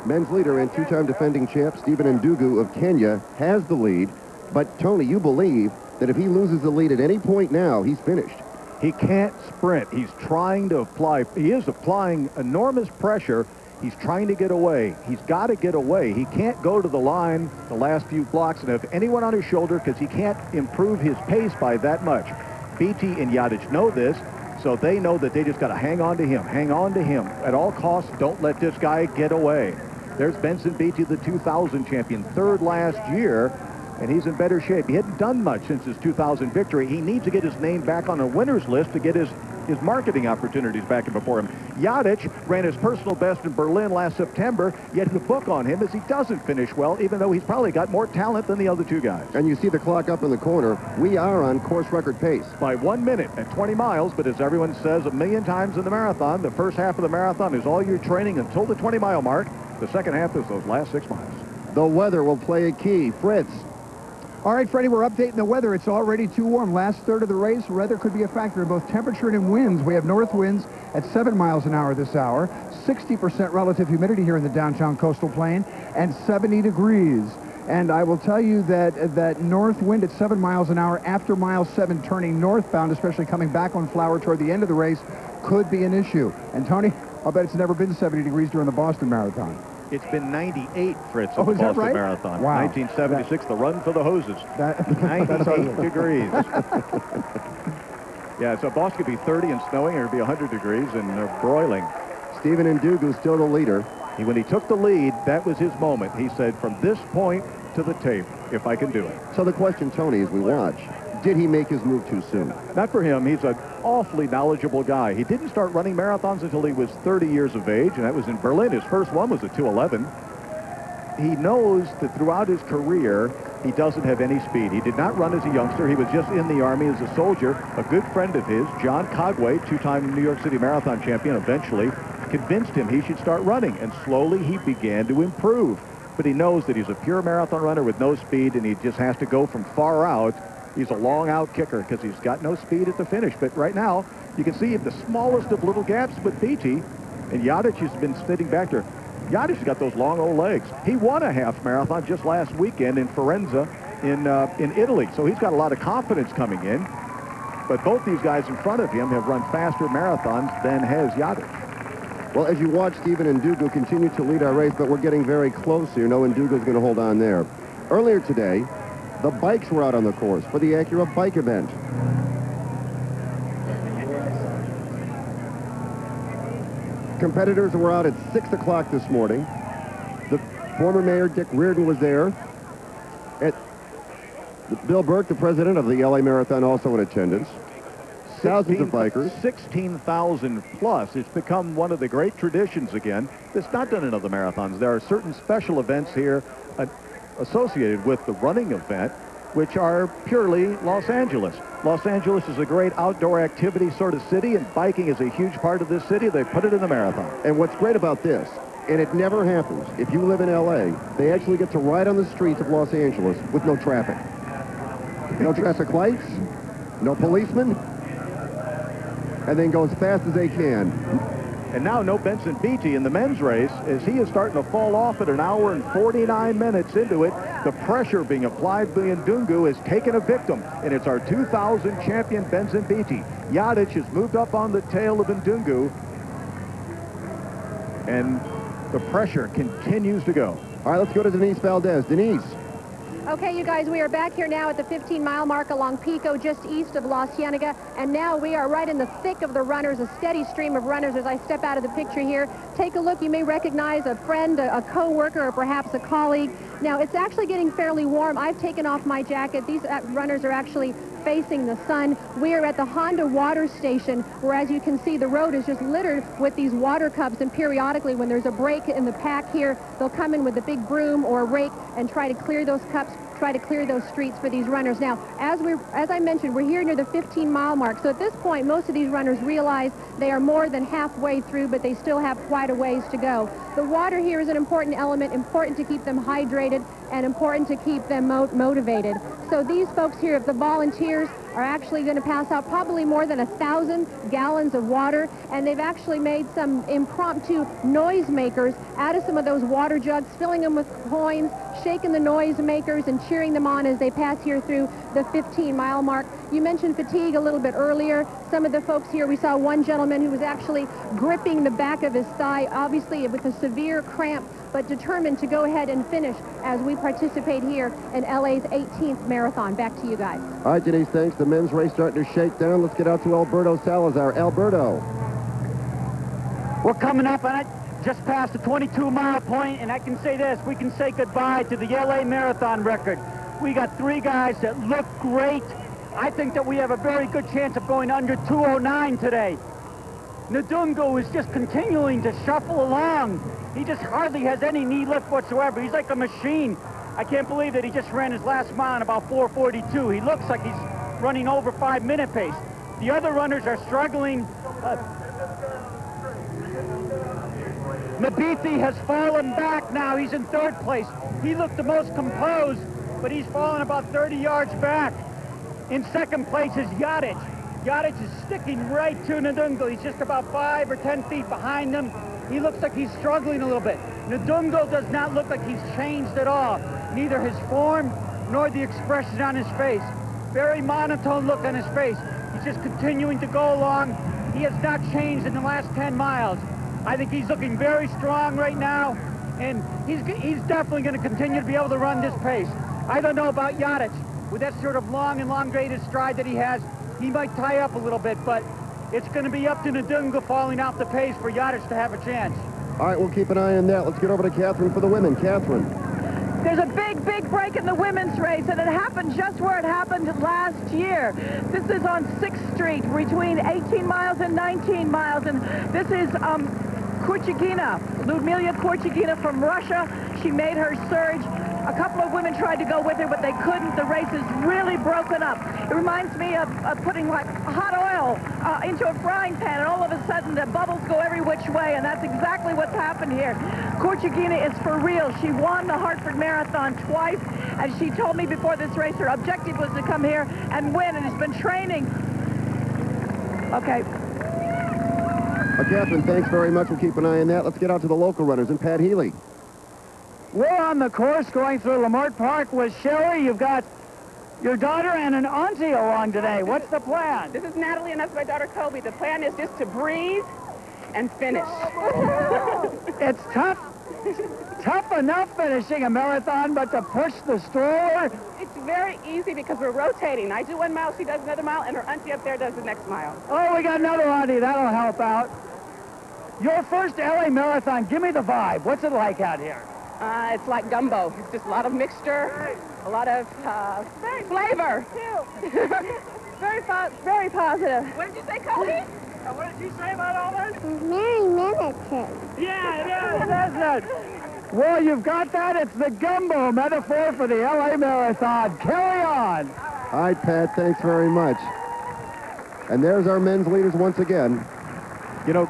Men's leader and two-time defending champ Stephen Ndugu of Kenya has the lead. But, Tony, you believe that if he loses the lead at any point now, he's finished. He can't sprint. He's trying to apply. He is applying enormous pressure. He's trying to get away. He's got to get away. He can't go to the line the last few blocks and have anyone on his shoulder because he can't improve his pace by that much. Beatty and Yadic know this, so they know that they just got to hang on to him. Hang on to him. At all costs, don't let this guy get away. There's Benson Beatty, the 2000 champion, third last year, and he's in better shape. He hadn't done much since his 2000 victory. He needs to get his name back on a winner's list to get his marketing opportunities back before him. Yadic ran his personal best in Berlin last September, yet the book on him is he doesn't finish well, even though he's probably got more talent than the other two guys. And you see the clock up in the corner. We are on course record pace. By 1 minute at 20 miles, but as everyone says a million times in the marathon, the first half of the marathon is all your training until the 20-mile mark. The second half is those last 6 miles. The weather will play a key. Fritz. All right, Freddie, we're updating the weather. It's already too warm. Last third of the race, weather could be a factor in both temperature and in winds. We have north winds at 7 miles an hour this hour, 60% relative humidity here in the downtown coastal plain, and 70 degrees. And I will tell you that north wind at 7 miles an hour after mile 7 turning northbound, especially coming back on Flower toward the end of the race, could be an issue. And, Tony, I'll bet it's never been 70 degrees during the Boston Marathon. It's been 98, Fritz, Oh, at the is that Boston right? Marathon. Wow. 1976, the run for the hoses. 98 degrees. Yeah, so Boston could be 30 and snowing, or it'd be 100 degrees and broiling. Stephen Ndugu still the leader. When he took the lead, that was his moment. He said, from this point to the tape, if I can do it. So the question, Tony, as we watch, did he make his move too soon? Not for him. He's an awfully knowledgeable guy. He didn't start running marathons until he was 30 years of age, and that was in Berlin. His first one was a 2:11. He knows that throughout his career, he doesn't have any speed. He did not run as a youngster. He was just in the Army as a soldier. A good friend of his, John Cogway, two-time New York City Marathon champion, eventually convinced him he should start running, and slowly he began to improve. But he knows that he's a pure marathon runner with no speed, and he just has to go from far out. He's a long-out kicker because he's got no speed at the finish. But right now, you can see the smallest of little gaps with Beatty, and Yadic has been sitting back there. Yadic's got those long old legs. He won a half marathon just last weekend in Firenze in Italy, so he's got a lot of confidence coming in. But both these guys in front of him have run faster marathons than has Yadic. Well, as you watch Stephen Ndugu continue to lead our race, but we're getting very close here. No, Ndugu's going to hold on there. Earlier today, the bikes were out on the course for the Acura bike event. Competitors were out at 6 o'clock this morning. The former mayor, Dick Reardon, was there. Bill Burke, the president of the LA Marathon, also in attendance. Thousands of bikers. 16,000 plus. It's become one of the great traditions again. It's not done in other marathons. There are certain special events here associated with the running event, which are purely Los Angeles. Los Angeles is a great outdoor activity sort of city, and biking is a huge part of this city. They put it in the marathon. And what's great about this, and it never happens, if you live in LA, they actually get to ride on the streets of Los Angeles with no traffic. No traffic lights, no policemen, and then go as fast as they can. And now no Benson Beatty in the men's race, as he is starting to fall off at 1 hour and 49 minutes into it. The pressure being applied by Ndungu has taken a victim, and it's our 2000 champion Benson Beatty. Yadic has moved up on the tail of Ndungu, and the pressure continues to go. All right, let's go to Denise Valdez. Denise. Okay, you guys, we are back here now at the 15-mile mark along Pico, just east of La Cienega, and now we are right in the thick of the runners, a steady stream of runners as I step out of the picture here. Take a look. You may recognize a friend, a co-worker, or perhaps a colleague. Now, it's actually getting fairly warm. I've taken off my jacket. These runners are actually facing the sun. We are at the Honda water station, where, as you can see, the road is just littered with these water cups, and periodically when there's a break in the pack here, they'll come in with a big broom or a rake and try to clear those cups, try to clear those streets for these runners. Now, as I mentioned, we're here near the 15-mile mark, so at this point, most of these runners realize they are more than halfway through, but they still have quite a ways to go. The water here is an important element, important to keep them hydrated and important to keep them motivated. So these folks here, if the volunteers are actually going to pass out probably more than 1,000 gallons of water, and they've actually made some impromptu noise makers out of some of those water jugs, filling them with coins, shaking the noise makers and cheering them on as they pass here through the 15-mile mark. You mentioned fatigue a little bit earlier. Some of the folks here, we saw one gentleman who was actually gripping the back of his thigh, obviously with a severe cramp, but determined to go ahead and finish as we participate here in LA's 18th marathon. Back to you guys. All right, Denise, thanks. The men's race starting to shake down. Let's get out to Alberto Salazar. Alberto. We're coming up on it, just past the 22-mile point, and I can say this, we can say goodbye to the LA Marathon record. We got 3 guys that look great. I think that we have a very good chance of going under 2:09 today. Ndungu is just continuing to shuffle along. He just hardly has any knee lift whatsoever. He's like a machine. I can't believe that he just ran his last mile in about 4:42. He looks like he's running over 5-minute pace. The other runners are struggling. Nabithi has fallen back now. He's in 3rd place. He looked the most composed, but he's fallen about 30 yards back. In 2nd place is Yadic. Yadic is sticking right to Ndungu. He's just about 5 or 10 feet behind him. He looks like he's struggling a little bit. Ndungu does not look like he's changed at all. Neither his form nor the expression on his face. Very monotone look on his face. He's just continuing to go along. He has not changed in the last 10 miles. I think he's looking very strong right now, and he's definitely going to continue to be able to run this pace. I don't know about Yadic. With that sort of long and elongated stride that he has, he might tie up a little bit, but it's going to be up to Ndungu falling off the pace for Yadic to have a chance. All right, we'll keep an eye on that. Let's get over to Catherine for the women. Catherine. There's a big, big break in the women's race, and it happened just where it happened last year. This is on 6th Street between 18 miles and 19 miles, and this is Kurchagina, Ludmila Kurchagina from Russia. She made her surge. A couple of women tried to go with her, but they couldn't. The race is really broken up. It reminds me of putting like hot oil into a frying pan, and all of a sudden the bubbles go every which way, and that's exactly what's happened here. Kurchagina is for real. She won the Hartford Marathon twice, and she told me before this race her objective was to come here and win, and has been training. Okay. Catherine, thanks very much. We'll keep an eye on that. Let's get out to the local runners and Pat Healy. We're on the course going through Lamart Park with Sherry. You've got your daughter and an auntie along today. What's the plan? This is Natalie, and that's my daughter, Kobe. The plan is just to breathe and finish. It's tough. Tough enough finishing a marathon, but to push the stroller? It's very easy because we're rotating. I do 1 mile, she does another mile, and her auntie up there does the next mile. Oh, we got another auntie. That'll help out. Your first LA Marathon, give me the vibe. What's it like out here? It's like gumbo. It's just a lot of mixture, a lot of flavor. Very positive. What did you say, Cody? What did you say about all this? Merry Military. Yeah, that's it. Well, you've got that. It's the gumbo metaphor for the LA Marathon. Carry on. All right, Pat, thanks very much. And there's our men's leaders once again. You know,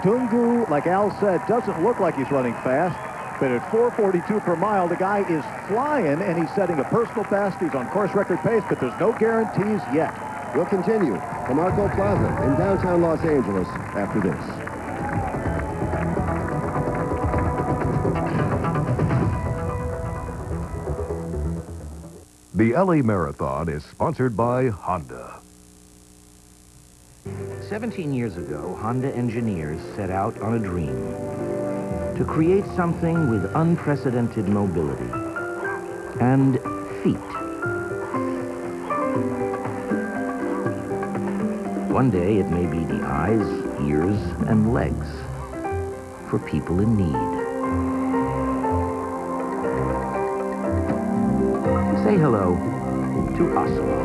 Tungu, like Al said, doesn't look like he's running fast, but at 4:42 per mile, the guy is flying, and he's setting a personal best. He's on course record pace, but there's no guarantees yet. We'll continue from Arco Plaza in downtown Los Angeles after this. The LA Marathon is sponsored by Honda. 17 years ago, Honda engineers set out on a dream to create something with unprecedented mobility and feet. One day, it may be the eyes, ears, and legs for people in need. Say hello to Oslo.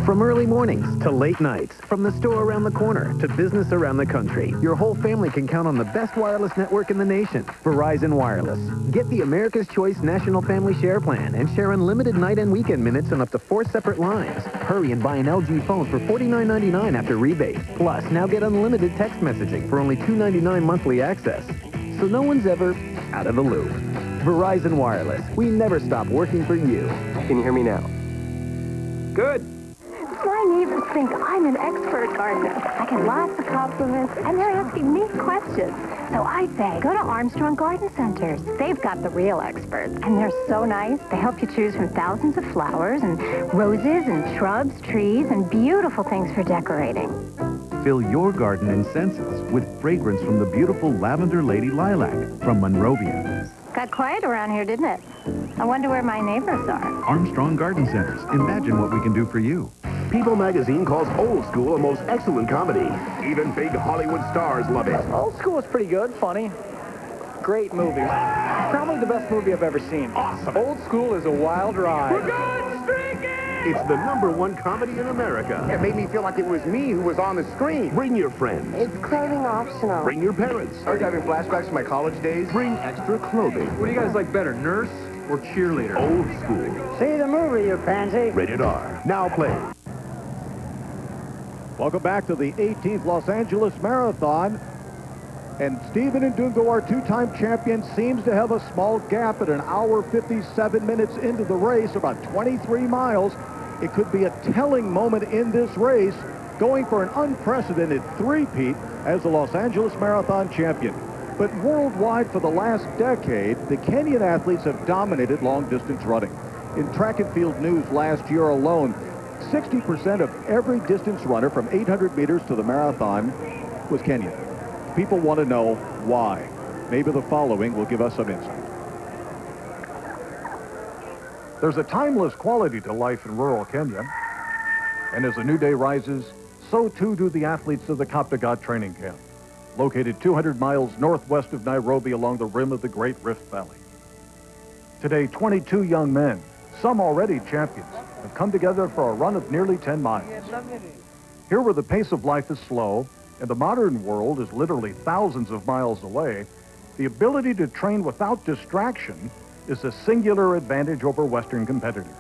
From early mornings to late nights, from the store around the corner to business around the country, your whole family can count on the best wireless network in the nation, Verizon Wireless. Get the America's Choice National Family Share Plan and share unlimited night and weekend minutes on up to 4 separate lines. Hurry and buy an LG phone for $49.99 after rebate. Plus, now get unlimited text messaging for only $2.99 monthly access. So no one's ever out of the loop. Verizon Wireless. We never stop working for you. Can you hear me now? Good. My neighbors think I'm an expert gardener. I get lots of compliments, and they're asking me questions. So I say, go to Armstrong Garden Centers. They've got the real experts, and they're so nice. They help you choose from thousands of flowers and roses and shrubs, trees, and beautiful things for decorating. Fill your garden in senses with fragrance from the beautiful Lavender Lady Lilac from Monrovia. Got quiet around here, didn't it? I wonder where my neighbors are. Armstrong Garden Centers. Imagine what we can do for you. People magazine calls Old School a most excellent comedy. Even big Hollywood stars love it. Old School is pretty good, funny. Great movie. Probably the best movie I've ever seen. Awesome. Old School is a wild ride. We're going streaking! It's the #1 comedy in America. It made me feel like it was me who was on the screen. Bring your friends. It's clothing optional. Bring your parents. I was having flashbacks to my college days. Bring extra clothing. What do you guys like better, nurse or cheerleader? Old School. See the movie, you pansy. Rated R. Now play. Welcome back to the 18th Los Angeles Marathon. And Stephen Ndungo, our two-time champion, seems to have a small gap at 1 hour 57 minutes into the race, about 23 miles. It could be a telling moment in this race, going for an unprecedented three-peat as the Los Angeles Marathon champion. But worldwide for the last decade, the Kenyan athletes have dominated long-distance running. In track and field news last year alone, 60% of every distance runner from 800 meters to the marathon was Kenyan. People want to know why. Maybe the following will give us some insight. There's a timeless quality to life in rural Kenya. And as a new day rises, so too do the athletes of the Kaptagat training camp, located 200 miles northwest of Nairobi along the rim of the Great Rift Valley. Today, 22 young men, some already champions, have come together for a run of nearly 10 miles. Here where the pace of life is slow and the modern world is literally thousands of miles away, The ability to train without distraction is a singular advantage over Western competitors.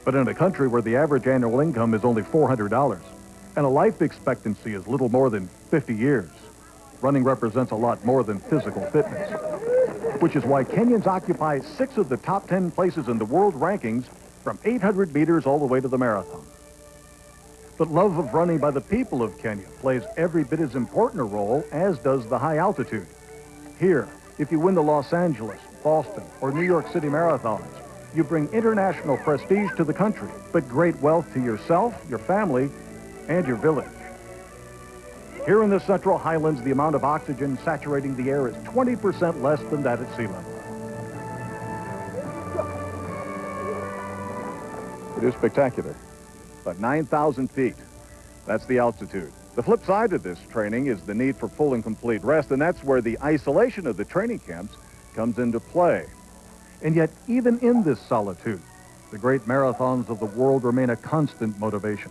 But in a country where the average annual income is only $400 and a life expectancy is little more than 50 years, running represents a lot more than physical fitness, which is why Kenyans occupy 6 of the top 10 places in the world rankings from 800 meters all the way to the marathon. But love of running by the people of Kenya plays every bit as important a role as does the high altitude. Here, if you win the Los Angeles, Boston, or New York City marathons, you bring international prestige to the country, but great wealth to yourself, your family, and your village. Here in the Central Highlands, the amount of oxygen saturating the air is 20% less than that at sea level. It is spectacular. About 9,000 feet. That's the altitude. The flip side of this training is the need for full and complete rest, and that's where the isolation of the training camps comes into play. And yet, even in this solitude, the great marathons of the world remain a constant motivation.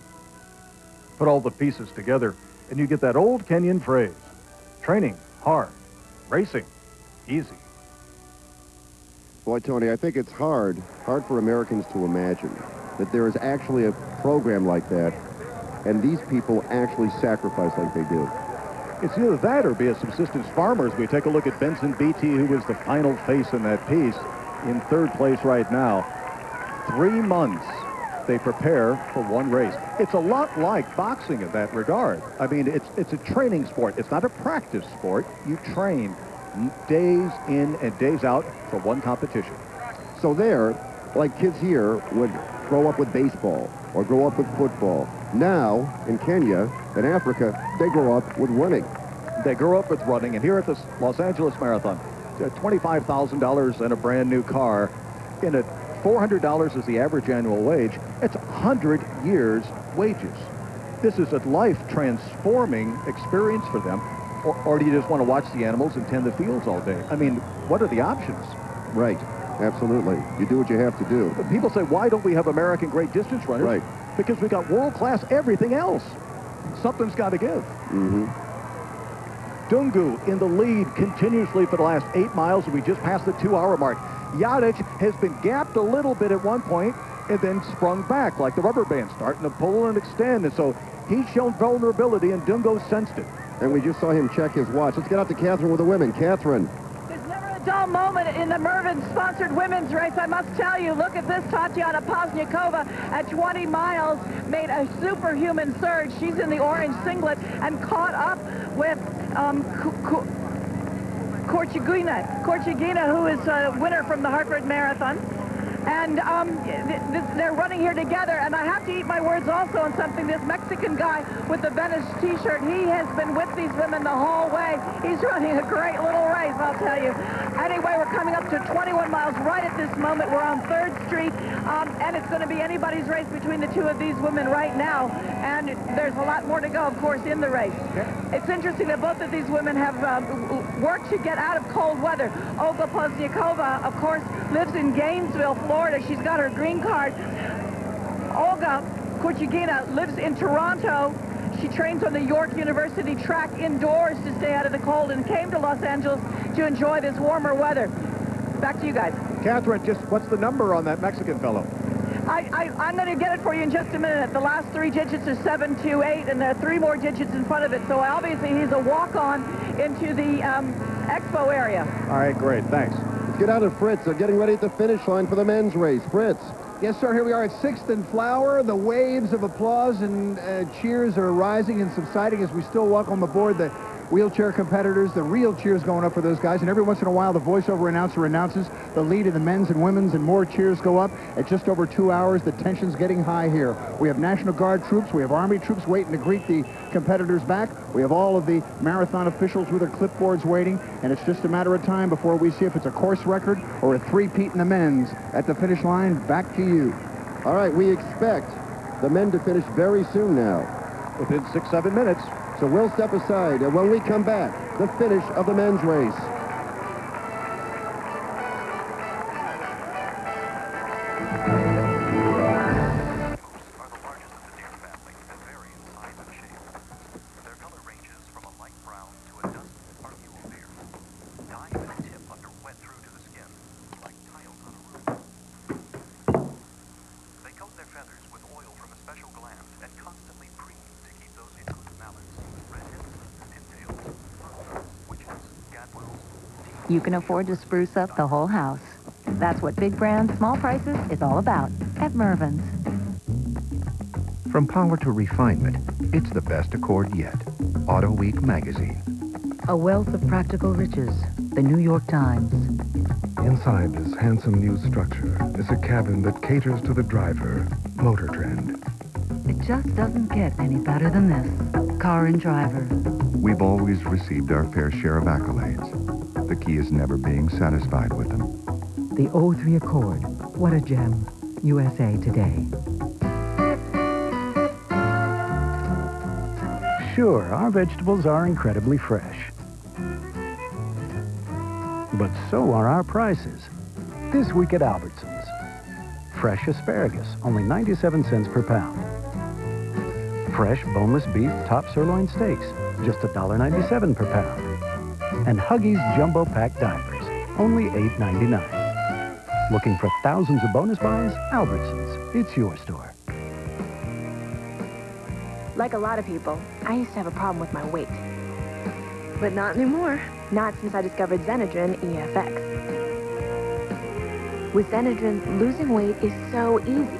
Put all the pieces together, and you get that old Kenyan phrase, training hard, racing easy. Boy, Tony, I think it's hard for Americans to imagine that there is actually a program like that, and these people actually sacrifice like they do. It's either that or be a subsistence farmer. As we take a look at Benson Beatty, who was the final face in that piece, in 3rd place right now. 3 months they prepare for one race. It's a lot like boxing in that regard. I mean, it's a training sport. It's not a practice sport. You train days in and days out for one competition. So there, like kids here would grow up with baseball or grow up with football. Now, in Kenya, in Africa, they grow up with running. They grow up with running, and here at the Los Angeles Marathon, $25,000 and a brand new car. In it, $400 is the average annual wage. It's 100 years' wages. This is a life-transforming experience for them. Or do you just want to watch the animals and tend the fields all day? I mean, what are the options? Right. Absolutely. You do what you have to do. But people say, why don't we have American great distance runners? Right. Because we got world-class everything else. Something's got to give. Mm-hmm. Dungu in the lead continuously for the last 8 miles, and we just passed the 2-hour mark. Yadic has been gapped a little bit at one point and then sprung back like the rubber band, starting to pull and extend. And so he's shown vulnerability, and Dungu sensed it. And we just saw him check his watch. Let's get out to Catherine with the women. Catherine. There's never a dull moment in the Mervyn-sponsored women's race, I must tell you. Look at this. Tatiana Pozniakova at 20 miles made a superhuman surge. She's in the orange singlet and caught up with Korchagina, who is a winner from the Hartford Marathon. And they're running here together, and I have to eat my words also on something. This Mexican guy with the Venice T-shirt, he has been with these women the whole way. He's running a great little race, I'll tell you. Anyway, we're coming up to 21 miles right at this moment. We're on 3rd Street, and it's going to be anybody's race between the 2 of these women right now. And there's a lot more to go, of course, in the race. It's interesting that both of these women have worked to get out of cold weather. Olga Pozniakova, of course, lives in Gainesville, Florida. She's got her green card. Olga Korchagina lives in Toronto. She trains on the York University track indoors to stay out of the cold and came to Los Angeles to enjoy this warmer weather. Back to you guys. Catherine, just what's the number on that Mexican fellow? I'm going to get it for you in just a minute. The last 3 digits are 728, and there are 3 more digits in front of it. So obviously he's a walk-on into the expo area. All right, great. Thanks. Let's get out of Fritz. They're getting ready at the finish line for the men's race. Fritz. Yes, sir. Here we are at 6th and Flower. The waves of applause and cheers are rising and subsiding as we still welcome aboard the wheelchair competitors. The real cheers going up for those guys. And every once in a while, the voiceover announcer announces the lead of the men's and women's, and more cheers go up. At just over 2 hours, the tension's getting high here. We have National Guard troops. We have Army troops waiting to greet the competitors back. We have all of the marathon officials with their clipboards waiting. And it's just a matter of time before we see if it's a course record or a three-peat in the men's at the finish line. Back to you. All right, we expect the men to finish very soon now. Within 6-7 minutes. So we'll step aside, and when we come back, the finish of the men's race. you can afford to spruce up the whole house. That's what big brands, small prices is all about at Mervyn's. From power to refinement, it's the best Accord yet. Auto Week magazine. A wealth of practical riches. The New York Times. Inside this handsome new structure is a cabin that caters to the driver. Motor Trend. It just doesn't get any better than this. Car and Driver. We've always received our fair share of accolades. The key is never being satisfied with them. The O3 Accord. What a gem. USA Today. Sure, our vegetables are incredibly fresh. But so are our prices. This week at Albertsons. Fresh asparagus, only 97 cents per pound. Fresh boneless beef top sirloin steaks, just $1.97 per pound. And Huggies Jumbo Pack diapers, only $8.99. Looking for thousands of bonus buys? Albertsons. It's your store. Like a lot of people, I used to have a problem with my weight. But not anymore. Not since I discovered Xenadrin EFX. With Xenadrin, losing weight is so easy.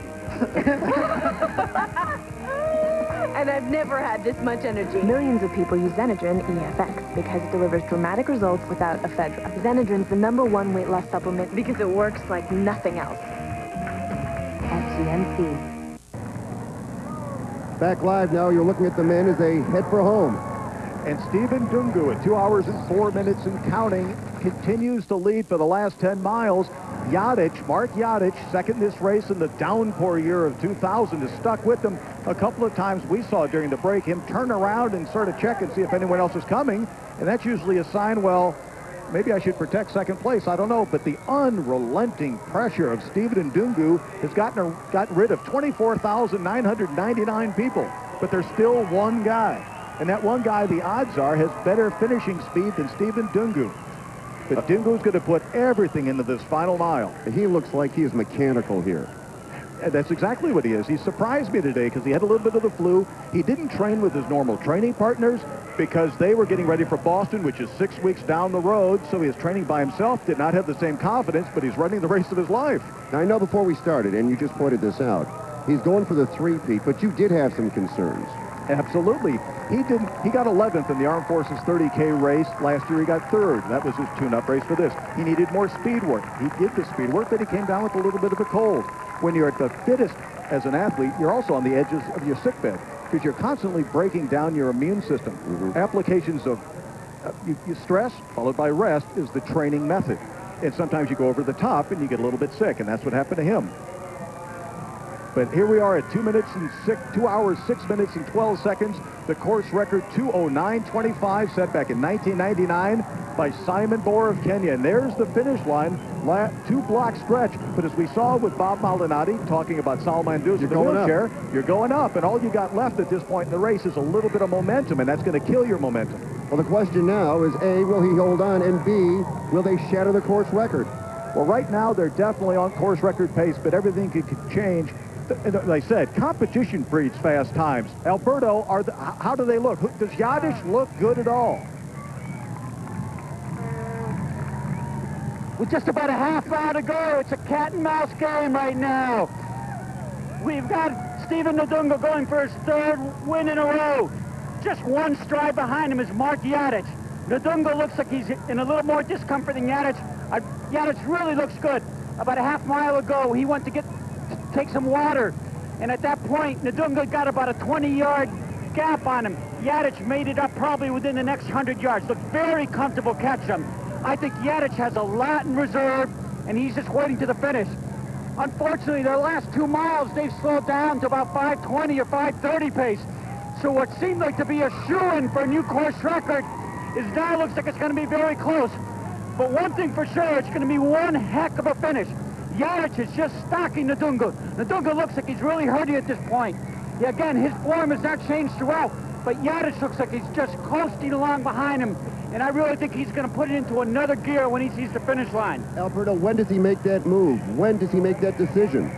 And I've never had this much energy. Millions of people use Xenadrin EFX because it delivers dramatic results without ephedra. Xenadrin's the #1 weight loss supplement because it works like nothing else. FGMC. Back live now, you're looking at the men as they head for home. And Stephen Dungu at 2 hours and 4 minutes and counting continues to lead for the last 10 miles. Mark Yadic, second this race in the downpour year of 2000, is stuck with them a couple of times. We saw during the break him turn around and sort of check and see if anyone else is coming. And that's usually a sign, well, maybe I should protect second place. I don't know. But the unrelenting pressure of Stephen Dungu has gotten rid of 24,999 people. But there's still one guy. And that one guy, the odds are, has better finishing speed than Stephen Dungu. But Dungu's going to put everything into this final mile. He looks like he is mechanical here. That's exactly what he is. He surprised me today because he had a little bit of the flu. He didn't train with his normal training partners because they were getting ready for Boston, which is 6 weeks down the road. So he was training by himself, did not have the same confidence, but he's running the race of his life. Now, I know before we started, and you just pointed this out, he's going for the three-peat, but you did have some concerns. Absolutely. He got 11th in the Armed Forces 30K race. Last year he got 3rd. That was his tune-up race for this. He needed more speed work. He did the speed work, but he came down with a little bit of a cold. When you're at the fittest as an athlete, you're also on the edges of your sickbed because you're constantly breaking down your immune system. Applications of you stress followed by rest is the training method. And sometimes you go over the top and you get a little bit sick, and that's what happened to him. But here we are at 2 hours, 6 minutes, and 12 seconds. The course record 2:09:25 set back in 1999 by Simon Bohr of Kenya. And there's the finish line, 2-block stretch. But as we saw with Bob Maldonado talking about Sal Mandus in the wheelchair, you're going up. And all you got left at this point in the race is a little bit of momentum, and that's going to kill your momentum. Well, the question now is, A, will he hold on? And B, will they shatter the course record? Well, right now they're definitely on course record pace, but everything could change. As I said, competition breeds fast times. Alberto, how do they look? Does Yadic look good at all? With just about a half hour to go, it's a cat and mouse game right now. We've got Stephen Ndungu going for his 3rd win in a row. Just one stride behind him is Mark Yadic. Ndungu looks like he's in a little more discomfort than Yadic. Yadic really looks good. About a half mile ago, he went to take some water, and at that point Ndungu got about a 20-yard gap on him. Yadic made it up probably within the next 100 yards. Looked very comfortable catching him. I think Yadic has a lot in reserve, and he's just waiting to the finish. Unfortunately, their last 2 miles they've slowed down to about 5:20 or 5:30 pace. So what seemed like to be a shoo-in for a new course record is now looks like it's going to be very close. But one thing for sure, it's going to be one heck of a finish. Yadic is just stalking Ndungu. Ndungu looks like he's really hurting at this point. Yeah, again, his form has not changed throughout, but Yadic looks like he's just coasting along behind him, and I really think he's going to put it into another gear when he sees the finish line. Alberto, when does he make that move? When does he make that decision?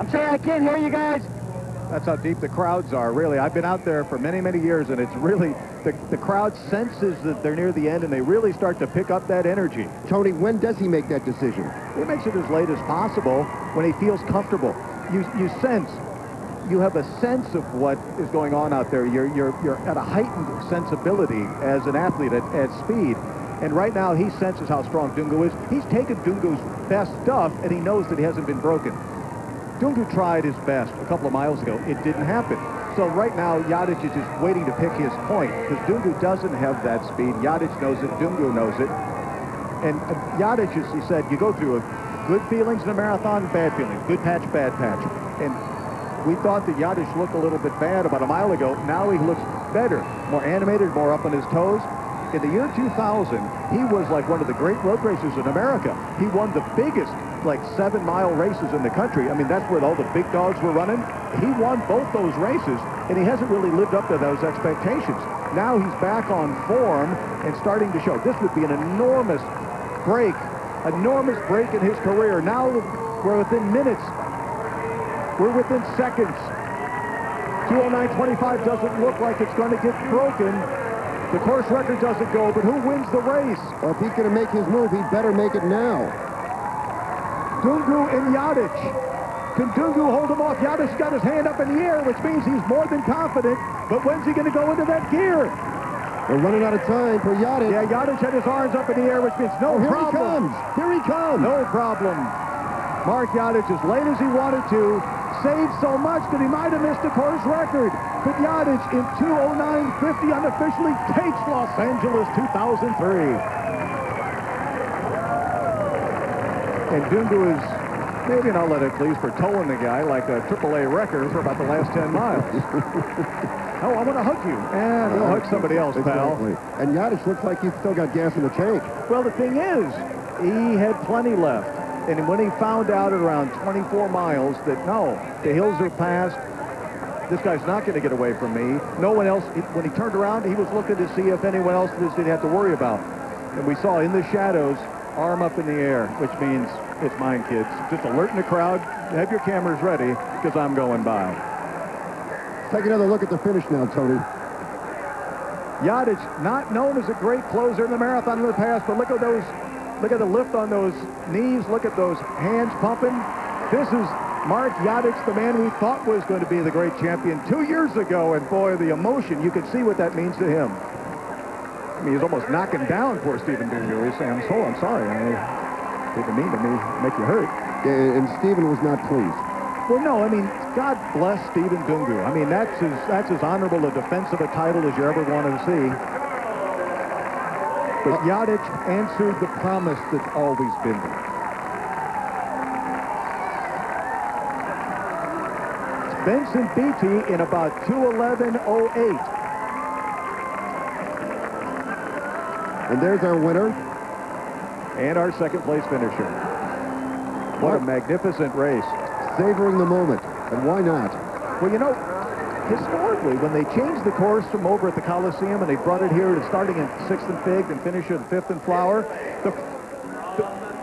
I'm sorry, I can't hear you guys. That's how deep the crowds are, really. I've been out there for many, many years, and it's really, the crowd senses that they're near the end, and they really start to pick up that energy. Tony, when does he make that decision? He makes it as late as possible when he feels comfortable. You sense, you have a sense of what is going on out there. You're at a heightened sensibility as an athlete at speed. And right now, he senses how strong Dungu is. He's taken Dungu's best stuff, and he knows that he hasn't been broken. Dungu tried his best a couple of miles ago. It didn't happen. So right now, Yadic is just waiting to pick his point, because Dungu doesn't have that speed. Yadic knows it. Dungu knows it. And Yadic, as he said, you go through good feelings in a marathon, bad feelings, good patch, bad patch. And we thought that Yadic looked a little bit bad about a mile ago. Now he looks better, more animated, more up on his toes. In the year 2000, he was like one of the great road racers in America. He won the biggest, like 7-mile races in the country. I mean, that's where all the big dogs were running. He won both those races, and he hasn't really lived up to those expectations. Now he's back on form and starting to show. This would be an enormous break in his career. Now we're within minutes. We're within seconds. 2:09.25 doesn't look like it's going to get broken. The course record doesn't go, but who wins the race? Well, if he's going to make his move, he'd better make it now. Dungu and Yadic. Can Dungu hold him off? Yadic's got his hand up in the air, which means he's more than confident. But when's he going to go into that gear? We're running out of time for Yadic. Yeah, Yadic had his arms up in the air, which means no problem. Here he comes. No problem. Mark Yadic, as late as he wanted to, saved so much that he might have missed the course record. But Yadic in 2:09.50 unofficially takes Los Angeles 2003. And Dungu is maybe an outlet at least for towing the guy like a AAA record for about the last 10 miles. Oh, I want to hug you. And we'll hug somebody else, pal. Exactly. And Yadic looks like he's still got gas in the tank. Well, the thing is, he had plenty left. And when he found out at around 24 miles that, no, the hills are passed, this guy's not going to get away from me. No one else, when he turned around, he was looking to see if anyone else didn't have to worry about. And we saw in the shadows, arm up in the air, which means it's mine, kids. Just alerting the crowd, have your cameras ready, because I'm going by. Take another look at the finish now, Tony. Yadic, not known as a great closer in the marathon in the past, but look at those, look at the lift on those knees, look at those hands pumping. This is Mark Yadic, the man we thought was going to be the great champion 2 years ago, and boy, the emotion, you can see what that means to him. I mean, he's almost knocking down poor Stephen Dungu. He's saying, I'm sorry, I didn't mean to make you hurt. Yeah, and Stephen was not pleased. Well, no, I mean, God bless Stephen Dungu. I mean, that's as honorable a defense of a title as you ever want to see. But Yadic answered the promise that's always been there. Benson Beatty in about 2:11.08. And there's our winner. And our second place finisher. What a magnificent race. Savoring the moment. And why not? Well, you know, historically, when they changed the course from over at the Coliseum and they brought it here to starting in 6th and Fig and finishing 5th and Flower,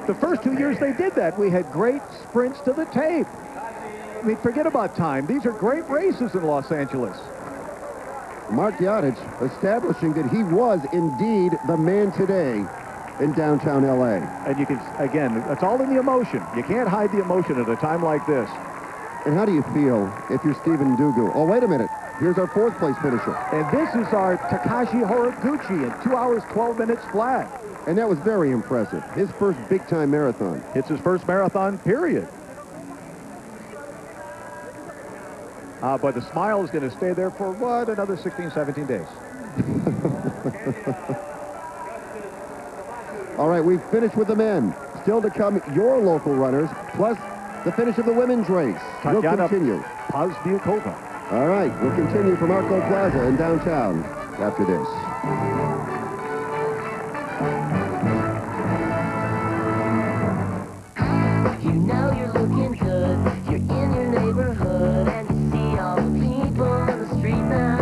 the first 2 years they did that. We had great sprints to the tape. I mean, forget about time. These are great races in Los Angeles. Mark Yadic establishing that he was indeed the man today in downtown L.A. And you can, again, that's all in the emotion. You can't hide the emotion at a time like this. And how do you feel if you're Stephen Dungu? Oh, wait a minute. Here's our 4th place finisher. And this is our Takashi Horiguchi in 2 hours, 12 minutes flat. And that was very impressive. His first big-time marathon. It's his first marathon, period. But the smile is going to stay there for, what, another 16, 17 days. All right, we've finished with the men. Still to come, your local runners, plus the finish of the women's race. We'll continue. Pazviakova. All right, we'll continue from Arco Plaza in downtown after this. You know you're looking good. You're in your neighborhood and you see all the people in the street now.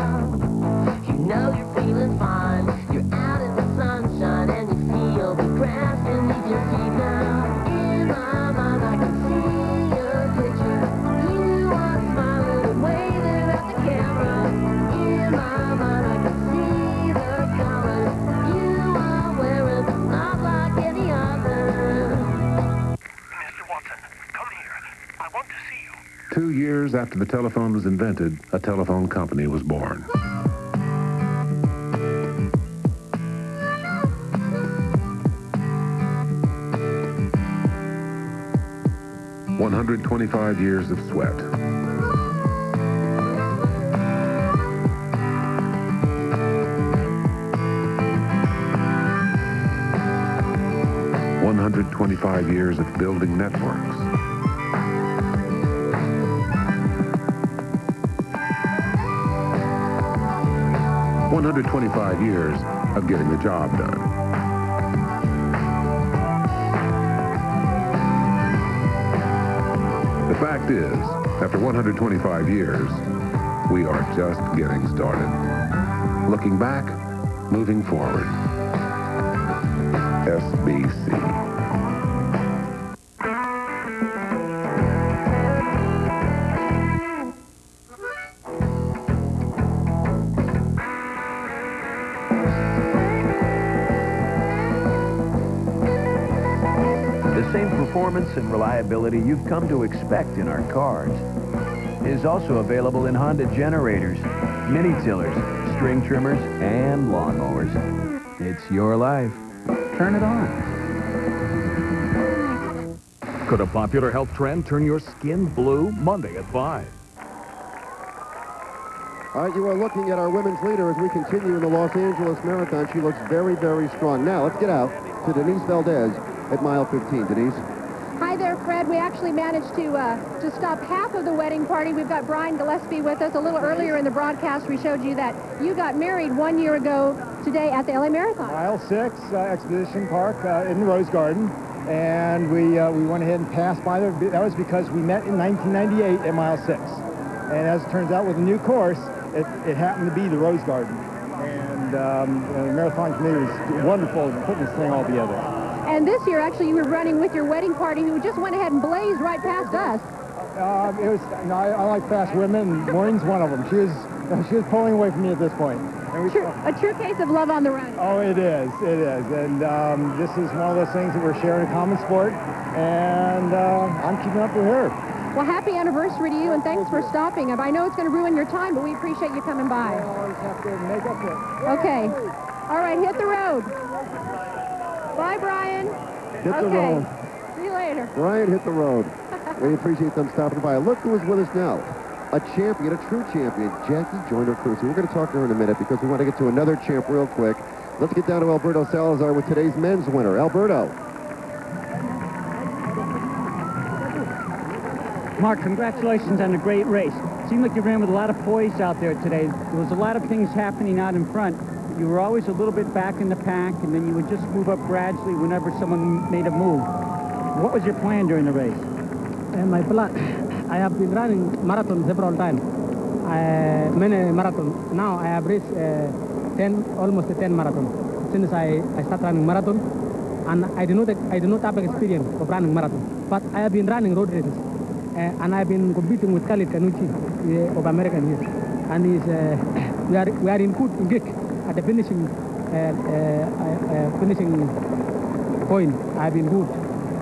You know you're feeling fine. You're out in the sunshine and you feel the grass beneath your feet now. In my mind I can see your picture. You are smiling and waving. 2 years after the telephone was invented, a telephone company was born. "125 years of sweat. "125 years of building networks. "125 years of getting the job done. The fact is, after 125 years, we are just getting started. Looking back, moving forward. SBC. The same performance and reliability you've come to expect in our cars is also available in Honda generators, mini tillers, string trimmers, and lawnmowers. It's your life. Turn it on. Could a popular health trend turn your skin blue? Monday at 5. All right, you are looking at our women's leader as we continue in the Los Angeles Marathon. She looks very, very strong. Now, let's get out to Denise Valdez at mile 15. Denise? Hi there, Fred. We actually managed to stop half of the wedding party. We've got Brian Gillespie with us. A little earlier in the broadcast, we showed you that you got married 1 year ago today at the LA Marathon. Mile 6, Exposition Park in the Rose Garden. And we went ahead and passed by there. That was because we met in 1998 at mile 6. And as it turns out, with a new course, it happened to be the Rose Garden. And the Marathon Committee was wonderful in putting this thing all together. And this year, actually, you were running with your wedding party who just went ahead and blazed right past us. I like fast women, and Maureen's one of them. She was pulling away from me at this point. A true case of love on the run. Oh, it is. And this is one of those things that we're sharing a common sport, and I'm keeping up with her. Well, happy anniversary to you, and thanks for stopping. I know it's going to ruin your time, but we appreciate you coming by. I always have to make up for it. Okay. All right, hit the road. Bye, Brian. Hit the road. See you later. Brian hit the road. We appreciate them stopping by. Look who is with us now. A champion, a true champion, Jackie Joyner-Kersee. We're going to talk to her in a minute because we want to get to another champ real quick. Let's get down to Alberto Salazar with today's men's winner. Alberto. Mark, congratulations on a great race. Seemed like you ran with a lot of poise out there today. There was a lot of things happening out in front. You were always a little bit back in the pack, and then you would just move up gradually whenever someone made a move. What was your plan during the race? My plan, I have been running marathon several times. Many marathons. Now I have reached almost 10 marathons since I started running marathon, and I do not have experience of running marathon. But I have been running road races, and I have been competing with Khalid Kanuchi of American here, and we are in good Greek at the finishing point. I have been good,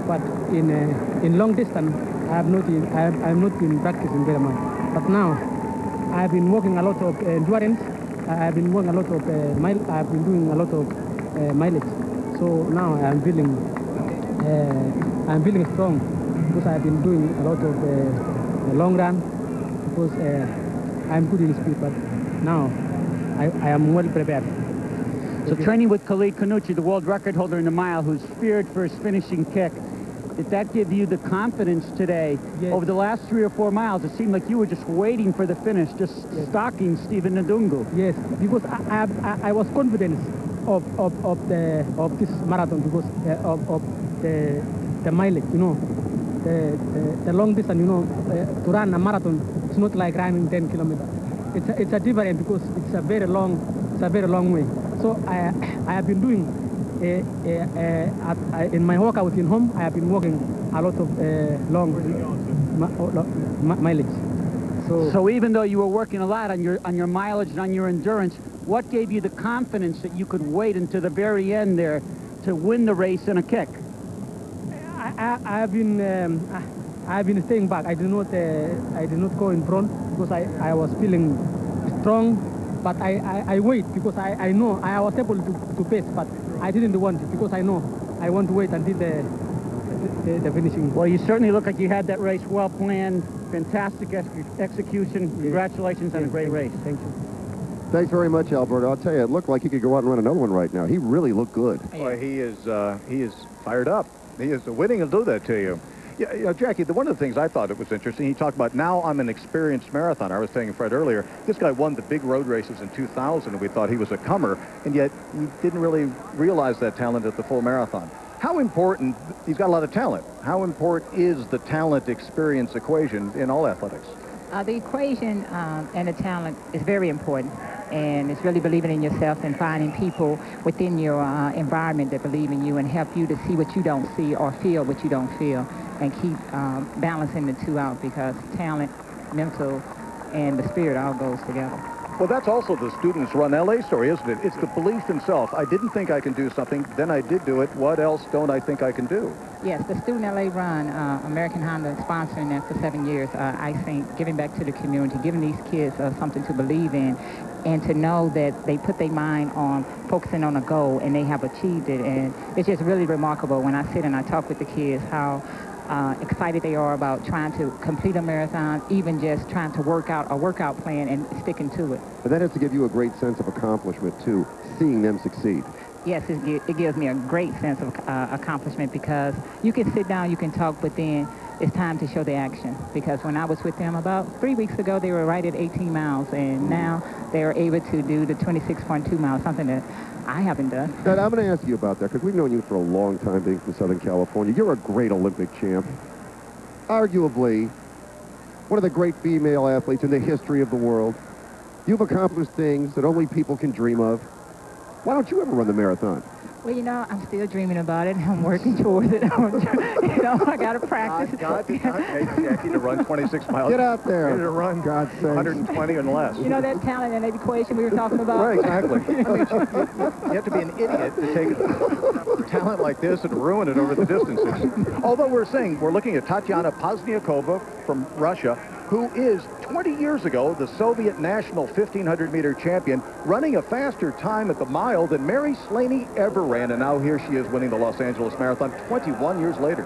but in long distance I have not been practicing very much. But now I have been working a lot of endurance. I have been working a lot of I have been doing a lot of mileage. So now I am feeling strong because I have been doing a lot of long run because I am good in speed. But now I am well prepared. So training with Khalid Kanuchi, the world record holder in the mile, who's feared for his finishing kick, did that give you the confidence today? Yes. Over the last 3 or 4 miles, it seemed like you were just waiting for the finish, just stalking Stephen Ndungu. Yes, because I was confident of this marathon because of the mileage, you know, the long distance, you know, to run a marathon, it's not like running 10 kilometers. It's a different because it's a very long way. So I have been doing. In my workout in home, I have been working a lot of long mileage. So even though you were working a lot on your mileage and on your endurance, what gave you the confidence that you could wait until the very end there to win the race in a kick? I have been I've been staying back. I did not go in front because I was feeling strong, but I wait because I know I was able to pace, but I didn't want it because I know I want to wait until the finishing. Well, you certainly look like you had that race well planned. Fantastic execution. Congratulations on a great race. Thank you. Thanks very much, Alberto. I'll tell you, it looked like he could go out and run another one right now. He really looked good. Boy, he is fired up. The winning will do that to you. Yeah, you know, Jackie, one of the things I thought it was interesting, he talked about, now I'm an experienced marathoner. I was telling Fred earlier, this guy won the big road races in 2000, and we thought he was a comer, and yet we didn't really realize that talent at the full marathon. How important, he's got a lot of talent, how important is the talent experience equation in all athletics? The equation and the talent is very important, and it's really believing in yourself and finding people within your environment that believe in you and help you to see what you don't see or feel what you don't feel, and keep balancing the two out, because talent, mental, and the spirit all goes together. Well, that's also the Students Run LA story, isn't it? It's the belief in self. I didn't think I can do something, then I did do it. What else don't I think I can do? Yes, the Student LA Run, American Honda sponsoring that for 7 years, I think giving back to the community, giving these kids something to believe in, and to know that they put their mind on focusing on a goal and they have achieved it. And it's just really remarkable when I sit and I talk with the kids how excited they are about trying to complete a marathon, even just trying to work out a workout plan and sticking to it. But that has to give you a great sense of accomplishment, too, seeing them succeed. Yes, it gives me a great sense of accomplishment, because you can sit down, you can talk, but then it's time to show the action. Because when I was with them about 3 weeks ago, they were right at 18 miles, and now they are able to do the 26.2 miles, something that I haven't done. Dad, I'm going to ask you about that, because we've known you for a long time being from Southern California. You're a great Olympic champ. Arguably, one of the great female athletes in the history of the world. You've accomplished things that only people can dream of. Why don't you ever run the marathon? Well, you know, I'm still dreaming about it. I'm working towards it. You know, I got to practice. God did not make Jackie to run 26 miles. Get out there. Get her to run God's sake. 120 and less. You know that talent and that equation we were talking about? Right, exactly. I mean, you have to be an idiot to take a talent like this and ruin it over the distances. Although we're looking at Tatiana Pozniakova from Russia, who is 20 years ago the Soviet national 1,500-meter champion, running a faster time at the mile than Mary Slaney ever ran, and now here she is winning the Los Angeles Marathon 21 years later.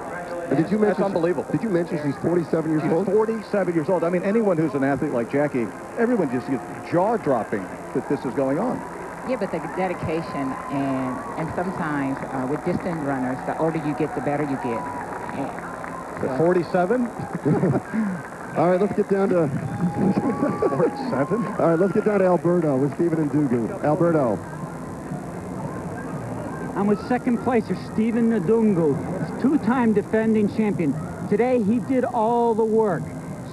Did you mention, that's unbelievable. Did you mention she's 47 years old? She's 47 years old. I mean, anyone who's an athlete like Jackie, everyone just gets jaw-dropping that this is going on. Yeah, but the dedication and sometimes with distant runners, the older you get, the better you get. At 47? All right, let's get down to 47. All right, let's get down to Alberto with Stephen Ndungu. Alberto. I'm with second placer Stephen Ndungu, two-time defending champion. Today he did all the work.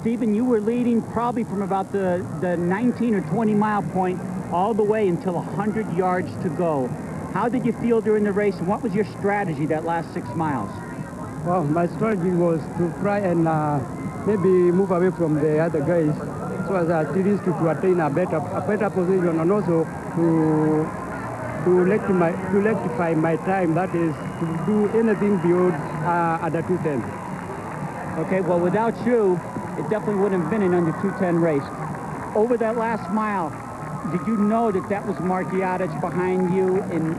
Stephen, you were leading probably from about the 19 or 20 mile point all the way until 100 yards to go. How did you feel during the race, and what was your strategy that last 6 miles? Well, my strategy was to try and maybe move away from the other guys, so as at least to attain a better position, and also to rectify my time. That is to do anything beyond under 210. Okay, well, without you, it definitely wouldn't have been an under 210 race. Over that last mile, did you know that was Markiadich behind you, and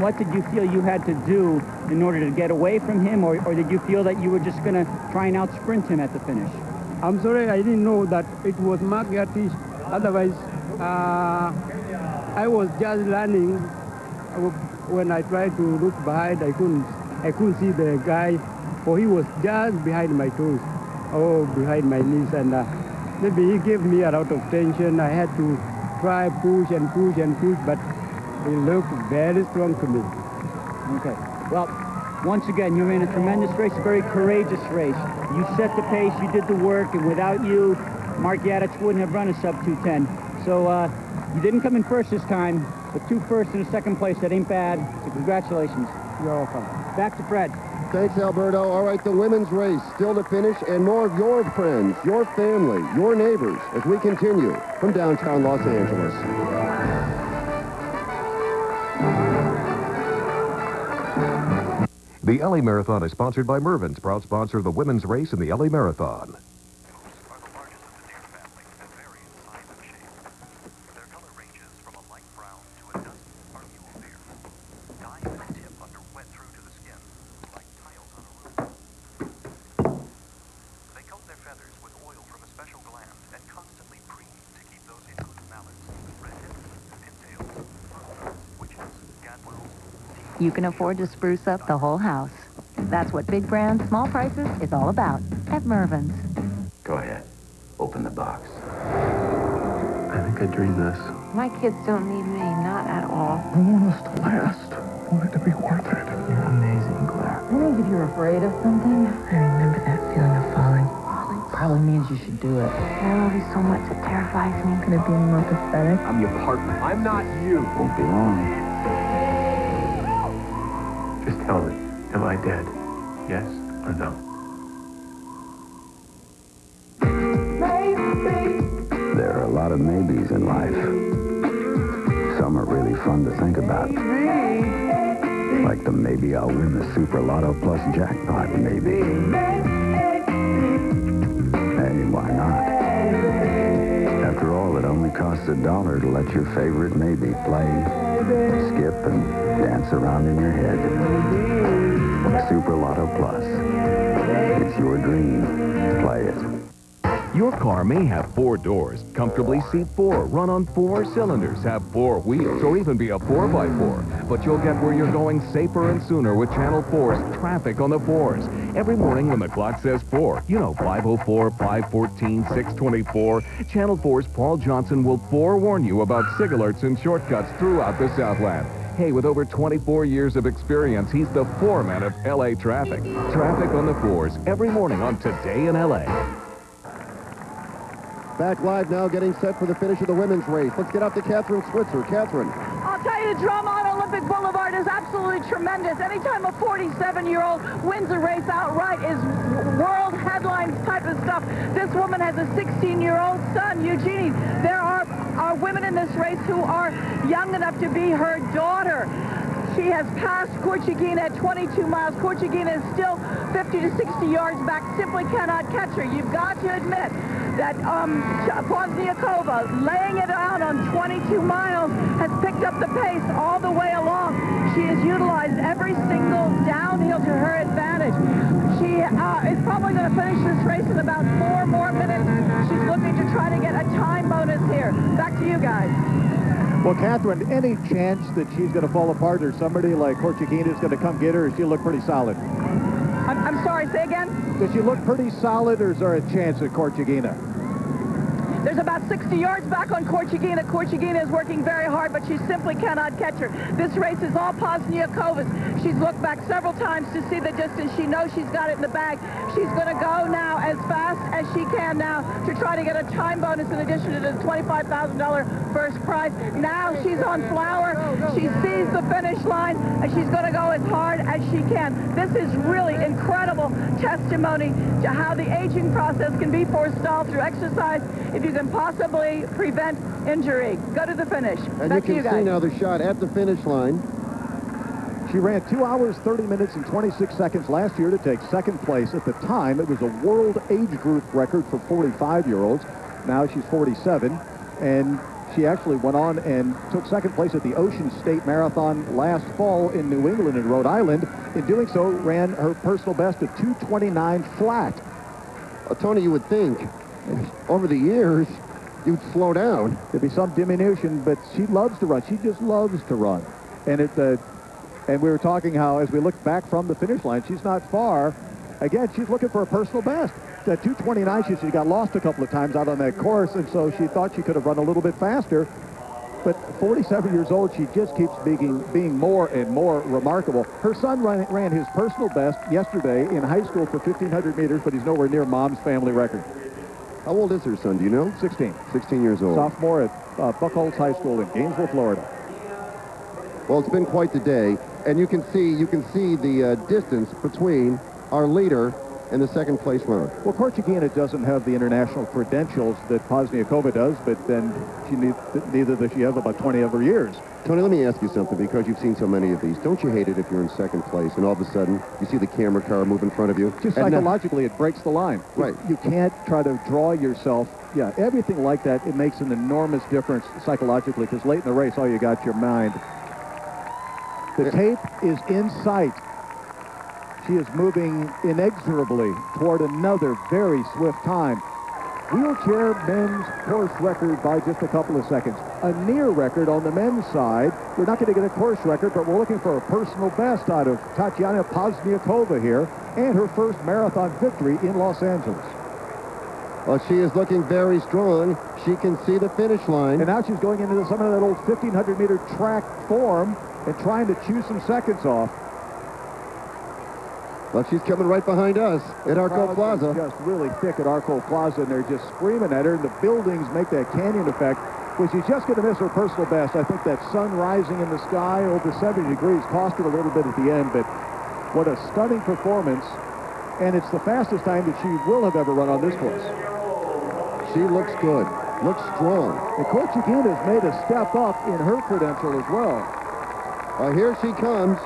what did you feel you had to do in order to get away from him, or did you feel that you were just going to try and out-sprint him at the finish? I'm sorry, I didn't know that it was Markiadich. Otherwise, I was just running. When I tried to look behind, I couldn't see the guy, for he was just behind my toes, or behind my knees, and maybe he gave me a lot of tension. I had to try, push and push and push, but he looked very strong to me. Okay. Well, once again, you ran a tremendous race, a very courageous race. You set the pace, you did the work, and without you, Markiadich wouldn't have run a sub-210. So you didn't come in first this time, but 2 firsts and a second place, that ain't bad. So congratulations. You're welcome. Back to Fred. Thanks, Alberto. All right, the women's race still to finish, and more of your friends, your family, your neighbors, as we continue from downtown Los Angeles. The LA Marathon is sponsored by Mervyn's, proud sponsor of the women's race in the LA Marathon. You can afford to spruce up the whole house. That's what big brands, small prices is all about at Mervyn's. Go ahead. Open the box. I think I dreamed this. My kids don't need me, not at all. I want us to last. I want it to be worth it. You're amazing, Claire. I think if you're afraid of something, I remember that feeling of falling. Probably means you should do it. I love you so much, it terrifies me. Could it be any more pathetic? I'm your partner. I'm not you. Won't be long. Just tell me, am I dead? Yes or no? There are a lot of maybes in life. Some are really fun to think about. Like the maybe I'll win the Super Lotto Plus jackpot maybe. Hey, why not? After all, it only costs $1 to let your favorite maybe play, skip, and dance around in your head. Super Lotto Plus. It's your dream. Play it. Your car may have 4 doors, comfortably seat 4, run on 4 cylinders, have 4 wheels, or even be a 4x4. But you'll get where you're going safer and sooner with Channel 4's Traffic on the 4s. Every morning when the clock says 4, you know, 5:04, 5:14, 6:24, Channel 4's Paul Johnson will forewarn you about sig alerts and shortcuts throughout the Southland. Hey, with over 24 years of experience, he's the foreman of LA Traffic. Traffic on the 4s every morning on Today in LA. Back live now, getting set for the finish of the women's race. Let's get up to Catherine Switzer. Catherine. I'll tell you, the drama on Olympic Boulevard is absolutely tremendous. Anytime a 47-year-old wins a race outright is world headlines type of stuff. This woman has a 16-year-old son, Eugenie. There are women in this race who are young enough to be her daughter. She has passed Korchagina at 22 miles. Korchagina is still 50 to 60 yards back, simply cannot catch her. You've got to admit that Pozniakova, laying it out on 22 miles, has picked up the pace all the way along. She has utilized every single downhill to her advantage. She is probably going to finish this race in about 4 more minutes. She's looking to try to get a time bonus here. Back to you guys. Well, Catherine, any chance that she's going to fall apart or somebody like Korchagina is going to come get her, or does she look pretty solid? I'm sorry, say again? Does she look pretty solid, or is there a chance at Korchagina? There's about 60 yards back on Korchagina. Korchagina is working very hard, but she simply cannot catch her. This race is all Pozniakova's. She's looked back several times to see the distance. She knows she's got it in the bag. She's going to go now as fast as she can now to try to get a time bonus in addition to the $25,000 first prize. Now she's on flour. She sees the finish line, and she's going to go as hard as she can. This is really incredible testimony to how the aging process can be forestalled through exercise if you can possibly prevent injury. Go to the finish. And Back you to can guys. see now the shot at the finish line. She ran 2 hours, 30 minutes, and 26 seconds last year to take second place. At the time, it was a world age group record for 45-year-olds. Now she's 47, and she actually went on and took second place at the Ocean State Marathon last fall in New England and Rhode Island. In doing so, ran her personal best of 2:29 flat. Tony, you would think over the years you'd slow down. There'd be some diminution, but she loves to run. She just loves to run. And and we were talking how as we look back from the finish line, she's not far. Again, she's looking for a personal best. That 2:29, she got lost a couple of times out on that course, and so she thought she could have run a little bit faster. But 47 years old, she just keeps being more and more remarkable. Her son ran his personal best yesterday in high school for 1,500 meters, but he's nowhere near Mom's family record. How old is her son, do you know? 16. 16 years old. Sophomore at Buckholz High School in Gainesville, Florida. Well, it's been quite the day, and you can see the distance between our leader and the second place runner. Well, Korchagina doesn't have the international credentials that Pozniakova does, but then neither does she have about 20 other years. Tony, let me ask you something, because you've seen so many of these. Don't you hate it if you're in second place and all of a sudden you see the camera car move in front of you? Just psychologically, it breaks the line. Right. You can't try to draw yourself. Yeah, everything like that, it makes an enormous difference psychologically, because late in the race, all you got is your mind. The tape is in sight. She is moving inexorably toward another very swift time. Wheelchair men's course record by just a couple of seconds. A near record on the men's side. We're not going to get a course record, but we're looking for a personal best out of Tatiana Pozniakova here, and her first marathon victory in Los Angeles. Well, she is looking very strong. She can see the finish line. And now she's going into some of that old 1,500-meter track form and trying to chew some seconds off. Well, she's coming right behind us at Arco Plaza. Just really thick at Arco Plaza, and they're just screaming at her, and the buildings make that canyon effect. Well, she's just going to miss her personal best. I think that sun rising in the sky over 70 degrees cost her a little bit at the end, but what a stunning performance, and it's the fastest time that she will have ever run on this course. She looks good, looks strong. And Korchagina has made a step up in her credential as well. Well, here she comes,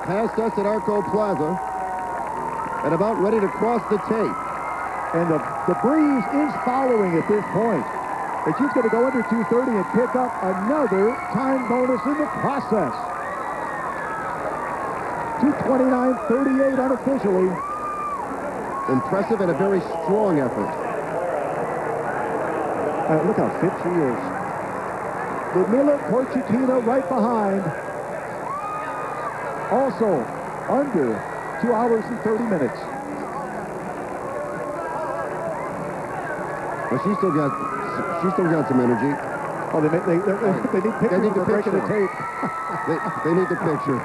past us at Arco Plaza, and about ready to cross the tape. And the breeze is following at this point. And she's going to go under 2:30 and pick up another time bonus in the process. 2:29.38 unofficially. Impressive and a very strong effort. Look how fit she is. Ludmila Korchagina right behind. Also under 2 hours and 30 minutes. Well, she's still got some energy. Oh, they need pictures. They need the picture. The tape. they need the picture.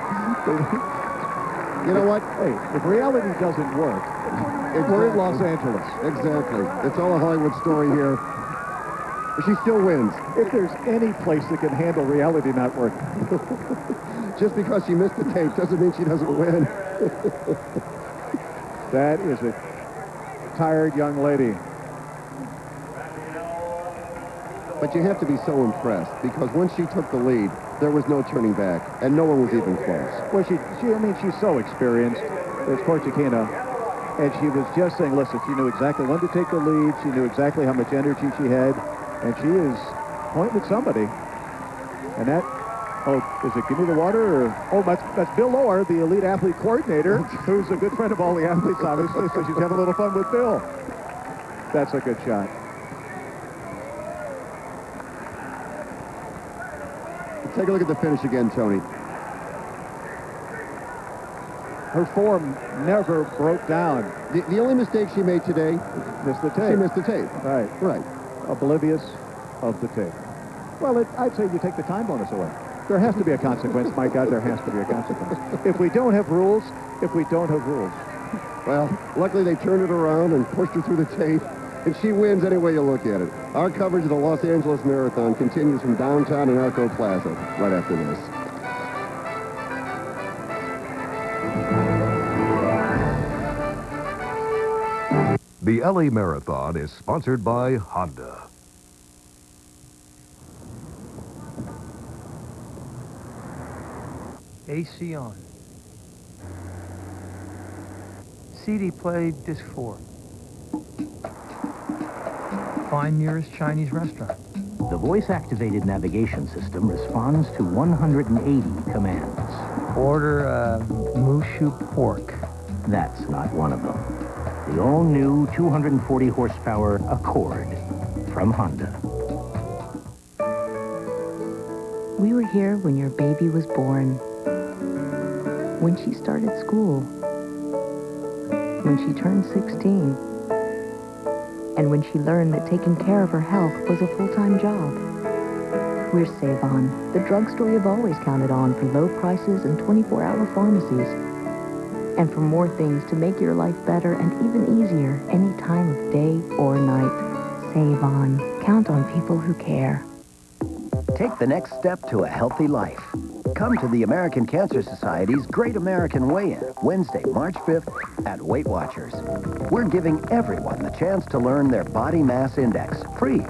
You know what? Hey, if reality doesn't work, we're in Los Angeles. Exactly. It's all a Hollywood story here. But she still wins. If there's any place that can handle reality not working. Just because she missed the tape doesn't mean she doesn't win. That is a tired young lady. But you have to be so impressed, because once she took the lead, there was no turning back, and no one was even close. Well, I mean, she's so experienced. There's Korchagina, and she was just saying, listen, she knew exactly when to take the lead. She knew exactly how much energy she had, and she is pointing at somebody. And that, oh, is it Give Me the Water? Or, oh, that's Bill Lohr, the elite athlete coordinator, who's a good friend of all the athletes, obviously, so she's having a little fun with Bill. That's a good shot. Take a look at the finish again, Tony. Her form never broke down. The only mistake she made today, missed the tape. She missed the tape. Right. Right. Oblivious of the tape. Well, I'd say you take the time bonus away. There has to be a consequence. My God, there has to be a consequence. If we don't have rules, Well, luckily they turned it around and pushed her through the tape, and she wins any way you look at it. Our coverage of the Los Angeles Marathon continues from downtown and Arco Plaza right after this. The LA Marathon is sponsored by Honda. AC on. CD play, disc 4. Find nearest Chinese restaurant. The voice-activated navigation system responds to 180 commands. Order Mushu pork. That's not one of them. The all-new 240 horsepower Accord from Honda. We were here when your baby was born. When she started school. When she turned 16. And when she learned that taking care of her health was a full-time job. We're Save-On, the drugstore you've always counted on for low prices and 24-hour pharmacies. And for more things to make your life better and even easier any time of day or night. Save-On. Count on people who care. Take the next step to a healthy life. Come to the American Cancer Society's Great American Weigh-In, Wednesday, March 5th at Weight Watchers. We're giving everyone the chance to learn their body mass index, free.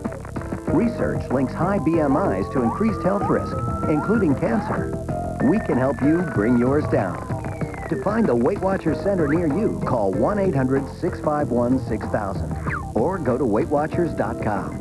Research links high BMIs to increased health risk, including cancer. We can help you bring yours down. To find the Weight Watchers Center near you, call 1-800-651-6000 or go to weightwatchers.com.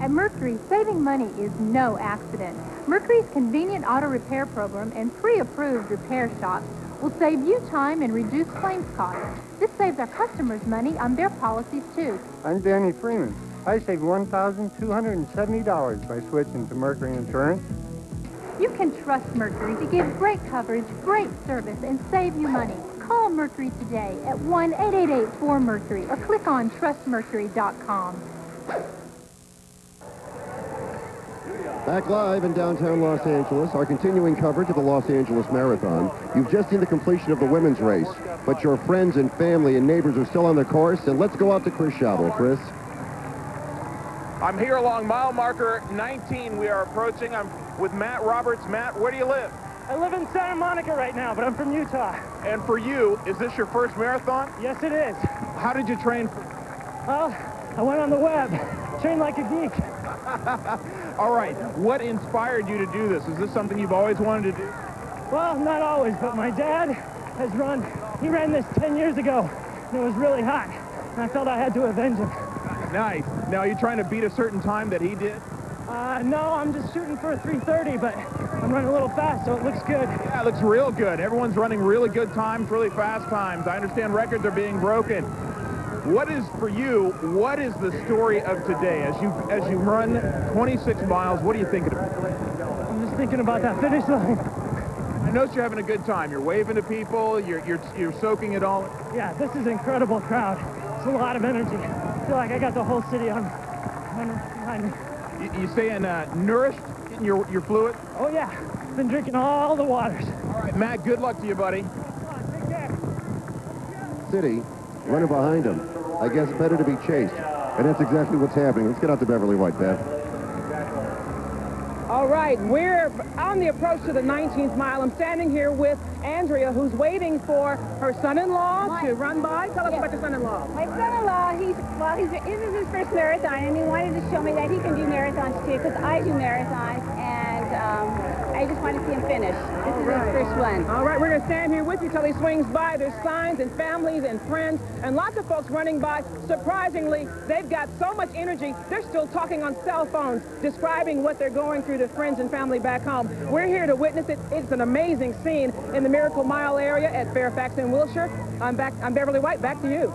At Mercury, saving money is no accident. Mercury's convenient auto repair program and pre-approved repair shops will save you time and reduce claims costs. This saves our customers money on their policies, too. I'm Danny Freeman. I saved $1,270 by switching to Mercury Insurance. You can trust Mercury to give great coverage, great service, and save you money. Call Mercury today at 1-888-4MERCURY or click on trustmercury.com. Back live in downtown Los Angeles, our continuing coverage of the Los Angeles Marathon. You've just seen the completion of the women's race, but your friends and family and neighbors are still on the course, and let's go out to Chris Schabel. Chris? I'm here along mile marker 19. We are approaching. I'm with Matt Roberts. Matt, where do you live? I live in Santa Monica right now, but I'm from Utah. And for you, is this your first marathon? Yes, it is. How did you train for? Well, I went on the web, trained like a geek. All right, what inspired you to do this? Is this something you've always wanted to do? Well, not always, but my dad has he ran this 10 years ago, and it was really hot, and I felt I had to avenge him. Nice. Now, are you trying to beat a certain time that he did? No, I'm just shooting for a 3:30, but I'm running a little fast, so it looks good. Yeah, it looks real good. Everyone's running really good times, really fast times. I understand records are being broken. What is, for you, what is the story of today? As you run 26 miles, what are you thinking about? I'm just thinking about that finish line. I notice you're having a good time. You're waving to people. You're soaking it all. Yeah, this is an incredible crowd. It's a lot of energy. I feel like I got the whole city behind me. You staying nourished in your fluid? Oh, yeah. Been drinking all the waters. All right, Matt, good luck to you, buddy. Take care. City running behind him. I guess better to be chased. And that's exactly what's happening. Let's get out to Beverly White, Beth. All right, we're on the approach to the 19th mile. I'm standing here with Andrea, who's waiting for her son-in-law to run by. Tell us about your son-in-law. My son-in-law, this is his first marathon, and he wanted to show me that he can do marathons too, because I do marathons, and I just want to see him finish. This is his first one. All right, we're going to stand here with you till he swings by. There's signs and families and friends and lots of folks running by. Surprisingly, they've got so much energy, they're still talking on cell phones, describing what they're going through to friends and family back home. We're here to witness it. It's an amazing scene in the Miracle Mile area at Fairfax and Wilshire. I'm Beverly White. Back to you.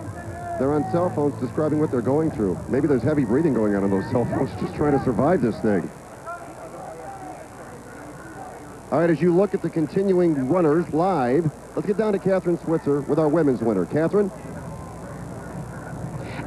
They're on cell phones describing what they're going through. Maybe there's heavy breathing going on those cell phones, just trying to survive this thing. All right, as you look at the continuing runners live, let's get down to Catherine Switzer with our women's winner. Catherine?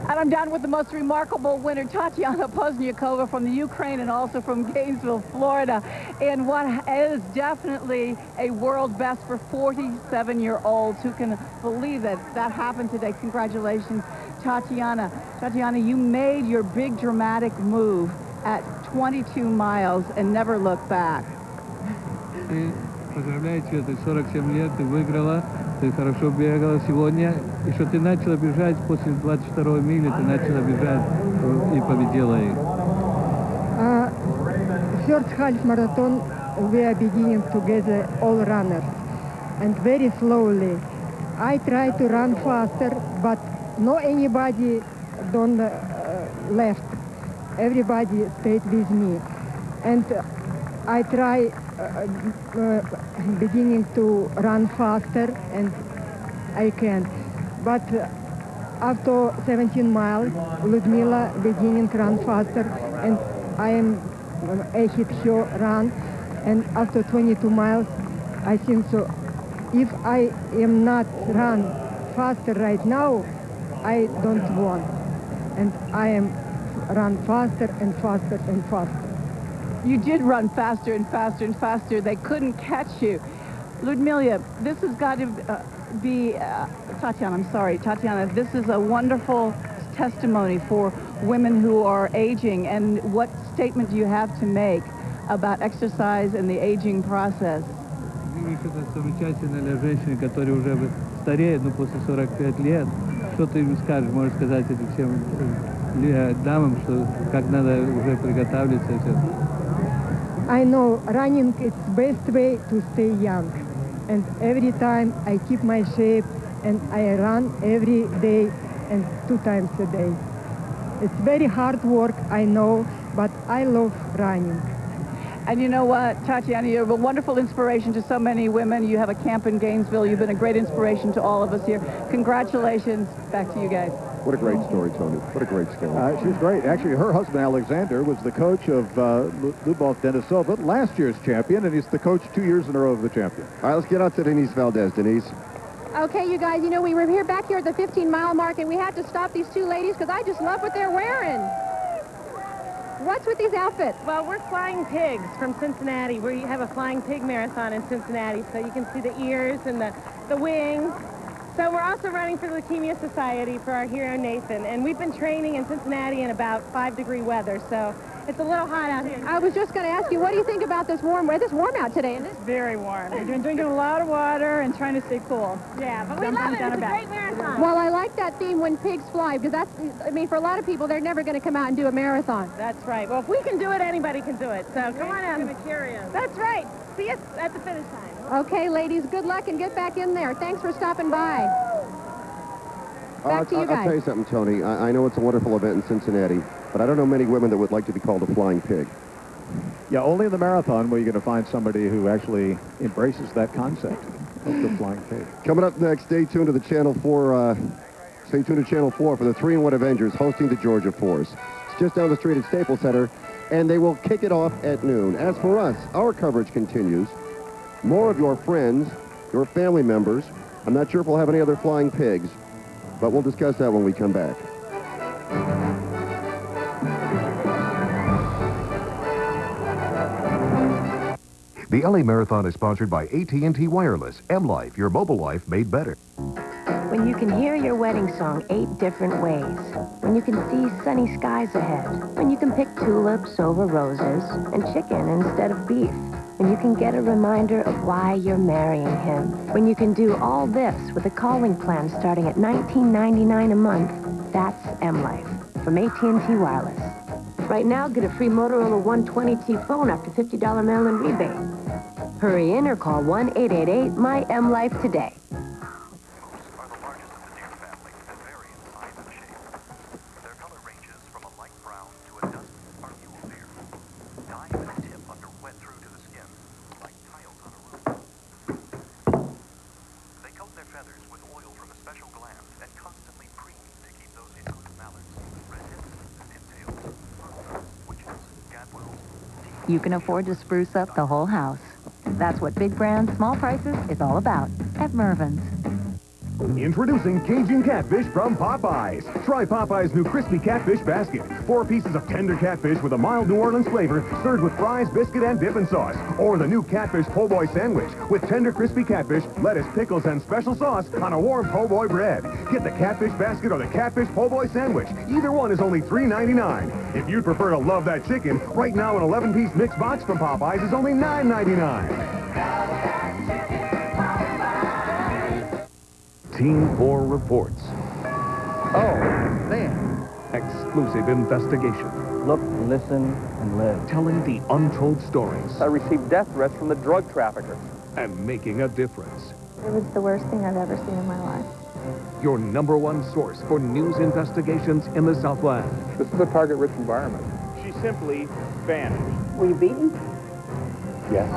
And I'm down with the most remarkable winner, Tatiana Pozniakova from the Ukraine and also from Gainesville, Florida, in what is definitely a world best for 47-year-olds. Who can believe that happened today? Congratulations, Tatiana. Tatiana, you made your big dramatic move at 22 miles and never looked back. Поздравляю тебя, ты 47 лет, ты выиграла, ты хорошо бегала сегодня. И что ты начала бежать после 22 мили, ты начала бежать и победила их. First half marathon, we are beginning together, all runners, and very slowly. I try to run faster, but no anybody don't left. Everybody stayed with me, and I try beginning to run faster, and I can. But after 17 miles, Ludmila beginning to run faster, and I hit her run, and after 22 miles, I think so. If I am not run faster right now, I don't want, and I am run faster and faster and faster. You did run faster and faster and faster. They couldn't catch you. Ludmila, this has got to be, Tatiana, this is a wonderful testimony for women who are aging. And what statement do you have to make about exercise and the aging process? Это замечательно для женщины, которые уже стареют, после 45 лет. Что ты им скажешь, можешь сказать это всем дамам, что как надо уже приготовиться и все? I know running is best way to stay young. And every time I keep my shape and I run every day and 2 times a day. It's very hard work, I know, but I love running. And you know what, Tatiana, you're a wonderful inspiration to so many women. You have a camp in Gainesville. You've been a great inspiration to all of us here. Congratulations. Back to you guys. What a great story, Tony. What a great story. She's great. Actually, her husband, Alexander, was the coach of Lyubov Denisova, last year's champion, and he's the coach 2 years in a row of the champion. All right, let's get out to Denise Valdez. Denise. Okay, you guys, you know, we were here back here at the 15-mile mark, and we had to stop these 2 ladies because I just love what they're wearing. What's with these outfits? Well, we're Flying Pigs from Cincinnati. We have a Flying Pig Marathon in Cincinnati, so you can see the ears and the wings. So we're also running for the Leukemia Society for our hero, Nathan. And we've been training in Cincinnati in about 5-degree weather, so it's a little hot out here. I was just going to ask you, what do you think about this warm weather? It's warm out today, isn't it? It's very warm. We've been drinking a lot of water and trying to stay cool. Yeah, but we love it. It's a great marathon. Well, I like that theme, When Pigs Fly, because that's, I mean, for a lot of people, they're never going to come out and do a marathon. That's right. Well, if we can do it, anybody can do it. So come on in. That's right. See us at the finish line. Okay, ladies, good luck and get back in there. Thanks for stopping by. Back to you guys. I'll tell you something, Tony. I know it's a wonderful event in Cincinnati, but I don't know many women that would like to be called a flying pig. Yeah, only in the marathon where you're going to find somebody who actually embraces that concept of the flying pig. Coming up next, stay tuned to the Channel 4. Stay tuned to Channel 4 for the 3-in-1 Avengers hosting the Georgia Force. It's just down the street at Staples Center, and they will kick it off at noon. As for us, our coverage continues. More of your friends, your family members. I'm not sure if we'll have any other flying pigs, but we'll discuss that when we come back. The LA Marathon is sponsored by AT&T Wireless. M-Life, your mobile life made better. When you can hear your wedding song 8 different ways. When you can see sunny skies ahead. When you can pick tulips over roses and chicken instead of beef. When you can get a reminder of why you're marrying him. When you can do all this with a calling plan starting at $19.99 a month. That's M-Life from AT&T Wireless. Right now, get a free Motorola 120T phone after $50 mail-in rebate. Hurry in or call 1-888-MY-M-Life today. You can afford to spruce up the whole house. That's what big brands, small prices is all about at Mervyn's. Introducing Cajun Catfish from Popeyes. Try Popeyes' new Crispy Catfish Basket. 4 pieces of tender catfish with a mild New Orleans flavor served with fries, biscuit, and dipping sauce. Or the new Catfish Po' Boy Sandwich with tender crispy catfish, lettuce, pickles, and special sauce on a warm Po' Boy bread. Get the Catfish Basket or the Catfish Po' Boy Sandwich. Either one is only $3.99. If you'd prefer to love that chicken, right now an 11-piece mixed box from Popeyes is only $9.99. Team 4 reports. Oh, man. Exclusive investigation. Look, listen, and live. Telling the untold stories. I received death threats from the drug traffickers. And making a difference. It was the worst thing I've ever seen in my life. Your #1 source for news investigations in the Southland. This is a target-rich environment. She simply vanished. Were you beaten? Yes.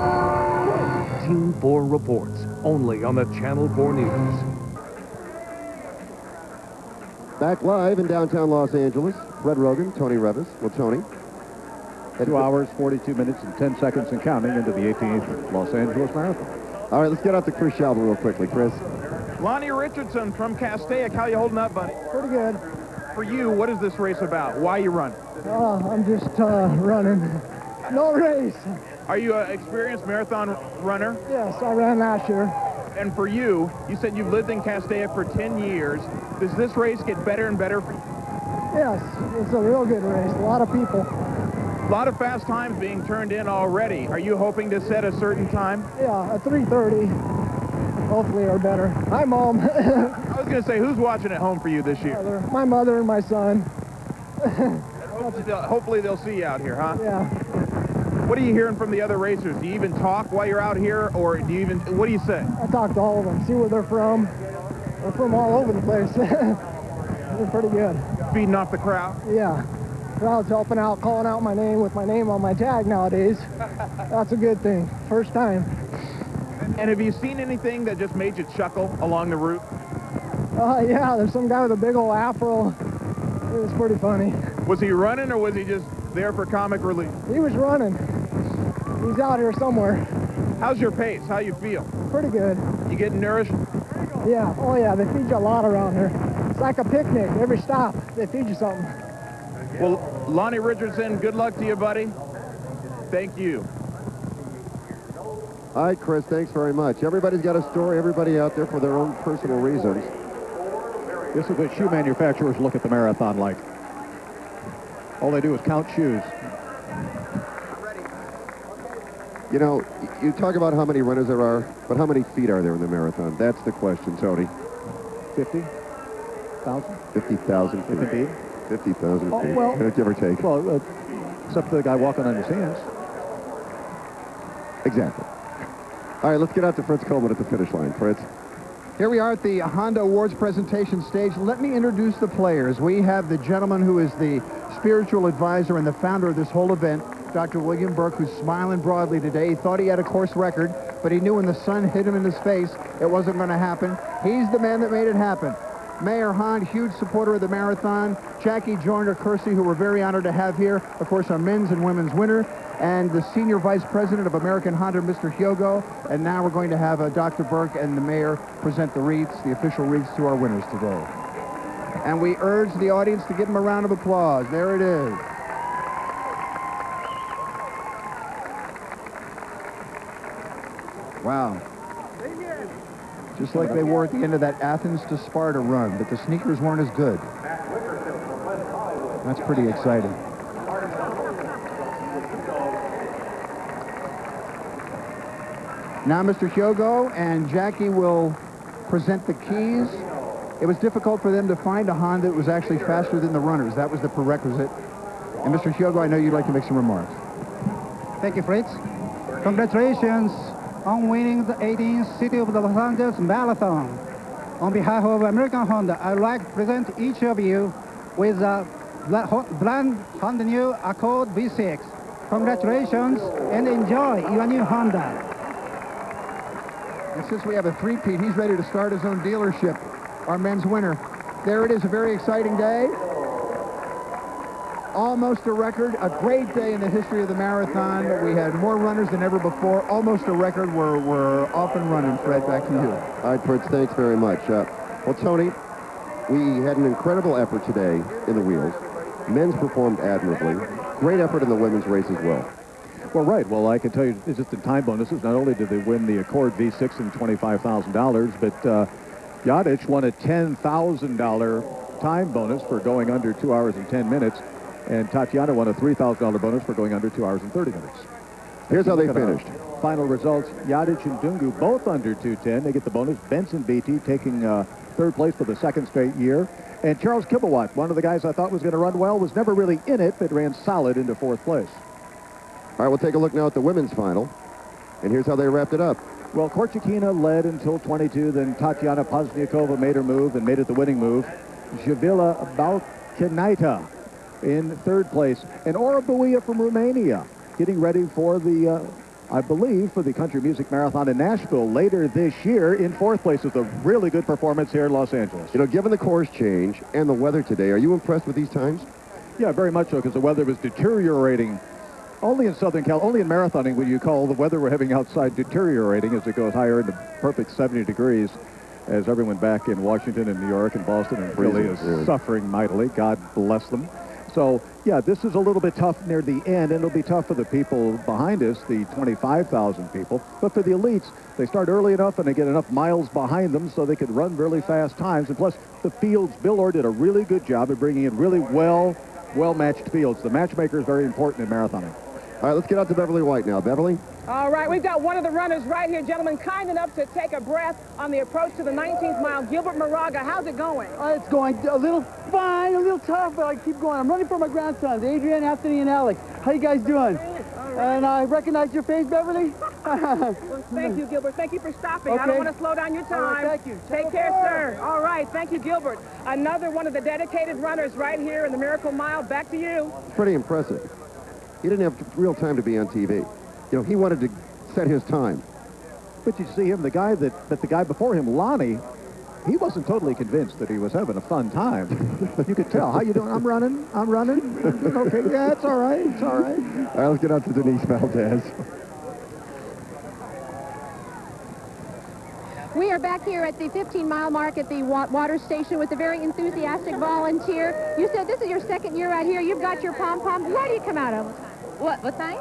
Team 4 reports, only on the Channel 4 News. Back live in downtown Los Angeles, Fred Rogan, Tony Revis. Well, Tony. 2 hours, 42 minutes, and 10 seconds and counting into the 18th Los Angeles Marathon. All right, let's get out to Chris Shalva real quickly. Chris. Lonnie Richardson from Castaic. How you holding up, buddy? Pretty good. For you, what is this race about? Why you run? I'm just running. No race. Are you an experienced marathon runner? Yes, I ran last year. And for you, you said you've lived in Castaic for 10 years. Does this race get better and better for you? Yes, it's a real good race. A lot of people. A lot of fast times being turned in already. Are you hoping to set a certain time? Yeah, at 3:30. Hopefully, or better. Hi, Mom. I was going to say, who's watching at home for you this year? My mother and my son. Hopefully they'll see you out here, huh? Yeah. What are you hearing from the other racers? Do you even talk while you're out here, or what do you say? I talk to all of them, see where they're from. They're from all over the place. They're pretty good. Feeding off the crowd? Yeah. Crowd's helping out, calling out my name with my name on my tag nowadays. That's a good thing. First time. And have you seen anything that just made you chuckle along the route? Yeah, there's some guy with a big old afro. It was pretty funny. Was he running, or was he just there for comic relief? He was running. He's out here somewhere. How's your pace? How you feel? Pretty good. You getting nourished? Yeah. Oh, yeah. They feed you a lot around here. It's like a picnic. Every stop, they feed you something. Well, Lonnie Richardson, good luck to you, buddy. Thank you. All right, Chris, thanks very much. Everybody's got a story, everybody out there for their own personal reasons. This is what shoe manufacturers look at the marathon like. All they do is count shoes. You know, you talk about how many runners there are, but how many feet are there in the marathon? That's the question, Tony. 50,000? 50,000 feet. Indeed. 50,000 feet. Well, give or take. Well, except for the guy walking on his hands. Exactly. All right, let's get out to Fritz Coleman at the finish line. Fritz. Here we are at the Honda Awards presentation stage. Let me introduce the players. We have the gentleman who is the spiritual advisor and the founder of this whole event, Dr. William Burke, who's smiling broadly today. He thought he had a course record, but he knew when the sun hit him in his face, it wasn't going to happen. He's the man that made it happen. Mayor Hahn, huge supporter of the marathon. Jackie Joyner-Kersee, who we're very honored to have here. Of course, our men's and women's winner. And the senior vice president of American Honda, Mr. Hyogo. And now we're going to have Dr. Burke and the mayor present the wreaths, the official wreaths to our winners today. And we urge the audience to give them a round of applause. There it is. Wow. Just like they were at the end of that Athens to Sparta run, but the sneakers weren't as good. That's pretty exciting. Now Mr. Hyogo and Jackie will present the keys. It was difficult for them to find a Honda that was actually faster than the runners. That was the prerequisite. And Mr. Hyogo, I know you'd like to make some remarks. Thank you, Fritz. Congratulations on winning the 18th City of Los Angeles Marathon. On behalf of American Honda, I'd like to present each of you with a brand Honda new Accord V6. Congratulations and enjoy your new Honda. And since we have a three-peat, he's ready to start his own dealership, our men's winner. There it is, a very exciting day. Almost a record, a great day in the history of the marathon. We had more runners than ever before. Almost a record. We're off and running. Fred, back to you. All right, Fritz, thanks very much. Well, Tony, we had an incredible effort today in the wheels. Men's performed admirably. Great effort in the women's race as well. Well, right. Well, I can tell you, just in time bonuses, not only did they win the Accord V6 and $25,000, but Yadic won a $10,000 time bonus for going under 2 hours and 10 minutes. And Tatiana won a $3,000 bonus for going under 2 hours and 30 minutes. Here's how they finished. Final results, Yadic and Dungu both under 2:10. They get the bonus. Benson Beatty taking third place for the second straight year. And Charles Kibblewat, one of the guys I thought was going to run well, was never really in it, but ran solid into fourth place. All right, we'll take a look now at the women's final. And here's how they wrapped it up. Well, Korchakina led until 22. Then Tatiana Pozniakova made her move and made it the winning move. Javila Balkanaita in third place. And Ora Buia from Romania getting ready for the, I believe, for the Country Music Marathon in Nashville later this year in fourth place with a really good performance here in Los Angeles. You know, given the course change and the weather today, are you impressed with these times? Yeah, very much so, because the weather was deteriorating. Only in Southern Cal, only in marathoning would you call the weather we're having outside deteriorating as it goes higher into perfect 70 degrees as everyone back in Washington and New York and Boston and Philly is suffering mightily. God bless them. So, yeah, this is a little bit tough near the end, and it'll be tough for the people behind us, the 25,000 people. But for the elites, they start early enough and they get enough miles behind them so they can run really fast times. And plus, the fields, Bill Orr did a really good job of bringing in really well-matched fields. The matchmaker is very important in marathoning. All right, let's get out to Beverly White now. Beverly? All right, we've got one of the runners right here, gentlemen, kind enough to take a breath on the approach to the 19th mile. Gilbert Moraga, how's it going? It's going a little fine, a little tough, but I keep going. I'm running for my grandsons, Adrian, Anthony, and Alex. How you guys doing? And I recognize your face, Beverly. Well, thank you, Gilbert. Thank you for stopping. Okay. I don't want to slow down your time. All right, thank you. Take care, sir. All right, thank you, Gilbert. Another one of the dedicated runners right here in the Miracle Mile. Back to you. It's pretty impressive. He didn't have real time to be on TV. You know, he wanted to set his time. But you see him, the guy before him, Lonnie, he wasn't totally convinced that he was having a fun time. You could tell. How you doing? I'm running. Okay, yeah, it's all right. It's all right. All right, let's get out to Denise Valdez. We are back here at the 15-mile mark at the water station with a very enthusiastic volunteer. You said this is your second year out here. You've got your pom-pom. Where do you come out of? What time?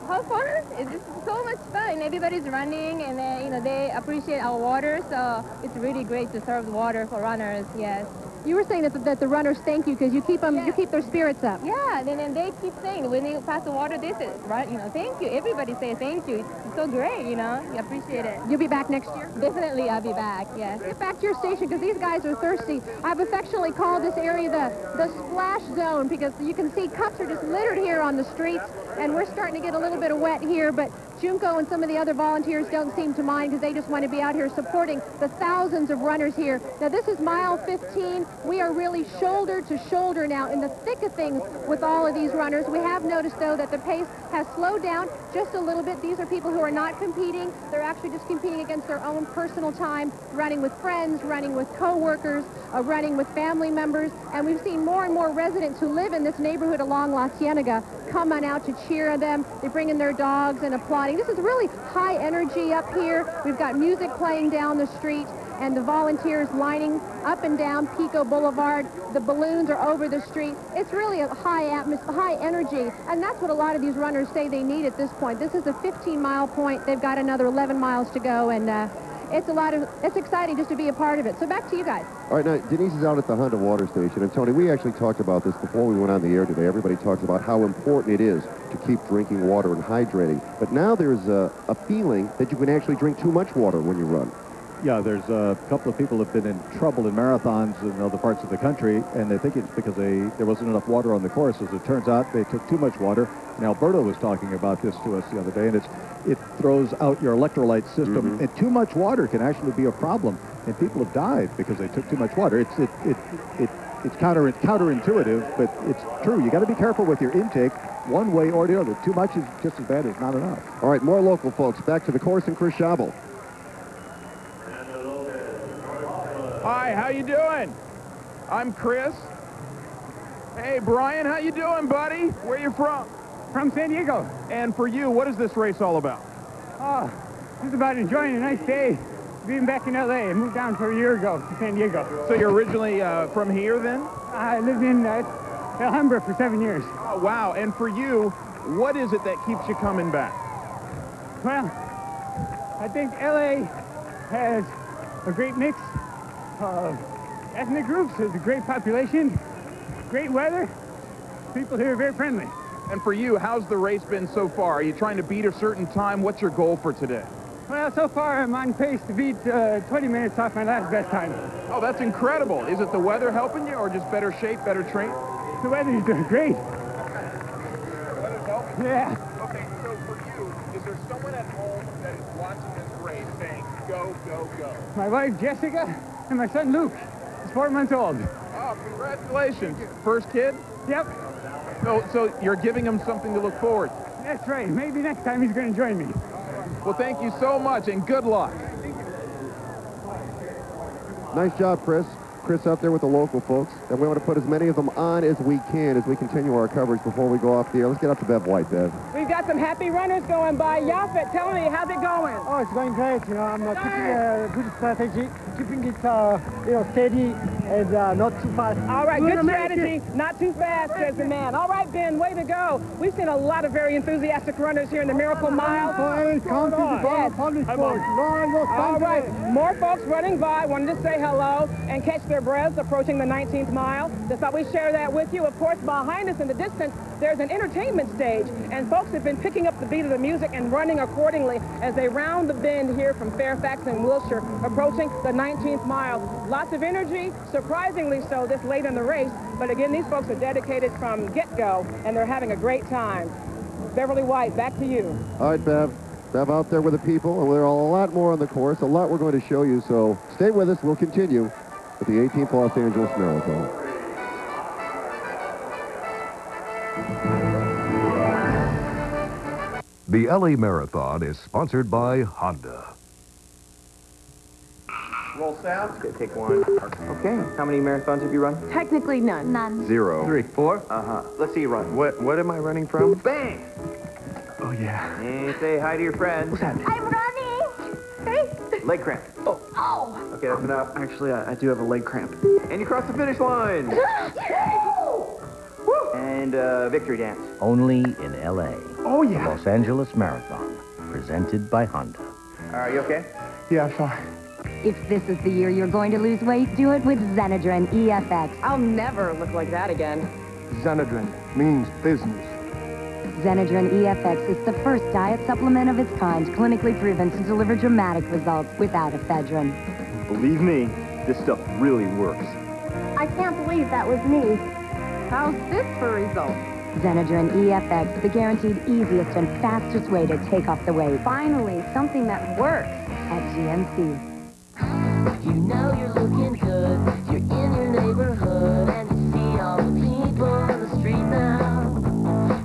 How fun? It's so much fun. Everybody's running, and they appreciate our water, so it's really great to serve the water for runners. Yes. You were saying that the runners thank you because you keep them, you keep their spirits up. Yeah, and they keep saying when they pass the water, they say, right, thank you. Everybody say thank you. It's so great, you appreciate it. You'll be back next year? Definitely, I'll be back. Yes. Get back to your station because these guys are thirsty. I've affectionately called this area the splash zone because you can see cups are just littered here on the streets, and we're starting to get a little bit of wet here, but Junko and some of the other volunteers don't seem to mind because they just want to be out here supporting the thousands of runners here. Now, this is mile 15. We are really shoulder to shoulder now in the thick of things with all of these runners. We have noticed, though, that the pace has slowed down just a little bit. These are people who are not competing. They're actually just competing against their own personal time, running with friends, running with co-workers, running with family members. And we've seen more and more residents who live in this neighborhood along La Cienega come on out to cheer them. They bring in their dogs and applauding. This is really high energy up here. We've got music playing down the street and the volunteers lining up and down Pico Boulevard. The balloons are over the street. It's really a high atmosphere, high energy, and that's what a lot of these runners say they need at this point. This is a 15-mile point. They've got another 11 miles to go, and it's exciting just to be a part of it. So back to you guys. All right, now, Denise is out at the Honda Water Station, and Tony, we actually talked about this before we went on the air today. Everybody talks about how important it is to keep drinking water and hydrating. But now there's a feeling that you can actually drink too much water when you run. Yeah, there's a couple of people have been in trouble in marathons in other parts of the country, and they think it's because there wasn't enough water on the course. As it turns out, they took too much water. And Alberto was talking about this to us the other day, and it throws out your electrolyte system. And too much water can actually be a problem, and people have died because they took too much water. It's counterintuitive, but it's true. You got to be careful with your intake, one way or the other. Too much is just as bad as not enough. All right, more local folks. Back to the course and Chris Schabel. Hi, how you doing? I'm Chris. Hey, Brian, how you doing, buddy? Where you from? From San Diego. And for you, what is this race all about? Oh, just about enjoying a nice day. Being back in L.A. I moved down for a year ago to San Diego. So you're originally from here, then? I lived in Alhambra for 7 years. Oh, wow. And for you, what is it that keeps you coming back? Well, I think L.A. has a great mix of ethnic groups. There's a great population, great weather. People here are very friendly. And for you, how's the race been so far? Are you trying to beat a certain time? What's your goal for today? Well, so far I'm on pace to beat 20 minutes off my last best time. Oh, that's incredible. Is it the weather helping you or just better shape, better train? The weather's doing great. Yeah. Okay, so for you, is there someone at home that is watching this race saying, go, go, go? My wife, Jessica, and my son, Luke. He's 4 months old. Oh, congratulations. First kid? Yep. So you're giving him something to look forward to. That's right. Maybe next time he's going to join me. Well, thank you so much, and good luck. Nice job, Chris. Chris out there with the local folks. And we want to put as many of them on as we can as we continue our coverage before we go off the air. Let's get up to Bev White, Bev. We've got some happy runners going by. Yafet, tell me, how's it going? Oh, it's going great. I'm keeping a good strategy, keeping it, steady and not too fast. All right, good strategy. Not too fast, says the man. All right, Ben, way to go. We've seen a lot of very enthusiastic runners here in the Miracle Mile. All right, more folks running by. Wanted to say hello and catch their breaths approaching the 19th mile. Just thought we'd share that with you. Of course, behind us in the distance, there's an entertainment stage, and folks have been picking up the beat of the music and running accordingly as they round the bend here from Fairfax and Wilshire, approaching the 19th mile. Lots of energy, surprisingly so this late in the race, but again, these folks are dedicated from get-go, and they're having a great time. Beverly White, back to you. All right, Bev. Bev out there with the people, and there are a lot more on the course, a lot we're going to show you, so stay with us. We'll continue with the 18th Los Angeles Marathon. The LA Marathon is sponsored by Honda. Roll sound. Okay, take one. Okay. How many marathons have you run? Technically none. None. 0. 3. 4? Uh-huh. Let's see you run. What am I running from? Bang! Oh, yeah. And say hi to your friends. What's happening? I'm running. Hey. Leg cramp. Oh. Okay, that's enough. Actually, I do have a leg cramp. And you cross the finish line. And victory dance. Only in L.A. Oh, yeah. The Los Angeles Marathon, presented by Honda. Are you okay? Yeah, fine. If this is the year you're going to lose weight, do it with Xenadrin EFX. I'll never look like that again. Xenadrin means business. Xenadrin EFX is the first diet supplement of its kind, clinically proven to deliver dramatic results without ephedrine. Believe me, this stuff really works. I can't believe that was me. How's this for results? Xenadrin EFX, the guaranteed easiest and fastest way to take off the weight. Finally, something that works. At GMC. You know you're looking good, you're in your neighborhood, and you see all the people in the street now.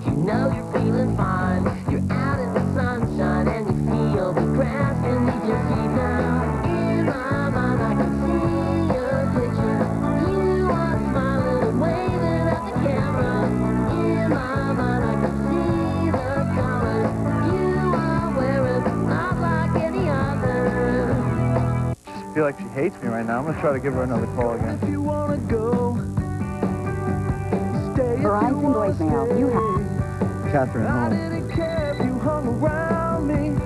You know you're feeling fine, you're out in the sunshine, and you feel the grass beneath your feet now. In my mind I can see your picture, you are smiling and waving at the camera. In my mind I can see the colors you are wearing, not like any other. I feel like she hates me right now. I'm going to try to give her another call again. If you want to go, Verizon voicemail, you have. Catherine I home. didn't care if you hung around me.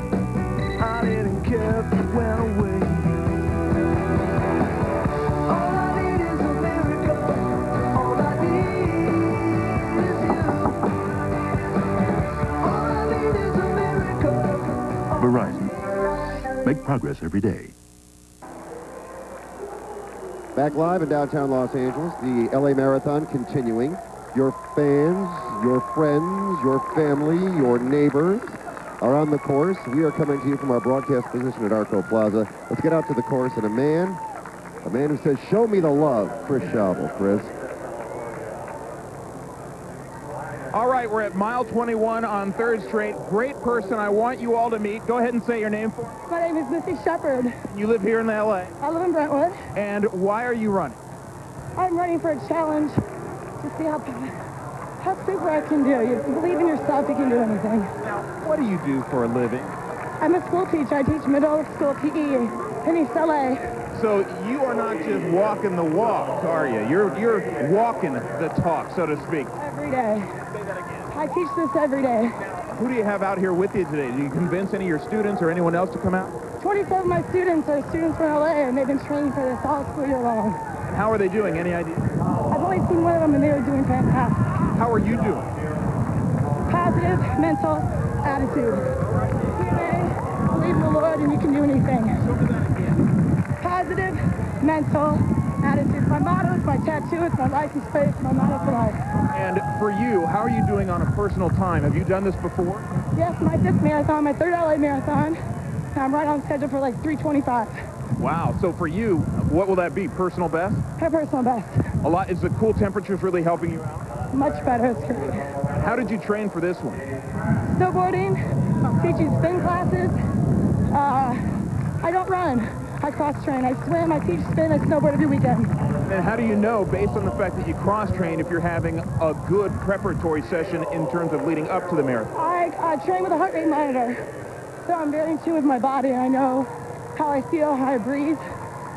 I didn't care if you went away. All I need is a miracle. All I need is you. All I need is a miracle. Verizon. Make progress every day. Back live in downtown Los Angeles, the LA Marathon continuing. Your fans, your friends, your family, your neighbors are on the course. We are coming to you from our broadcast position at Arco Plaza. Let's get out to the course and a man who says, show me the love, Chris Schauble. Chris. All right, we're at mile 21 on 3rd Street. Great person I want you all to meet. Go ahead and say your name for me. My name is Missy Shepard. You live here in L.A. I live in Brentwood. And why are you running? I'm running for a challenge to see how super I can do. You believe in yourself, you can do anything. Now, what do you do for a living? I'm a school teacher. I teach middle school PE in East LA. So you are not just walking the walk, are you? You're walking the talk, so to speak. Every day. I teach this every day. Who do you have out here with you today? Do you convince any of your students or anyone else to come out? 24 of my students are students from LA, and they've been training for this all school year long. And how are they doing? Any idea? I've only seen one of them, and they were doing fantastic. How are you doing? Positive mental attitude. DNA, believe in the Lord, and you can do anything. Positive mental attitude. My motto is my tattoo. It's my license plate. It's my motto for life. And for you, how are you doing on a personal time? Have you done this before? Yes, my 5th marathon, my 3rd LA marathon. And I'm right on schedule for like 3:25. Wow. So for you, what will that be? Personal best? My personal best. A lot. Is the cool temperatures really helping you out? Much better. It's great. How did you train for this one? Snowboarding, teaching spin classes. I don't run. I cross-train. I swim, I teach spin, I snowboard every weekend. And how do you know, based on the fact that you cross-train, if you're having a good preparatory session in terms of leading up to the marathon? I train with a heart rate monitor. So I'm very in tune with my body. I know how I feel, how I breathe.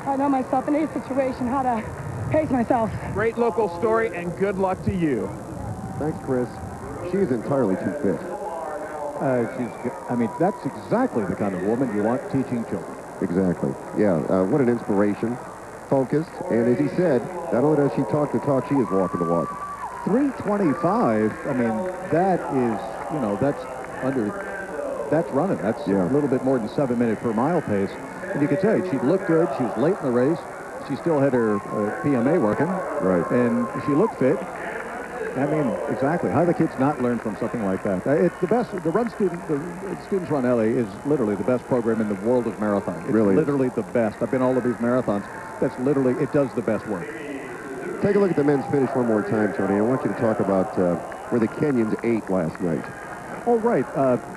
I know myself in any situation, how to pace myself. Great local story, and good luck to you. Thanks, Chris. She's entirely too fit. I mean, that's exactly the kind of woman you want teaching children. Exactly. Yeah, what an inspiration. Focused, and as he said, not only does she talk the talk, she is walking the walk. 3:25, I mean, that is, you know, that's running. That's a little bit more than 7 minute per mile pace. And you could say she looked good. She was late in the race. She still had her PMA working. Right. And she looked fit. I mean, exactly. How do the kids not learn from something like that? It's the best. The Students Run LA is literally the best program in the world of marathon. It's really literally the best. I've been all of these marathons. That's literally, it does the best work. Take a look at the men's finish one more time, Tony. I want you to talk about where the Kenyans ate last night. Oh, right.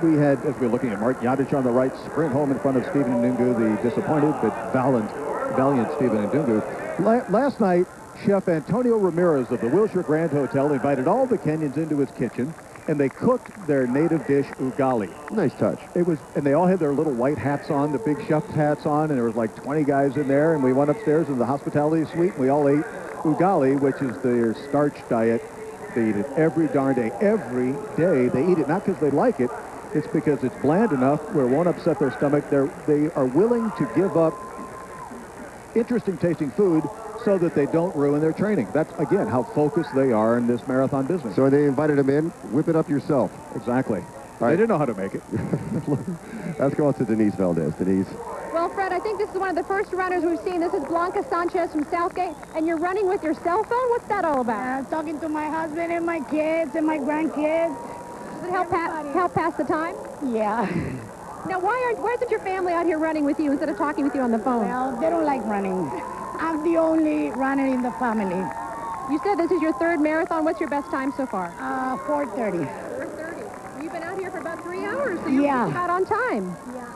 We had, as we were looking at Mark Yadich on the right, sprint home in front of Stephen Ndungu, the disappointed but valiant Stephen Ndungu. Last night, Chef Antonio Ramirez of the Wilshire Grand Hotel invited all the Kenyans into his kitchen, and they cooked their native dish, ugali. Nice touch. It was, and they all had their little white hats on, the big chef's hats on, and there was like 20 guys in there, and we went upstairs in the hospitality suite, and we all ate ugali, which is their starch diet. They eat it every darn day. Every day they eat it, not because they like it. It's because it's bland enough where it won't upset their stomach. They are willing to give up interesting tasting food so that they don't ruin their training. That's, again, how focused they are in this marathon business. So they invited him in. Whip it up yourself. Exactly. They didn't know how to make it. Let's go on to Denise Valdez. Denise. Well, Fred, I think this is one of the first runners we've seen. This is Blanca Sanchez from Southgate, and you're running with your cell phone? What's that all about? Talking to my husband and my kids and my grandkids. Does it help pass the time? Yeah. Now, why isn't your family out here running with you instead of talking with you on the phone? Well, they don't like running. I'm the only runner in the family. You said this is your third marathon. What's your best time so far? 4:30. 4:30. You've been out here for about 3 hours, so you're about on time. Yeah,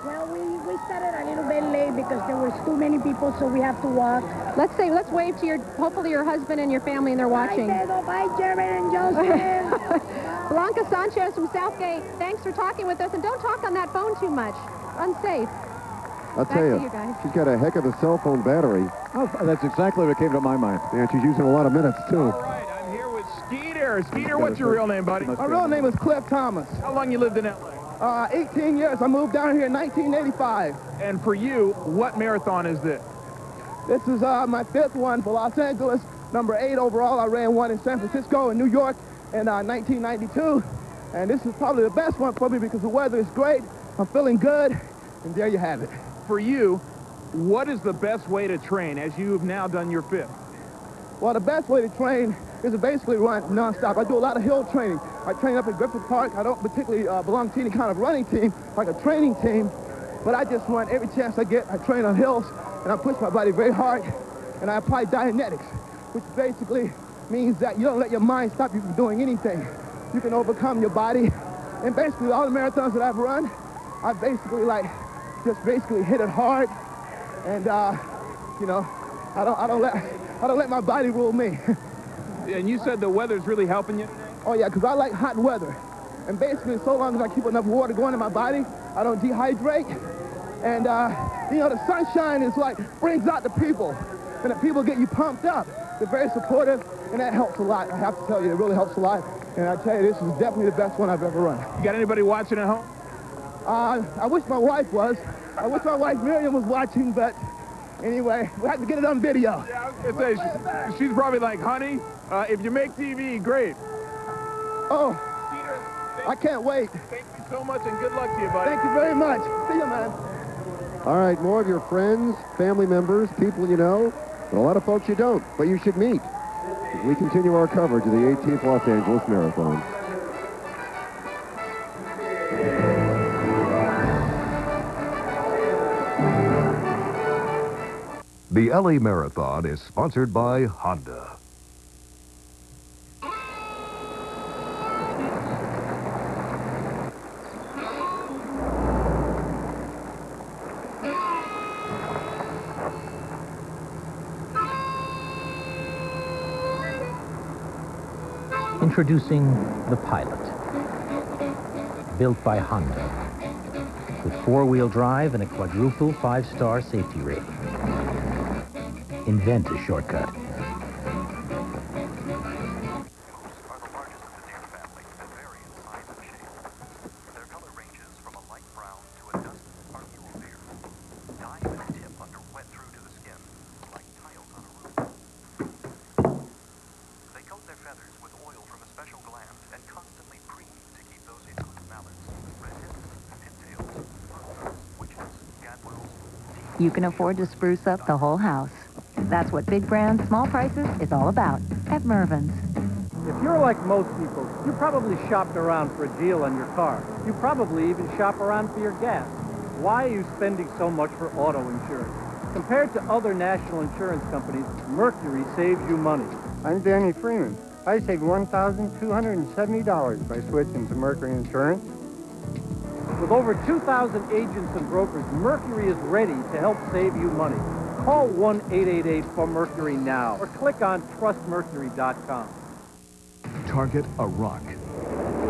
well, we started a little bit late because there was too many people, so we have to walk. Let's wave to hopefully your husband and your family, and they're watching. Bye, Jerry and Joseph. Blanca Sanchez from Southgate, thanks for talking with us, and don't talk on that phone too much. Unsafe. I'll tell you, she's got a heck of a cell phone battery. Oh, that's exactly what came to my mind. And she's using a lot of minutes, too. All right, I'm here with Skeeter. Skeeter, what's your real name, buddy? My real name is Cliff Thomas. How long you lived in L.A.? 18 years. I moved down here in 1985. And for you, what marathon is this? This is my fifth one for Los Angeles, number 8 overall. I ran one in San Francisco and New York in 1992. And this is probably the best one for me because the weather is great. I'm feeling good. And there you have it. For you, what is the best way to train as you've now done your fifth? Well, the best way to train is to basically run nonstop. I do a lot of hill training. I train up at Griffith Park. I don't particularly belong to any kind of running team, like a training team, but I just run every chance I get. I train on hills, and I push my body very hard, and I apply Dianetics, which basically means that you don't let your mind stop you from doing anything. You can overcome your body, and basically all the marathons that I've run, I basically just hit it hard, and you know, I don't let my body rule me. And you said the weather's really helping you today? Oh yeah, because I like hot weather, and basically so long as I keep enough water going in my body, I don't dehydrate, and you know, the sunshine is brings out the people, and the people get you pumped up. They're very supportive, and that helps a lot. I have to tell you, it really helps a lot, and I tell you, this is definitely the best one I've ever run. You got anybody watching at home? I wish my wife was. I wish my wife Miriam was watching, but anyway, we have to get it on video. Yeah, I was going to say, she's probably like, honey, if you make TV, great. Oh, I can't wait. Thank you so much, and good luck to you, buddy. Thank you very much. See you, man. All right, more of your friends, family members, people you know, and a lot of folks you don't, but you should meet as we continue our coverage of the 18th Los Angeles Marathon. The LA Marathon is sponsored by Honda. Introducing the Pilot. Built by Honda. With 4-wheel drive and a quadruple 5-star safety rating. Invent a shortcut. You can afford to spruce up the whole house. That's what big brands, small prices is all about at Mervyn's. If you're like most people, you probably shopped around for a deal on your car. You probably even shop around for your gas. Why are you spending so much for auto insurance? Compared to other national insurance companies, Mercury saves you money. I'm Danny Freeman. I saved $1,270 by switching to Mercury Insurance. With over 2,000 agents and brokers, Mercury is ready to help save you money. Call 1-888-4MERCURY now or click on trustmercury.com. Target a rock.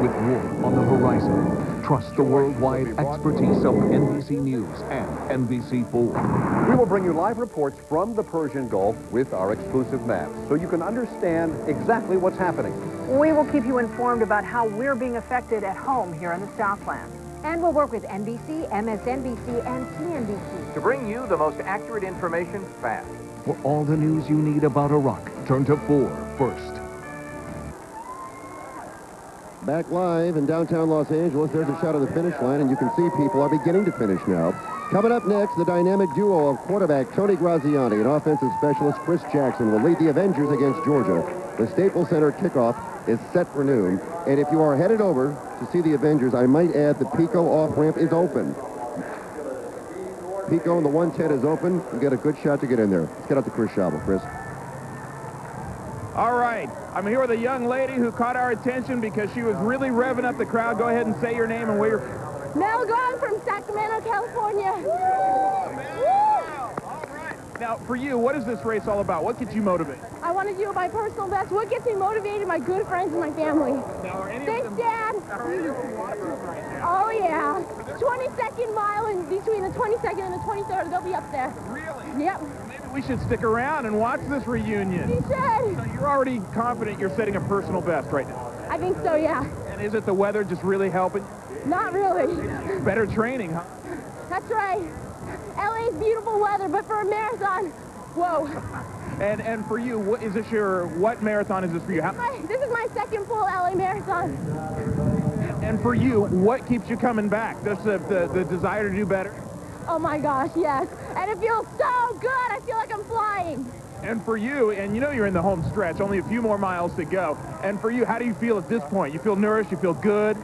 With war on the horizon, trust the worldwide expertise of NBC News and NBC4. We will bring you live reports from the Persian Gulf with our exclusive maps, so you can understand exactly what's happening. We will keep you informed about how we're being affected at home here in the Southland. And we'll work with NBC, MSNBC, and CNBC to bring you the most accurate information fast. For all the news you need about Iraq, turn to 4 first. Back live in downtown Los Angeles, there's a shot of the finish line, and you can see people are beginning to finish now. Coming up next, the dynamic duo of quarterback Tony Graziani and offensive specialist Chris Jackson will lead the Avengers against Georgia. The Staples Center kickoff is set for noon, and if you are headed over to see the Avengers, I might add the Pico off-ramp is open. Pico and the 110 is open. You get a good shot to get in there. Let's get out to Chris Schabel. Chris. All right, I'm here with a young lady who caught our attention because she was really revving up the crowd. Go ahead and say your name and where you're from. Mel Gong from Sacramento, California. Now, for you, what is this race all about? What gets you motivated? I want to do my personal best. What gets me motivated? My good friends and my family. Now, are any Thanks, of them, Dad. Oh, yeah. 22nd mile in between the 22nd and the 23rd. They'll be up there. Really? Yep. Maybe we should stick around and watch this reunion. You should. So you're already confident you're setting a personal best right now? I think so, yeah. And is it the weather just really helping? Not really. Better training, huh? That's right. LA's beautiful weather, but for a marathon, whoa. And for you, what marathon is this for you? This is my second full LA marathon. And for you, what keeps you coming back? Just the desire to do better? Oh my gosh, yes. And it feels so good. I feel like I'm flying. And for you, and you know you're in the home stretch, only a few more miles to go. And for you, how do you feel at this point? You feel nourished? You feel good?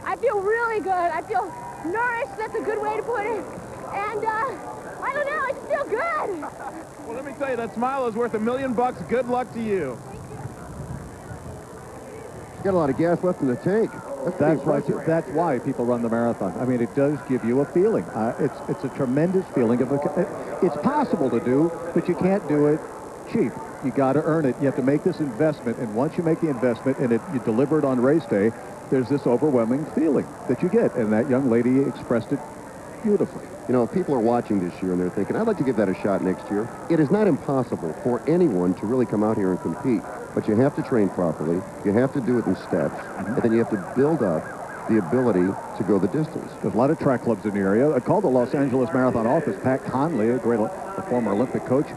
I feel really good. I feel nourished. That's a good way to put it. And, I don't know, I just feel good. Well, let me tell you, that smile is worth $1 million. Good luck to you. Got a lot of gas left in the tank. That's why people run the marathon. I mean, it does give you a feeling. It's a tremendous feeling. It's possible to do, but you can't do it cheap. You got to earn it. You have to make this investment, and once you make the investment and you deliver it on race day, there's this overwhelming feeling that you get, and that young lady expressed it beautifully. You know, people are watching this year and they're thinking, I'd like to give that a shot next year. It is not impossible for anyone to really come out here and compete, but you have to train properly, you have to do it in steps, and then you have to build up the ability to go the distance. There's a lot of track clubs in the area. I called the Los Angeles Marathon office. Pat Conley, a former Olympic coach,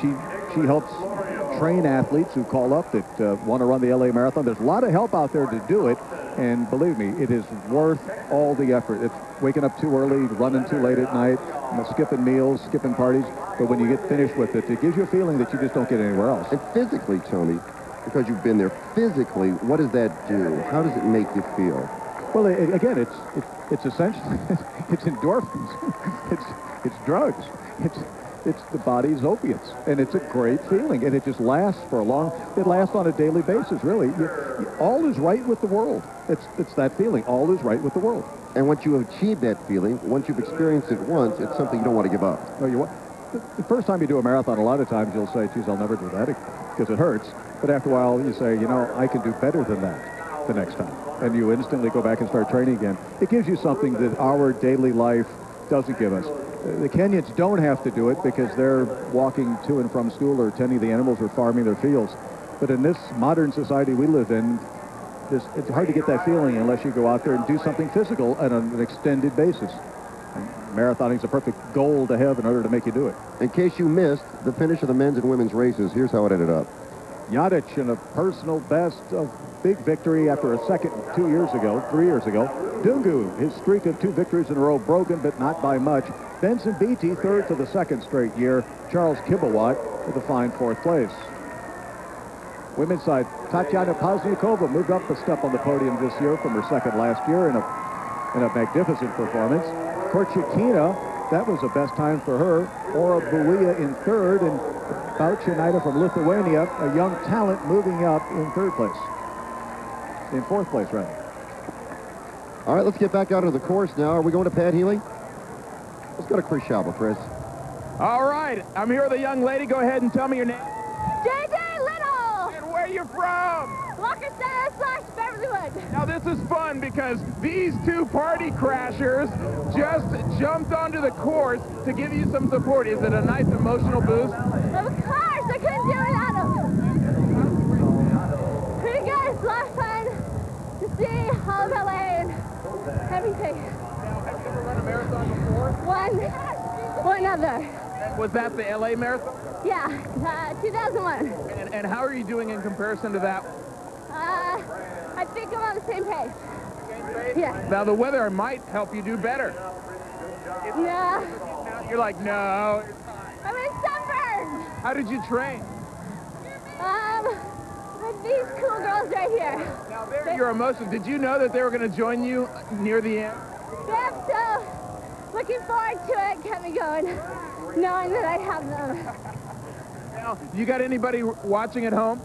she helps train athletes who call up that want to run the LA Marathon. There's a lot of help out there to do it. And believe me, it is worth all the effort. It's waking up too early, running too late at night, skipping meals, skipping parties. But when you get finished with it, it gives you a feeling that you just don't get anywhere else. And physically, Tony, because you've been there, physically, what does that do? How does it make you feel? Well, again, it's essentially, it's endorphins. It's drugs. It's the body's opiates, and it's a great feeling, and it just lasts for it lasts on a daily basis, really. All is right with the world. It's that feeling, all is right with the world. And once you have achieved that feeling, once you've experienced it once, it's something you don't want to give up. No, the first time you do a marathon, a lot of times you'll say, geez, I'll never do that because it hurts. But after a while, you say, I can do better than that the next time. And you instantly go back and start training again. It gives you something that our daily life doesn't give us. The Kenyans don't have to do it because they're walking to and from school or tending the animals or farming their fields. But in this modern society we live in, it's hard to get that feeling unless you go out there and do something physical on an extended basis. And marathoning is a perfect goal to have in order to make you do it. In case you missed the finish of the men's and women's races, here's how it ended up. Yadic in a personal best of big victory after a second 3 years ago. Dungu, his streak of 2 victories in a row broken, but not by much. Benson Beatty, third for the second straight year. Charles Kibawat with a fine 4th place. Women's side, Tatiana Pozniakova moved up a step on the podium this year from her second last year in a magnificent performance. Korchikina, that was the best time for her. Ora Buia in third, and Bauchinaita from Lithuania, a young talent moving up in 3rd place. In 4th place, rather. All right, let's get back out of the course now. Are we going to Pat Healy? Let's go to Chris Schabel, Chris. All right, I'm here with a young lady. Go ahead and tell me your name. JJ Little! And where you from? Walker Center / Beverlywood. Now this is fun because these 2 party crashers just jumped onto the course to give you some support. Is it a nice emotional boost? Of course, I couldn't do without them. Pretty good. It's a lot of fun to see all of LA and everything. Now, have you ever run a marathon before? One other. Was that the LA Marathon? Yeah, 2001. And how are you doing in comparison to that? I think I'm on the same pace. Yeah. Now the weather might help you do better. No. You're like, no. I'm in sunburn. How did you train? With these cool girls right here. Now there your emotions. Did you know that they were going to join you near the end? Yep, so looking forward to it, kept me going, knowing that I have them. Now, you got anybody watching at home?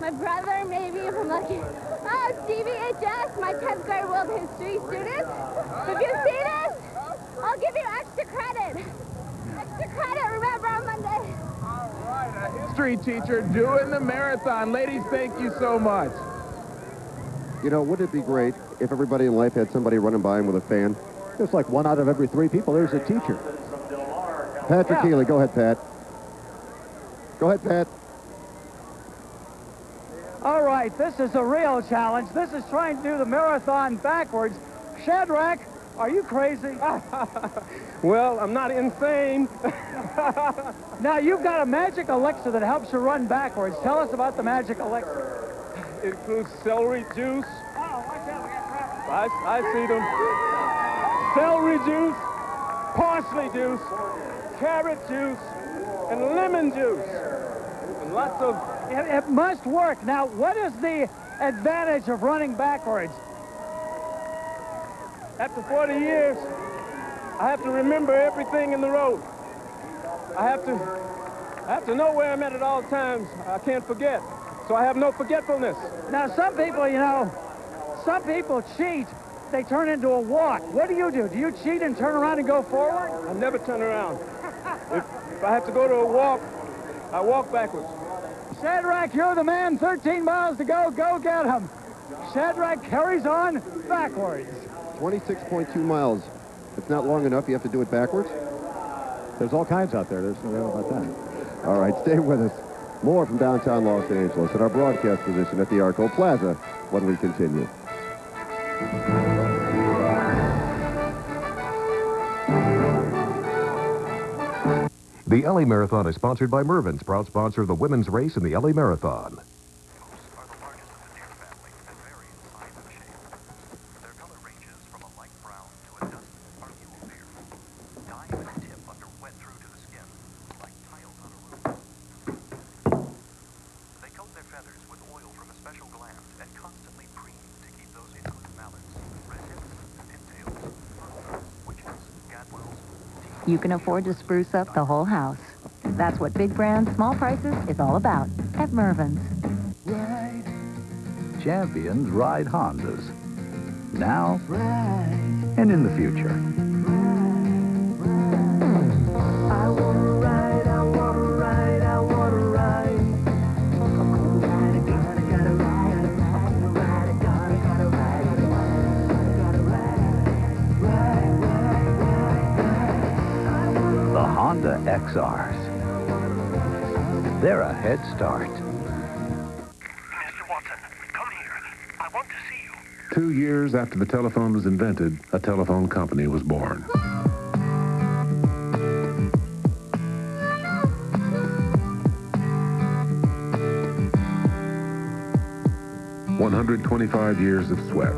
My brother, maybe, if I'm lucky. Stevie HS, my 10th grade world history student. If you see this, I'll give you extra credit. Extra credit, remember, on Monday. All right, a history teacher doing the marathon. Ladies, thank you so much. You know, wouldn't it be great if everybody in life had somebody running by him with a fan? Just like 1 out of every 3 people, there's a teacher. Patrick Healy, go ahead, Pat. Go ahead, Pat. All right, this is a real challenge. This is trying to do the marathon backwards. Shadrach, are you crazy? Well, I'm not insane. Now, you've got a magic elixir that helps you run backwards. Tell us about the magic elixir. It includes celery juice. Oh, watch out, we got traffic. I see them. Celery juice, parsley juice, carrot juice, and lemon juice. And lots of... It must work. Now, what is the advantage of running backwards? After 40 years, I have to remember everything in the road. I have to know where I'm at all times. I can't forget. So I have no forgetfulness. Now, some people, you know, some people cheat. They turn into a walk. What do? Do you cheat and turn around and go forward? I never turn around. If I have to go to a walk, I walk backwards. Shadrach, you're the man. 13 miles to go. Go get him. Shadrach carries on backwards. 26.2 miles. It's not long enough. You have to do it backwards. There's all kinds out there. There's no doubt about that. All right, stay with us. More from downtown Los Angeles at our broadcast position at the Arco Plaza when we continue. The LA Marathon is sponsored by Mervyn's, proud sponsor of the women's race in the LA Marathon. You can afford to spruce up the whole house. That's what big brands, small prices is all about at Mervyn's. Ride. Champions ride Hondas. Now and in the future. I wanna ride, I wanna ride, I wanna ride. Gotta ride, gotta ride. XRs. They're a head start. 2 years after the telephone was invented, a telephone company was born. "125 years of sweat.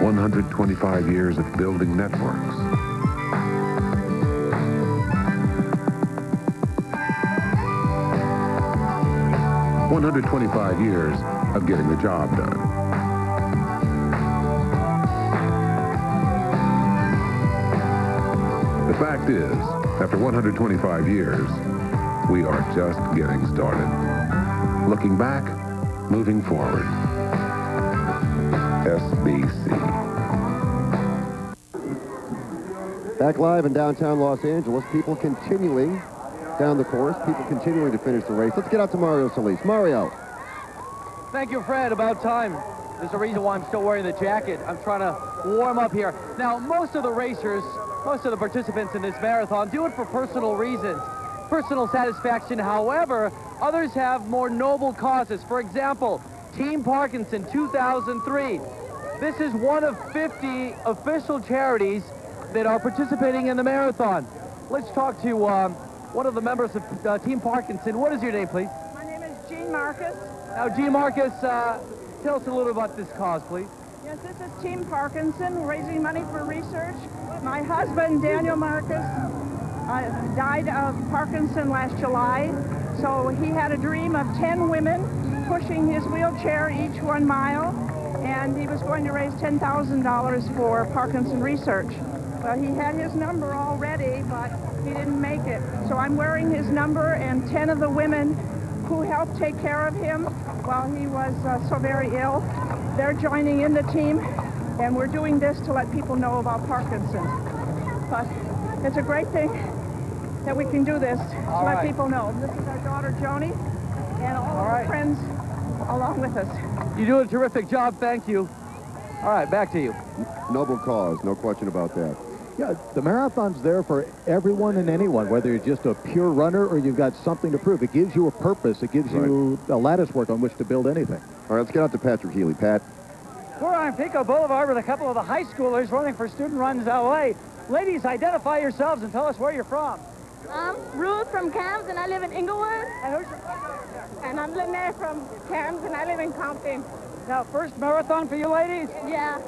"125 years of building networks. "125 years of getting the job done. The fact is, after 125 years, we are just getting started. Looking back, moving forward. SBC. Back live in downtown Los Angeles, people continuing down the course, people continuing to finish the race. Let's get out to Mario Solis. Mario. Thank you, Fred. About time. There's a reason why I'm still wearing the jacket. I'm trying to warm up here. Now, most of the racers, most of the participants in this marathon do it for personal reasons, personal satisfaction. However, others have more noble causes. For example, Team Parkinson 2003. This is one of 50 official charities that are participating in the marathon. Let's talk to one of the members of Team Parkinson. What is your name, please? My name is Jean Marcus. Now, Jean Marcus, tell us a little about this cause, please. Yes, this is Team Parkinson, raising money for research. My husband, Daniel Marcus, died of Parkinson last July, so he had a dream of 10 women pushing his wheelchair each 1 mile, and he was going to raise $10,000 for Parkinson research. Well, he had his number already, but he didn't make it. So I'm wearing his number, and 10 of the women who helped take care of him while he was so very ill, they're joining in the team, and we're doing this to let people know about Parkinson's. But it's a great thing that we can do this to let people know. This is our daughter, Joni, and all of our friends along with us. You do a terrific job. Thank you. All right, back to you. Noble cause, no question about that. Yeah, the marathon's there for everyone and anyone, whether you're just a pure runner or you've got something to prove. It gives you a purpose. It gives you a lattice work on which to build anything. All right, let's get out to Patrick Healy. Pat. We're on Pico Boulevard with a couple of the high schoolers running for Student Runs LA. Ladies, identify yourselves and tell us where you're from. I'm Ruth from Camps, and I live in Inglewood. And who's your... And I'm Lynette from Camps, and I live in Compton. Now, first marathon for you ladies? Yeah.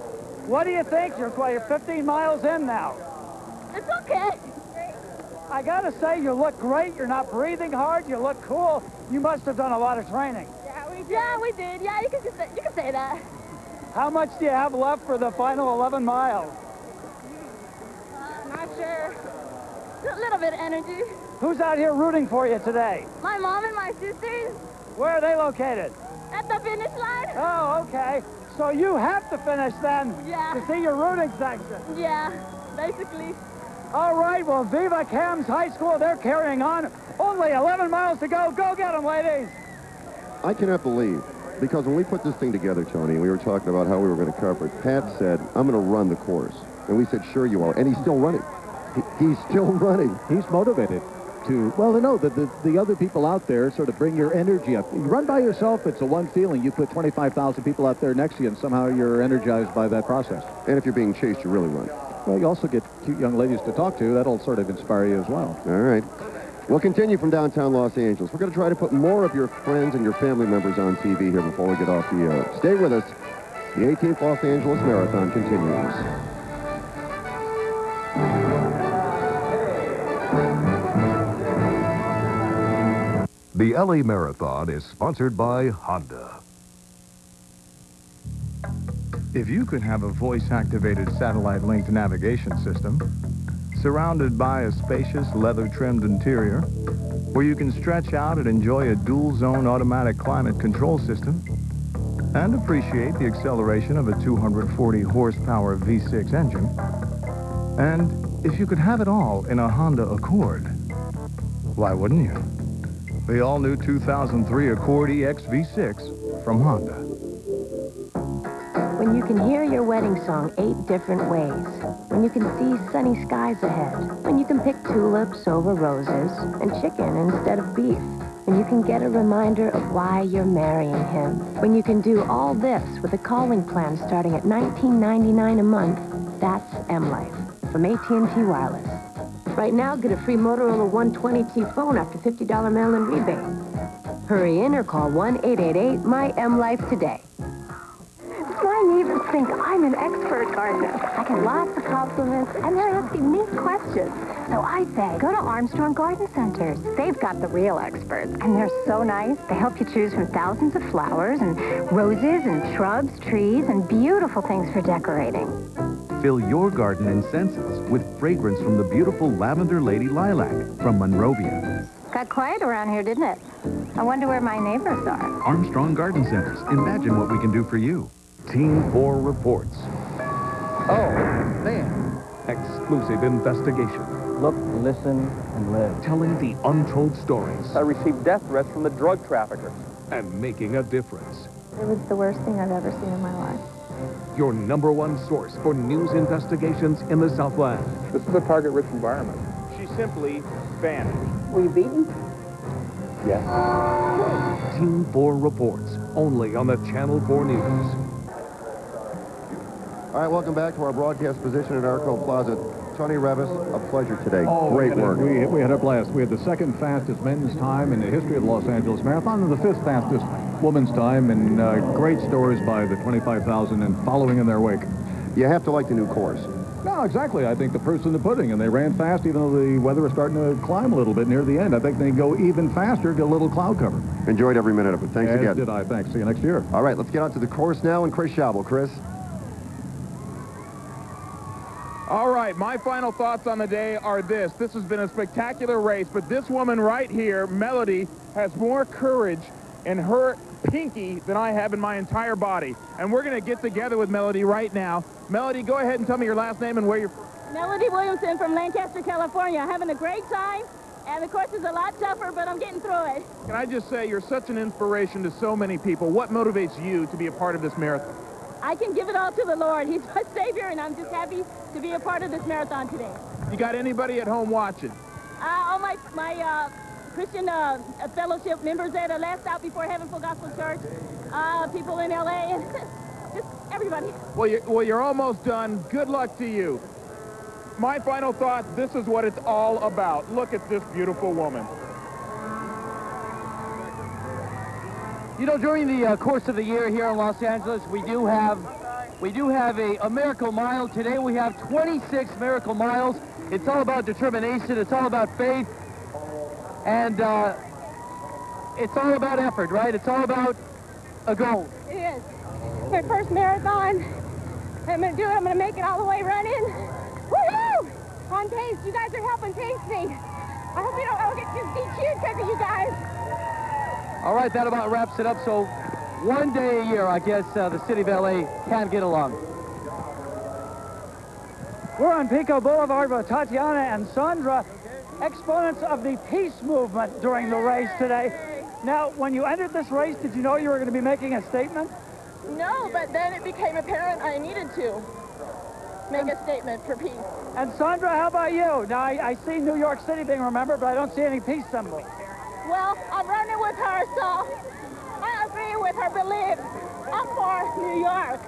What do you think? You're 15 miles in now. It's okay. I gotta say, you look great. You're not breathing hard. You look cool. You must have done a lot of training. Yeah, we did. Yeah, you can say that. How much do you have left for the final 11 miles? Not sure. A little bit of energy. Who's out here rooting for you today? My mom and my sisters. Where are they located? At the finish line. Oh, okay. So you have to finish then to see your rooting section. Yeah, basically. All right, well, Viva Camps High School, they're carrying on. Only 11 miles to go. Go get them, ladies. I cannot believe, because when we put this thing together, Tony, we were talking about how we were going to cover it. Pat said, I'm going to run the course. And we said, sure you are. And he's still running. He's still running. He's motivated to, well, no, the other people out there sort of bring your energy up. You run by yourself, it's a one feeling. You put 25,000 people out there next to you, and somehow you're energized by that process. And if you're being chased, you really run. Well, you also get cute young ladies to talk to. That'll sort of inspire you as well. All right. We'll continue from downtown Los Angeles. We're going to try to put more of your friends and your family members on TV here before we get off the air. Stay with us. The 18th Los Angeles Marathon continues. The LA Marathon is sponsored by Honda. If you could have a voice-activated satellite-linked navigation system, surrounded by a spacious leather-trimmed interior, where you can stretch out and enjoy a dual-zone automatic climate control system, and appreciate the acceleration of a 240-horsepower V6 engine, and if you could have it all in a Honda Accord, why wouldn't you? The all-new 2003 Accord EX V6 from Honda. When you can hear your wedding song 8 different ways. When you can see sunny skies ahead. When you can pick tulips over roses and chicken instead of beef. When you can get a reminder of why you're marrying him. When you can do all this with a calling plan starting at $19.99 a month, that's M-Life from AT&T Wireless. Right now, get a free Motorola 120T phone after $50 mail-in rebate. Hurry in or call 1-888-MY-M-Life today. My neighbors think I'm an expert gardener. I get lots of compliments, and they're asking me questions. So I say, go to Armstrong Garden Centers. They've got the real experts, and they're so nice. They help you choose from thousands of flowers and roses and shrubs, trees, and beautiful things for decorating. Fill your garden in senses with fragrance from the beautiful Lavender Lady Lilac from Monrovia. Got quiet around here, didn't it? I wonder where my neighbors are. Armstrong Garden Centers. Imagine what we can do for you. Team 4 reports. Oh, man. Exclusive investigation. Look, listen, and live. Telling the untold stories. I received death threats from the drug traffickers. And making a difference. It was the worst thing I've ever seen in my life. Your #1 source for news investigations in the Southland. This is a target-rich environment. She simply vanished. Were you beaten? Yes. Team 4 reports, only on the Channel 4 News. All right, welcome back to our broadcast position at Arco Plaza. Tony Revis, a pleasure today. Oh, Great work. We had a blast. We had the 2nd fastest men's time in the history of the Los Angeles Marathon and the 5th fastest women's time, and great stories by the 25,000 and following in their wake. You have to like the new course. No, exactly. I think the proof's in the pudding, and they ran fast even though the weather was starting to climb a little bit near the end. I think they go even faster, get a little cloud cover. Enjoyed every minute of it. Thanks again. As did I. Thanks. See you next year. All right, let's get on to the course now, and Chris Schabel. Chris? All right, my final thoughts on the day are this. This has been a spectacular race, but this woman right here, Melody, has more courage in her pinky than I have in my entire body. And we're going to get together with Melody right now. Melody, go ahead and tell me your last name and where you're from. Melody Williamson from Lancaster, California. Having a great time, and the course is a lot tougher, but I'm getting through it. Can I just say, you're such an inspiration to so many people. What motivates you to be a part of this marathon? I can give it all to the Lord. He's my Savior, and I'm just happy to be a part of this marathon today. You got anybody at home watching? All my Christian fellowship members that are last out before Heaven Full Gospel Church, people in L.A., and just everybody. Well, you're almost done. Good luck to you. My final thought, this is what it's all about. Look at this beautiful woman. You know, during the course of the year here in Los Angeles, we do have a Miracle Mile. Today we have 26 Miracle Miles. It's all about determination. It's all about faith. And it's all about effort, right? It's all about a goal. It is. My first marathon. I'm going to do it. I'm going to make it all the way running. Woohoo! On pace. You guys are helping pace me. I hope you don't get too DQ'd because of you guys. All right, that about wraps it up. So one day a year, I guess, the city of L.A. can get along. We're on Pico Boulevard with Tatiana and Sandra, exponents of the peace movement during the race today. Now, when you entered this race, did you know you were going to be making a statement? No, but then it became apparent I needed to make a statement for peace. And Sandra, how about you? Now, I see New York City being remembered, but I don't see any peace symbol. Well, I'm running with her, so I agree with her belief. I'm for New York.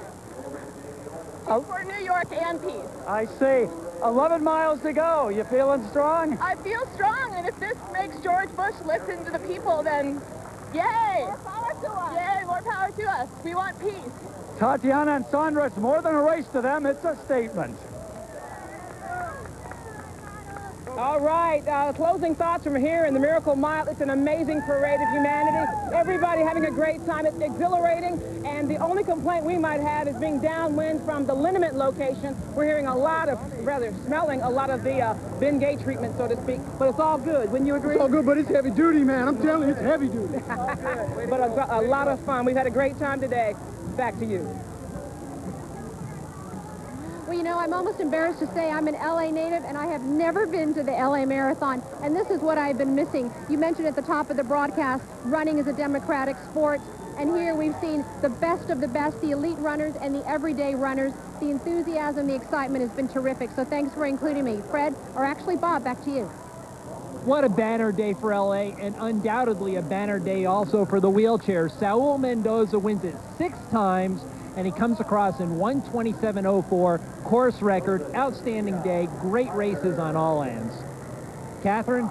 For New York and peace. I see. 11 miles to go. You feeling strong? I feel strong, and if this makes George Bush listen to the people, then yay! More power to us. Yay, more power to us. We want peace. Tatiana and Sandra, it's more than a race to them. It's a statement. All right, closing thoughts from here in the Miracle Mile. It's an amazing parade of humanity. Everybody having a great time. It's exhilarating, and the only complaint we might have is being downwind from the liniment location. We're hearing a lot of, smelling a lot of the Bengay treatment, so to speak. But it's all good. Wouldn't you agree? It's all good, but it's heavy duty, man. I'm telling you, it's heavy duty. But a lot of fun. We've had a great time today. Back to you. Well, you know, I'm almost embarrassed to say I'm an LA native, and I have never been to the LA Marathon, and this is what I've been missing. You mentioned at the top of the broadcast, running is a democratic sport. And here we've seen the best of the best, the elite runners and the everyday runners. The enthusiasm, the excitement has been terrific. So thanks for including me. Fred, or actually Bob, back to you. What a banner day for LA, and undoubtedly a banner day also for the wheelchair. Saul Mendoza wins it 6 times, and he comes across in 1:27:04, course record. Outstanding day, great races on all ends. Catherine?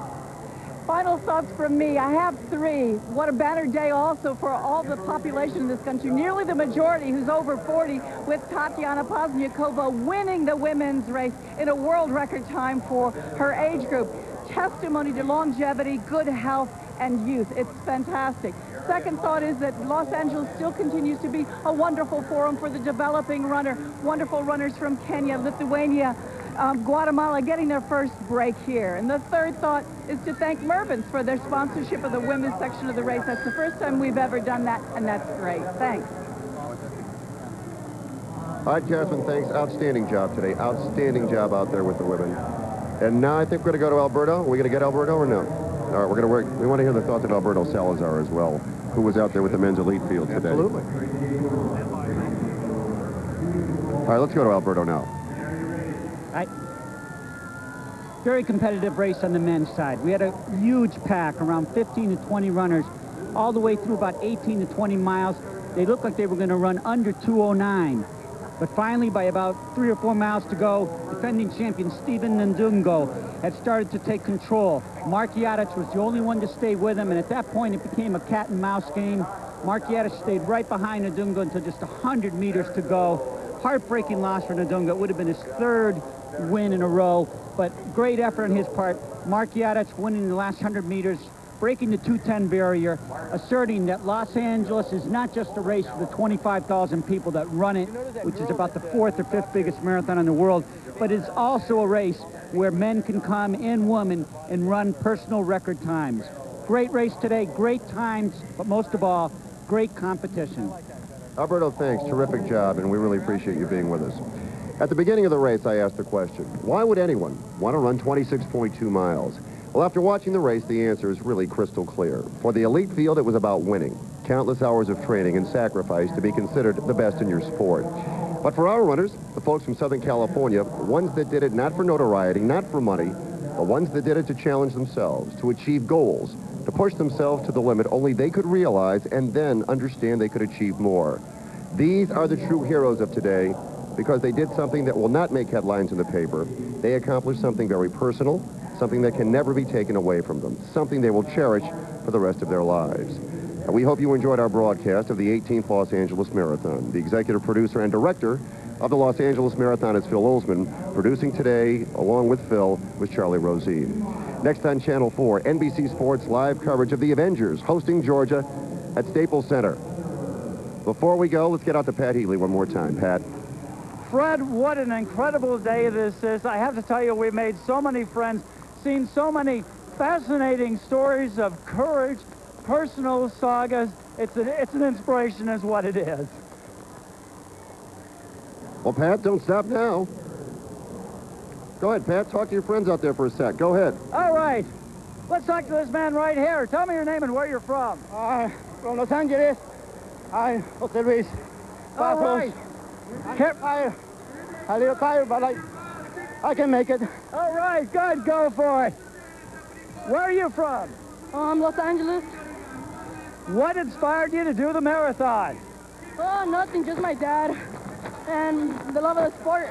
Final thoughts from me. I have 3. What a banner day also for all the population in this country. Nearly the majority, who's over 40, with Tatiana Pozniakova winning the women's race in a world record time for her age group. Testimony to longevity, good health, and youth. It's fantastic. Second thought is that Los Angeles still continues to be a wonderful forum for the developing runner. Wonderful runners from Kenya, Lithuania, Guatemala getting their first break here. And the third thought is to thank Mervyn's for their sponsorship of the women's section of the race. That's the first time we've ever done that, and that's great. Thanks. All right, Catherine, thanks. Outstanding job today. Outstanding job out there with the women. And now I think we're going to go to Alberto. Are we going to get Alberto or no? All right, we're going to work. We want to hear the thoughts of Alberto Salazar as well, who was out there with the men's elite field today. Absolutely. All right, let's go to Alberto now. Very competitive race on the men's side. We had a huge pack, around 15 to 20 runners, all the way through about 18 to 20 miles. They looked like they were going to run under 2:09. But finally, by about 3 or 4 miles to go, defending champion Stephen Ndungo had started to take control. Mark Yadich was the only one to stay with him, and at that point, it became a cat and mouse game. Mark Yadich stayed right behind Ndungo until just 100 meters to go. Heartbreaking loss for Ndungo. It would have been his 3rd win in a row, but great effort on his part. Mark Yadich winning the last 100 meters, breaking the 2:10 barrier, asserting that Los Angeles is not just a race for the 25,000 people that run it, which is about the 4th or 5th biggest marathon in the world, but it's also a race where men can come and women and run personal record times. Great race today, great times, but most of all, great competition. Alberto, thanks. Terrific job, and we really appreciate you being with us. At the beginning of the race, I asked the question, why would anyone want to run 26.2 miles? Well, after watching the race, the answer is really crystal clear. For the elite field, it was about winning. Countless hours of training and sacrifice to be considered the best in your sport. But for our runners, the folks from Southern California, ones that did it not for notoriety, not for money, but ones that did it to challenge themselves, to achieve goals, to push themselves to the limit only they could realize and then understand they could achieve more. These are the true heroes of today because they did something that will not make headlines in the paper. They accomplished something very personal, something that can never be taken away from them, something they will cherish for the rest of their lives. And we hope you enjoyed our broadcast of the 18th Los Angeles Marathon. The executive producer and director of the Los Angeles Marathon is Phil Olsman. Producing today, along with Phil, was Charlie Rosine. Next on Channel 4, NBC Sports live coverage of the Avengers hosting Georgia at Staples Center. Before we go, let's get out to Pat Healy one more time. Pat. Fred, what an incredible day this is. I have to tell you, we've made so many friends, seen so many fascinating stories of courage, personal sagas. It's an inspiration is what it is. Well, Pat, don't stop now. Go ahead, Pat. Talk to your friends out there for a sec. Go ahead. All right. Let's talk to this man right here. Tell me your name and where you're from. From Los Angeles. Hi, Jose Luis. All right. I'm a little tired, but I can make it. All right, good. Go for it. Where are you from? Los Angeles. What inspired you to do the marathon? Oh, nothing, just my dad and the love of the sport.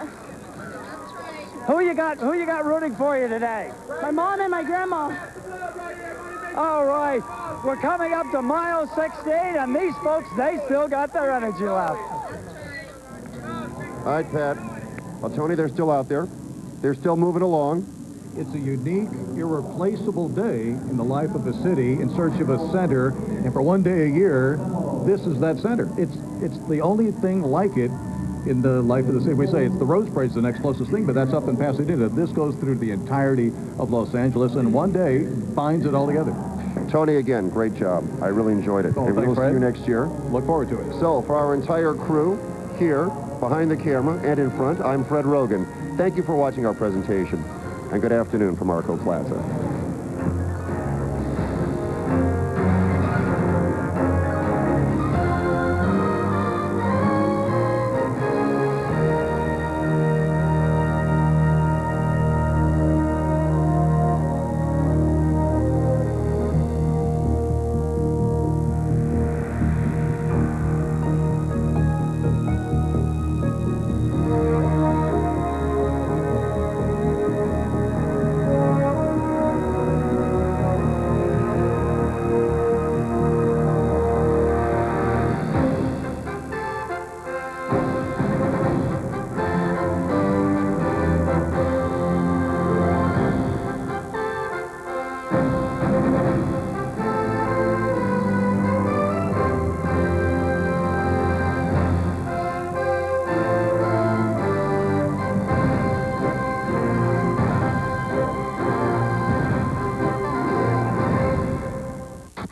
Who you got rooting for you today? My mom and my grandma. All right. We're coming up to mile 16, and these folks, they still got their energy left. All right, Pat. Well, Tony, they're still out there. They're still moving along. It's a unique, irreplaceable day in the life of a city in search of a center, and for one day a year, this is that center. It's the only thing like it in the life of the city. We say it's the Rose Parade's the next closest thing, but that's up in Pasadena. This goes through the entirety of Los Angeles, and one day binds it all together. Tony, again, great job. I really enjoyed it. Maybe we'll see you next year. Look forward to it. So, for our entire crew here, behind the camera and in front, I'm Fred Rogan. Thank you for watching our presentation, and good afternoon from Arco Plaza.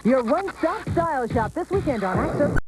Your one-stop style shop this weekend on Access